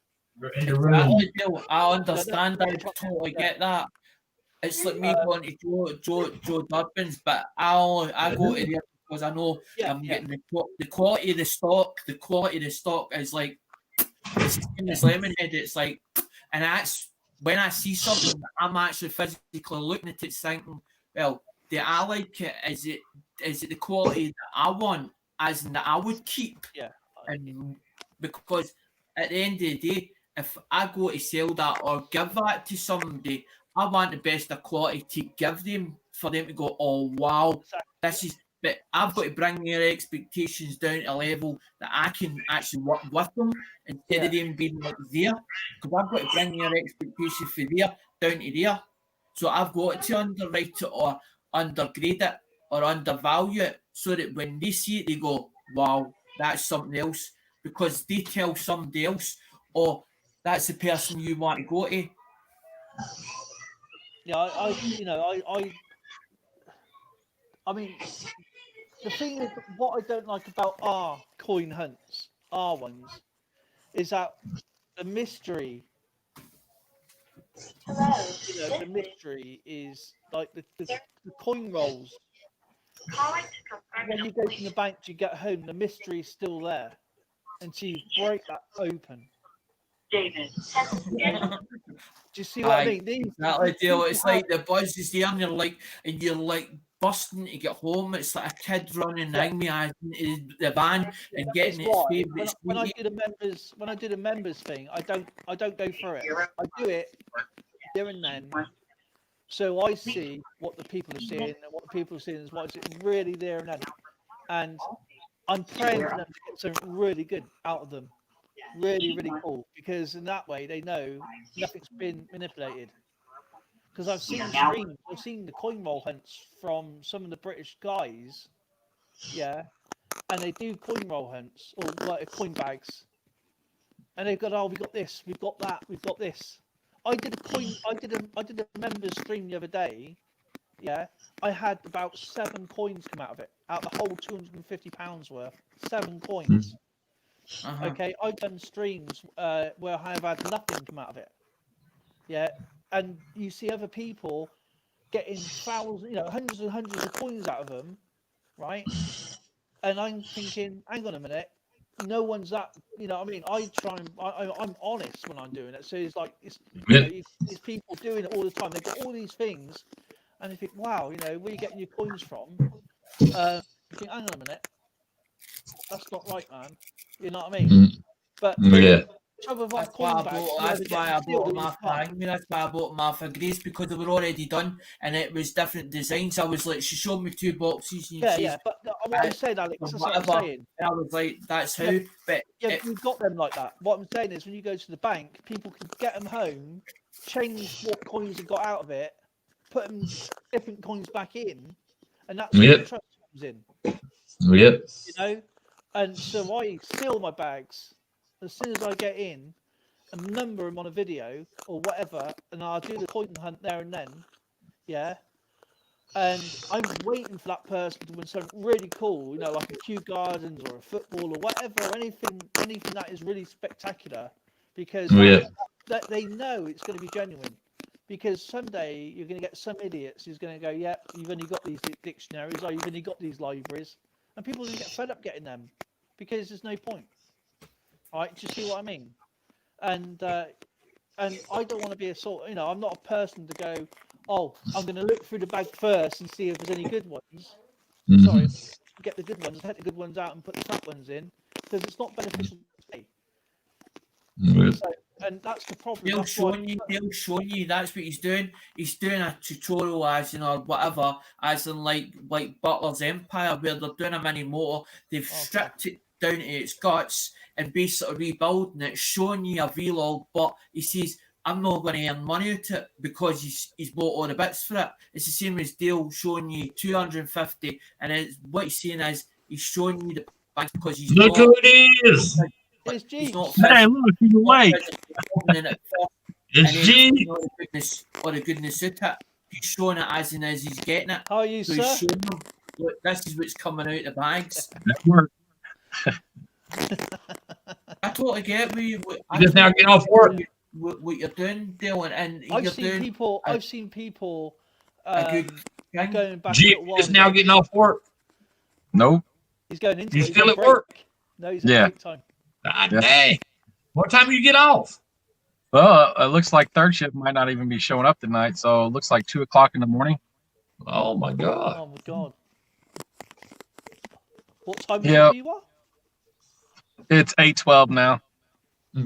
I understand. I totally get that. It's like me going to Joe Durbin's, but I go to there because I know I'm getting the quality of the stock. The quality of the stock is like it's in this Lemonhead. It's like, and that's when I see something, I'm actually physically looking at it, thinking, well, do I like it? Is it the quality that I want, as in that I would keep? Yeah. And because at the end of the day, if I go to sell that or give that to somebody, I want the best of quality to give them, for them to go, oh wow, this is. But I've got to bring their expectations down to a level that I can actually work with them, instead of them being like there. Because I've got to bring their expectations for there down to there. So I've got to underwrite it or undergrade it or undervalue it, so that when they see it, they go, wow, that's something else. Because they tell somebody else, oh, that's the person you want to go to. Yeah, I mean, the thing is, what I don't like about our coin hunts, our ones, is that the mystery. The mystery is like the coin rolls. When you go from the bank to get home, the mystery is still there until you break that open. David. Do you see what I mean? It's like the buzz is there, and you're like busting to get home. It's like a kid running in the van and getting its favourite. When I do the members thing, I don't go through it. I do it there and then, so I see what the people are seeing, and what the people are seeing is what is really there and then, and I'm praying for them to get something really good out of them. Really, really cool, because in that way they know nothing's been manipulated. Because I've seen streams, I've seen the coin roll hunts from some of the British guys, and they do coin roll hunts or like coin bags, and they've got, oh, we got this, we've got that, we've got this. I did a members stream the other day, yeah, I had about 7 coins come out of it. Out of the whole £250 worth, 7 coins. Okay, I've done streams where I have had nothing come out of it. Yeah, and you see other people getting thousands, hundreds and hundreds of coins out of them, right? And I'm thinking, hang on a minute, no one's that, what I mean? I try and I'm honest when I'm doing it. So it's like it's people doing it all the time. They've got all these things, and you think, wow, where are you getting your coins from? You think, hang on a minute, that's not right, man. You know what I mean? But That's why I bought them off That's why I bought them off of Grace, because they were already done and it was different designs. I was like, she showed me 2 boxes and but what I'm saying, Alex, that's what I'm saying. And I was like, that's how. But we've got them like that. What I'm saying is, when you go to the bank, people can get them home, change what coins have got out of it, put them different coins back in, and that's where the trust comes in. And so I seal my bags as soon as I get in and number them on a video or whatever, and I'll do the coin hunt there and then. Yeah. And I'm waiting for that person to win something really cool, like a Kew Gardens or a football or whatever, anything that is really spectacular, because they know it's going to be genuine. Because someday you're going to get some idiots who's going to go, yeah, you've only got these dictionaries, or you've only got these libraries, and people are going to get fed up getting them because there's no point. All right, do you see what I mean? And I don't want to be I'm not a person to go, oh, I'm going to look through the bag first and see if there's any good ones. Sorry, get the good ones, take the good ones out and put the crap ones in, because it's not beneficial to me. So, and that's the problem. They'll show you. That's what he's doing. He's doing a tutorial, as or whatever, as in like Butler's Empire, where they're doing a mini motor. They've stripped it down to its guts and basically rebuilding it, showing you a vlog. But he says, I'm not going to earn money out of it because he's bought all the bits for it. It's the same as Dale showing you 250, and what he's saying is he's showing you the bank because he's look who it is. It's Jeeves. Hey, look, he's awake. It's Jeeves. Or the goodness of it. He's showing it as he's getting it. How are you, so sir? He's showing them, look, this is what's coming out of the bags. That worked. I totally get you just now get off work. What you're doing, Dylan, and I've seen people going back. Jeep is now getting off work. Nope. He's going into. He's still at work. No, he's at break time. God dang! What time do you get off? Well, it looks like third shift might not even be showing up tonight, so it looks like 2 o'clock in the morning. Oh my god! Oh my god! What time is it you are? It's 8:12 now.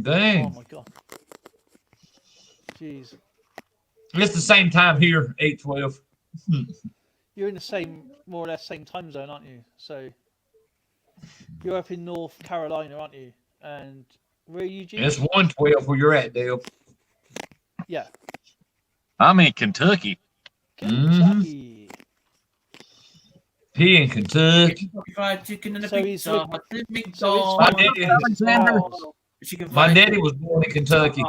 Dang! Oh my god! Jeez. It's the same time here, 8:12. You're in the more or less same time zone, aren't you? So you're up in North Carolina, aren't you? And where are you, Jim? It's 1:12 where you're at, Dale. Yeah. I'm in Kentucky. Kentucky. He in Kentucky. Fried chicken and a So pizza. My daddy was born in Kentucky.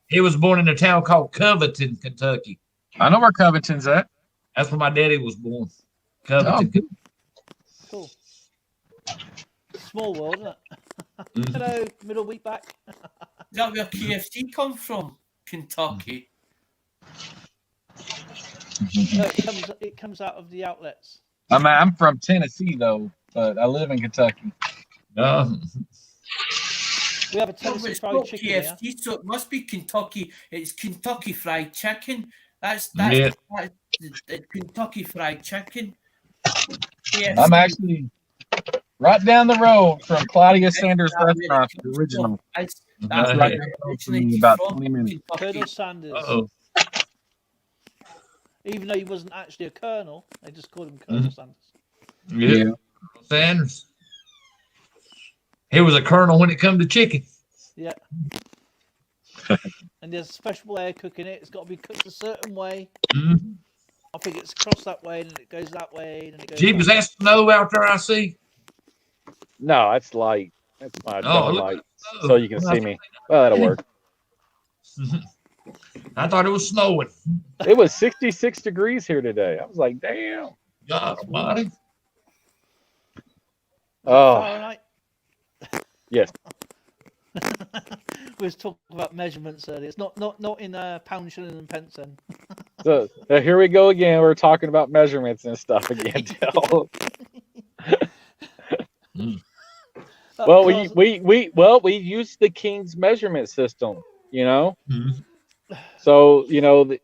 He was born in a town called Covington, Kentucky. I know where Covington's at. That's where my daddy was born. Covington. Oh. Cool. Small world, isn't it? Hello, middle Wheatback. Is that where KFC come from? Kentucky. No, it comes out of the outlets. I'm from Tennessee though, but I live in Kentucky. We have a Tennessee fried chicken KFC, here. so it must be Kentucky. It's Kentucky Fried Chicken. That's Kentucky Fried Chicken. KFC. I'm actually right down the road from Claudia Sanders' restaurant, the original. That's right about 20 minutes. Colonel Sanders. Even though he wasn't actually a colonel, they just called him Colonel Sanders. Yeah. Sanders. He was a colonel when it come to chicken. Yeah. And there's a special way of cooking it. It's got to be cooked a certain way. Mm-hmm. I think it's across that way, and it goes that way, and it goes. Jeep, is that snow out there? I see. No, it's light. It's my light, so you can see me. Well, that'll work. I thought it was snowing. It was 66 degrees here today. I was like, damn. God almighty. Oh, Fahrenheit. yes. We was talking about measurements earlier. It's not in pound, shilling, and pence. Then. So here we go again. We're talking about measurements and stuff again. Well, we used the king's measurement system, you know. Mhm. So you know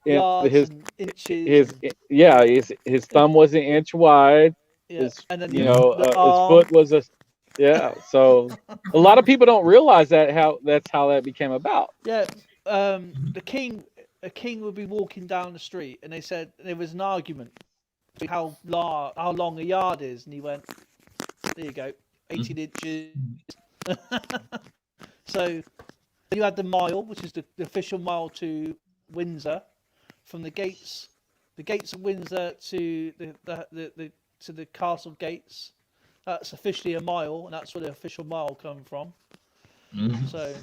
Yards his and inches. his thumb was an inch wide. Yeah, and then You the know his arm. foot was So a lot of people don't realize that's how that became about. Yeah, a king would be walking down the street, and they said there was an argument how long a yard is, and he went, "There you go, 18 inches." So you had the mile, which is the official mile to Windsor, from the gates of Windsor to the castle gates. That's officially a mile, and that's where the official mile come from. So.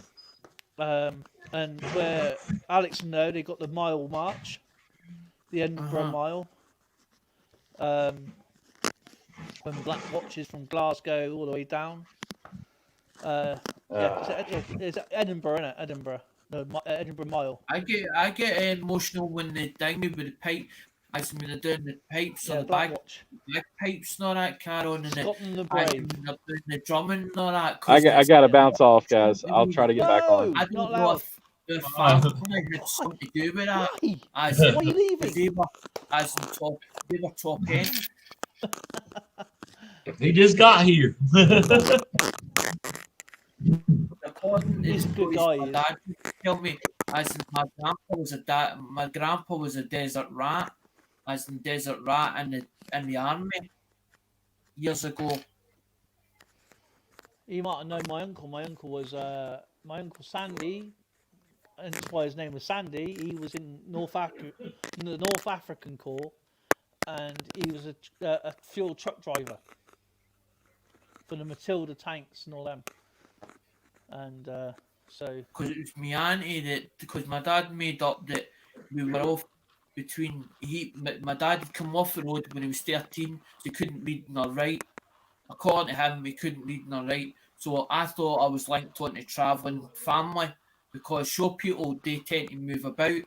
And where Alex know they got the mile march, the Edinburgh Mile. When Black watches from Glasgow all the way down. It's Edinburgh, isn't it? Edinburgh, the Edinburgh Mile. I get emotional when they ding me with the pipe. As when they're doing the pipes on the bagpipes and all that, Caron, and the drumming and all that. I got to bounce off, guys. I'll try to get back on. I don't know if the family had something to do with that. Why are you leaving? They were top end. He just got here. He's a good guy. My dad tell me, as in my grandpa was a desert rat, as in desert rat in the army years ago. You might have known my uncle. My uncle was my uncle Sandy, and that's why his name was Sandy. He was in the North African Corps, and he was a fuel truck driver for the Matilda tanks and all them. And so, because it was my auntie because my dad made up that we were off between my dad had come off the road when he was 13, so he couldn't read nor write. According to him, he couldn't read nor write. So I thought I was linked on to travelling family, because shore people, they tend to move about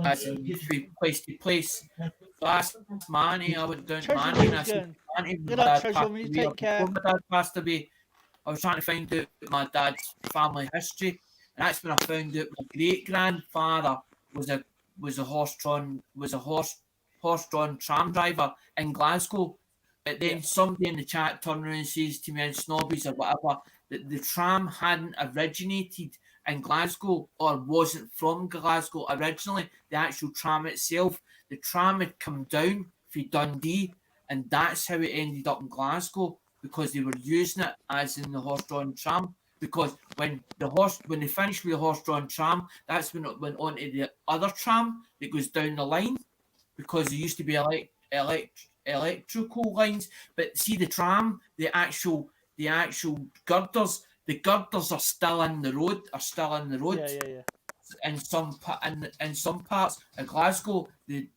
as in from place to place. So I asked my auntie, I went down to my auntie and I said, "Auntie, my dad passed away. I was trying to find out my dad's family history, and that's when I found out my great grandfather was a horse-drawn tram driver in Glasgow. But then somebody in the chat turned around and says to me, in Snobbies or whatever, that the tram hadn't originated in Glasgow or wasn't from Glasgow originally. The actual tram itself, the tram had come down from Dundee, and that's how it ended up in Glasgow, because they were using it as in the horse-drawn tram. Because when they finished with the horse-drawn tram, that's when it went on to the other tram that goes down the line, because there used to be electrical lines. But see, the tram, the actual girders, the girders are still in the road. Yeah. In some parts of Glasgow, the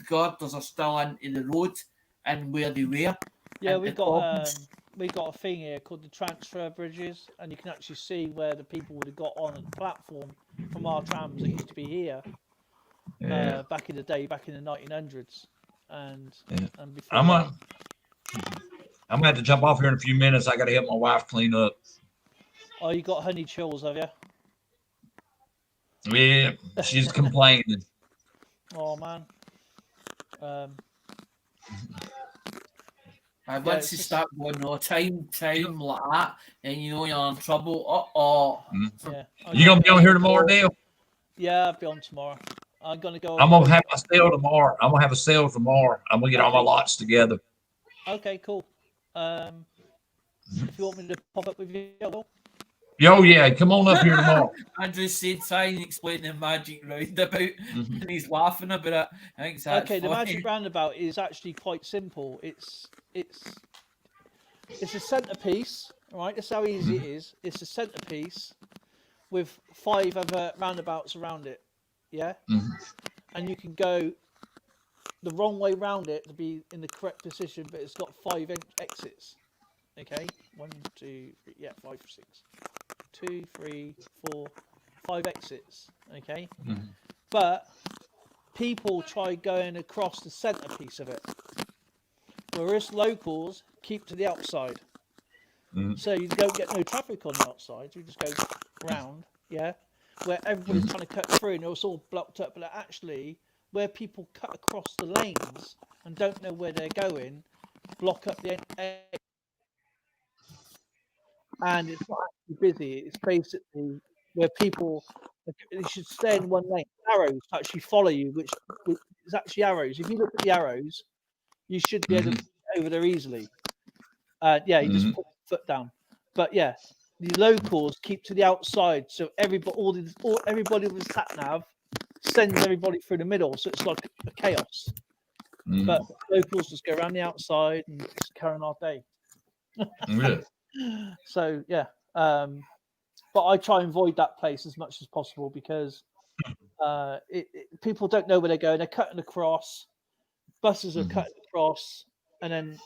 girders are still into the road and where they were. Yeah, we got a thing here called the transfer bridges, and you can actually see where the people would have got on at the platform from our trams that used to be here back in the day, back in the 1900s. And before I'm gonna have to jump off here in a few minutes. I got to help my wife clean up. Oh, you got honey chills, have you? Yeah, she's complaining. Oh man. Once you start going, no, time like that, then you know you're in trouble. Yeah. You gonna be on here tomorrow, Dale? Yeah, I'll be on tomorrow. I'm gonna go. I'm gonna have my sale tomorrow. I'm gonna have a sale tomorrow. I'm gonna get all my lots together. Okay, cool. If you want me to pop up with you, I will. Yo, yeah, come on up here tomorrow. Andrew said, try and explain the magic roundabout, and he's laughing about it. I think that's okay. The funny. magic roundabout is actually quite simple. It's a centerpiece, right? That's how easy it is. It's a centerpiece with 5 other roundabouts around it. Yeah, and you can go the wrong way round it to be in the correct position, but it's got 5 exits. Okay, 1, 2, 3, yeah, 5, 6, 2, 3, 4, 5 exits. Okay, but people try going across the centre piece of it, whereas locals keep to the outside. So you don't get no traffic on the outside. You just go round, yeah, where everybody's trying to cut through and it's all blocked up. But actually, where people cut across the lanes and don't know where they're going, block up the and it's not actually busy. It's basically where people they should stay in one lane. Arrows actually follow you, which is actually arrows. If you look at the arrows, you should be able to get over there easily. Yeah, you just put your foot down. But yeah, the locals keep to the outside, so everybody with a sat nav sends everybody through the middle, so it's like a chaos. But locals just go around the outside and just carry on our day. So yeah, but I try and avoid that place as much as possible because people don't know where they're going. They're cutting across, buses are cutting across, and then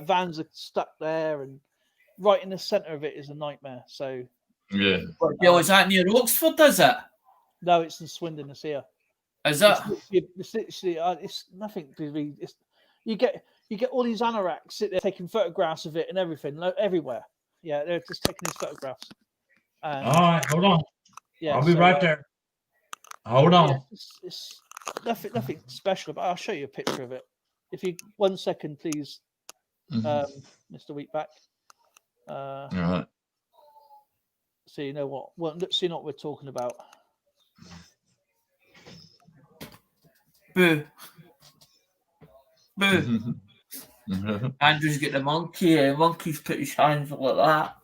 vans are stuck there, and right in the centre of it is a nightmare. So yeah. Is that near Oxford? Is it? No, it's in Swindon. It's here. Is that? It's literally it's nothing to read. You get all these anoraks sit there taking photographs of it and everything everywhere. Yeah, they're just taking these photographs. All right, hold on. Yeah, I'll be right there. Hold on. Yeah, it's nothing special, but I'll show you a picture of it. If you 1 second, please, Mr. Wheatback. All right. So you know what? Well, let's see what we're talking about. Boo. Boo. Andrew's got the monkey. Monkey's put his hands like that.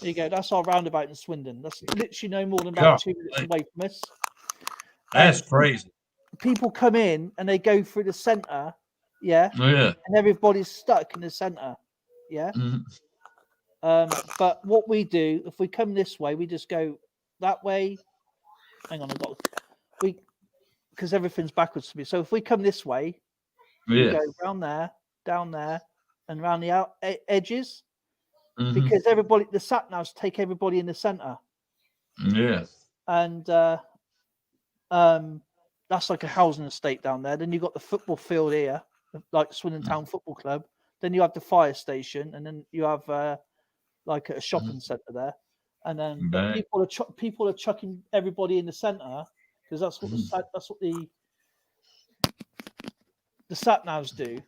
There you go. That's our roundabout in Swindon. That's literally no more than about 2 minutes away from us. That's crazy. People come in and they go through the centre, yeah, and everybody's stuck in the centre, yeah. But what we do, if we come this way, we just go that way. Hang on, because everything's backwards to me. So if we come this way, we go round there, down there, and round the edges. Because everybody, the sat navs take everybody in the centre. Yeah. And that's like a housing estate down there. Then you've got the football field here, like Swindon Town Football Club. Then you have the fire station, and then you have like a shopping centre there. And then people are chucking everybody in the centre because that's what the sat navs do.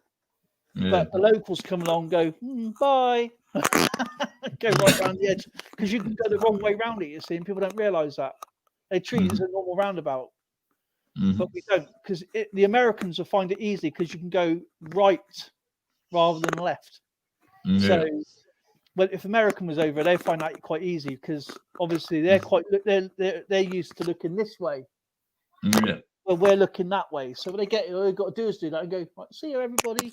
Yeah. But the locals come along, and go bye. Go right around the edge because you can go the wrong way round it, you see, and people don't realise that. They treat it as a normal roundabout, but we don't, because the Americans will find it easy because you can go right rather than left. So, well, if American was over, they find that quite easy because obviously they're used to looking this way. Well, we're looking that way, so when they get it, all they've got to do is do that and go, right, see you, everybody.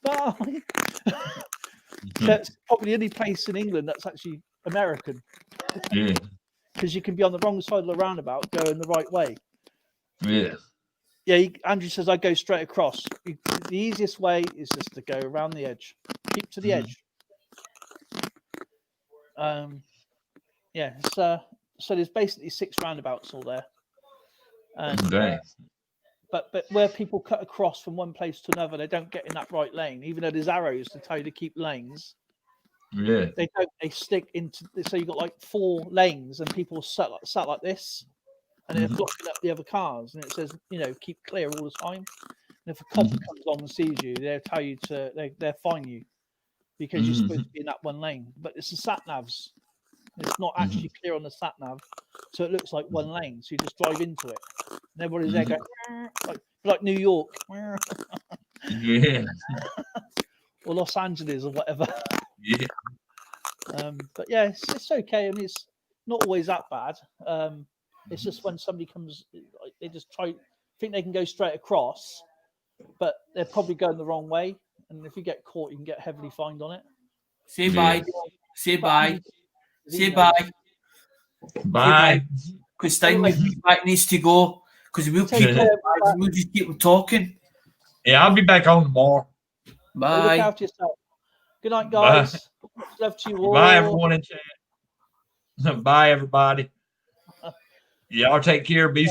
Bye. That's probably the only place in England that's actually American. Yeah. Because you can be on the wrong side of the roundabout going the right way. Yeah. Yeah, Andrew says I go straight across. The easiest way is just to go around the edge. Keep to the edge. Yeah, so there's basically 6 roundabouts all there. And, but where people cut across from one place to another, they don't get in that right lane, even though there's arrows to tell you to keep lanes. Yeah. They don't. They stick into. So you've got like 4 lanes, and people sat like this, and they're blocking up the other cars. And it says, keep clear all the time. And if a cop comes along and sees you, they'll tell you they'll fine you because you're supposed to be in that one lane. But it's the sat navs. It's not actually clear on the sat nav, so it looks like one lane. So you just drive into it, and everybody's there going like New York, yeah, or Los Angeles or whatever. Yeah. But yeah, it's okay. I mean, it's not always that bad. It's just when somebody comes, like They just think they can go straight across, but they're probably going the wrong way. And if you get caught, you can get heavily fined on it. Say bye. Say bye. Say bye. Bye. Because Stein with Wheatback needs to go. Because we'll just keep them talking. Yeah, I'll be back on tomorrow. Well, look Bye. after yourself. Good night, guys. Love to you all. Bye, everyone in chat. Bye, everybody. Y'all take care. Be safe.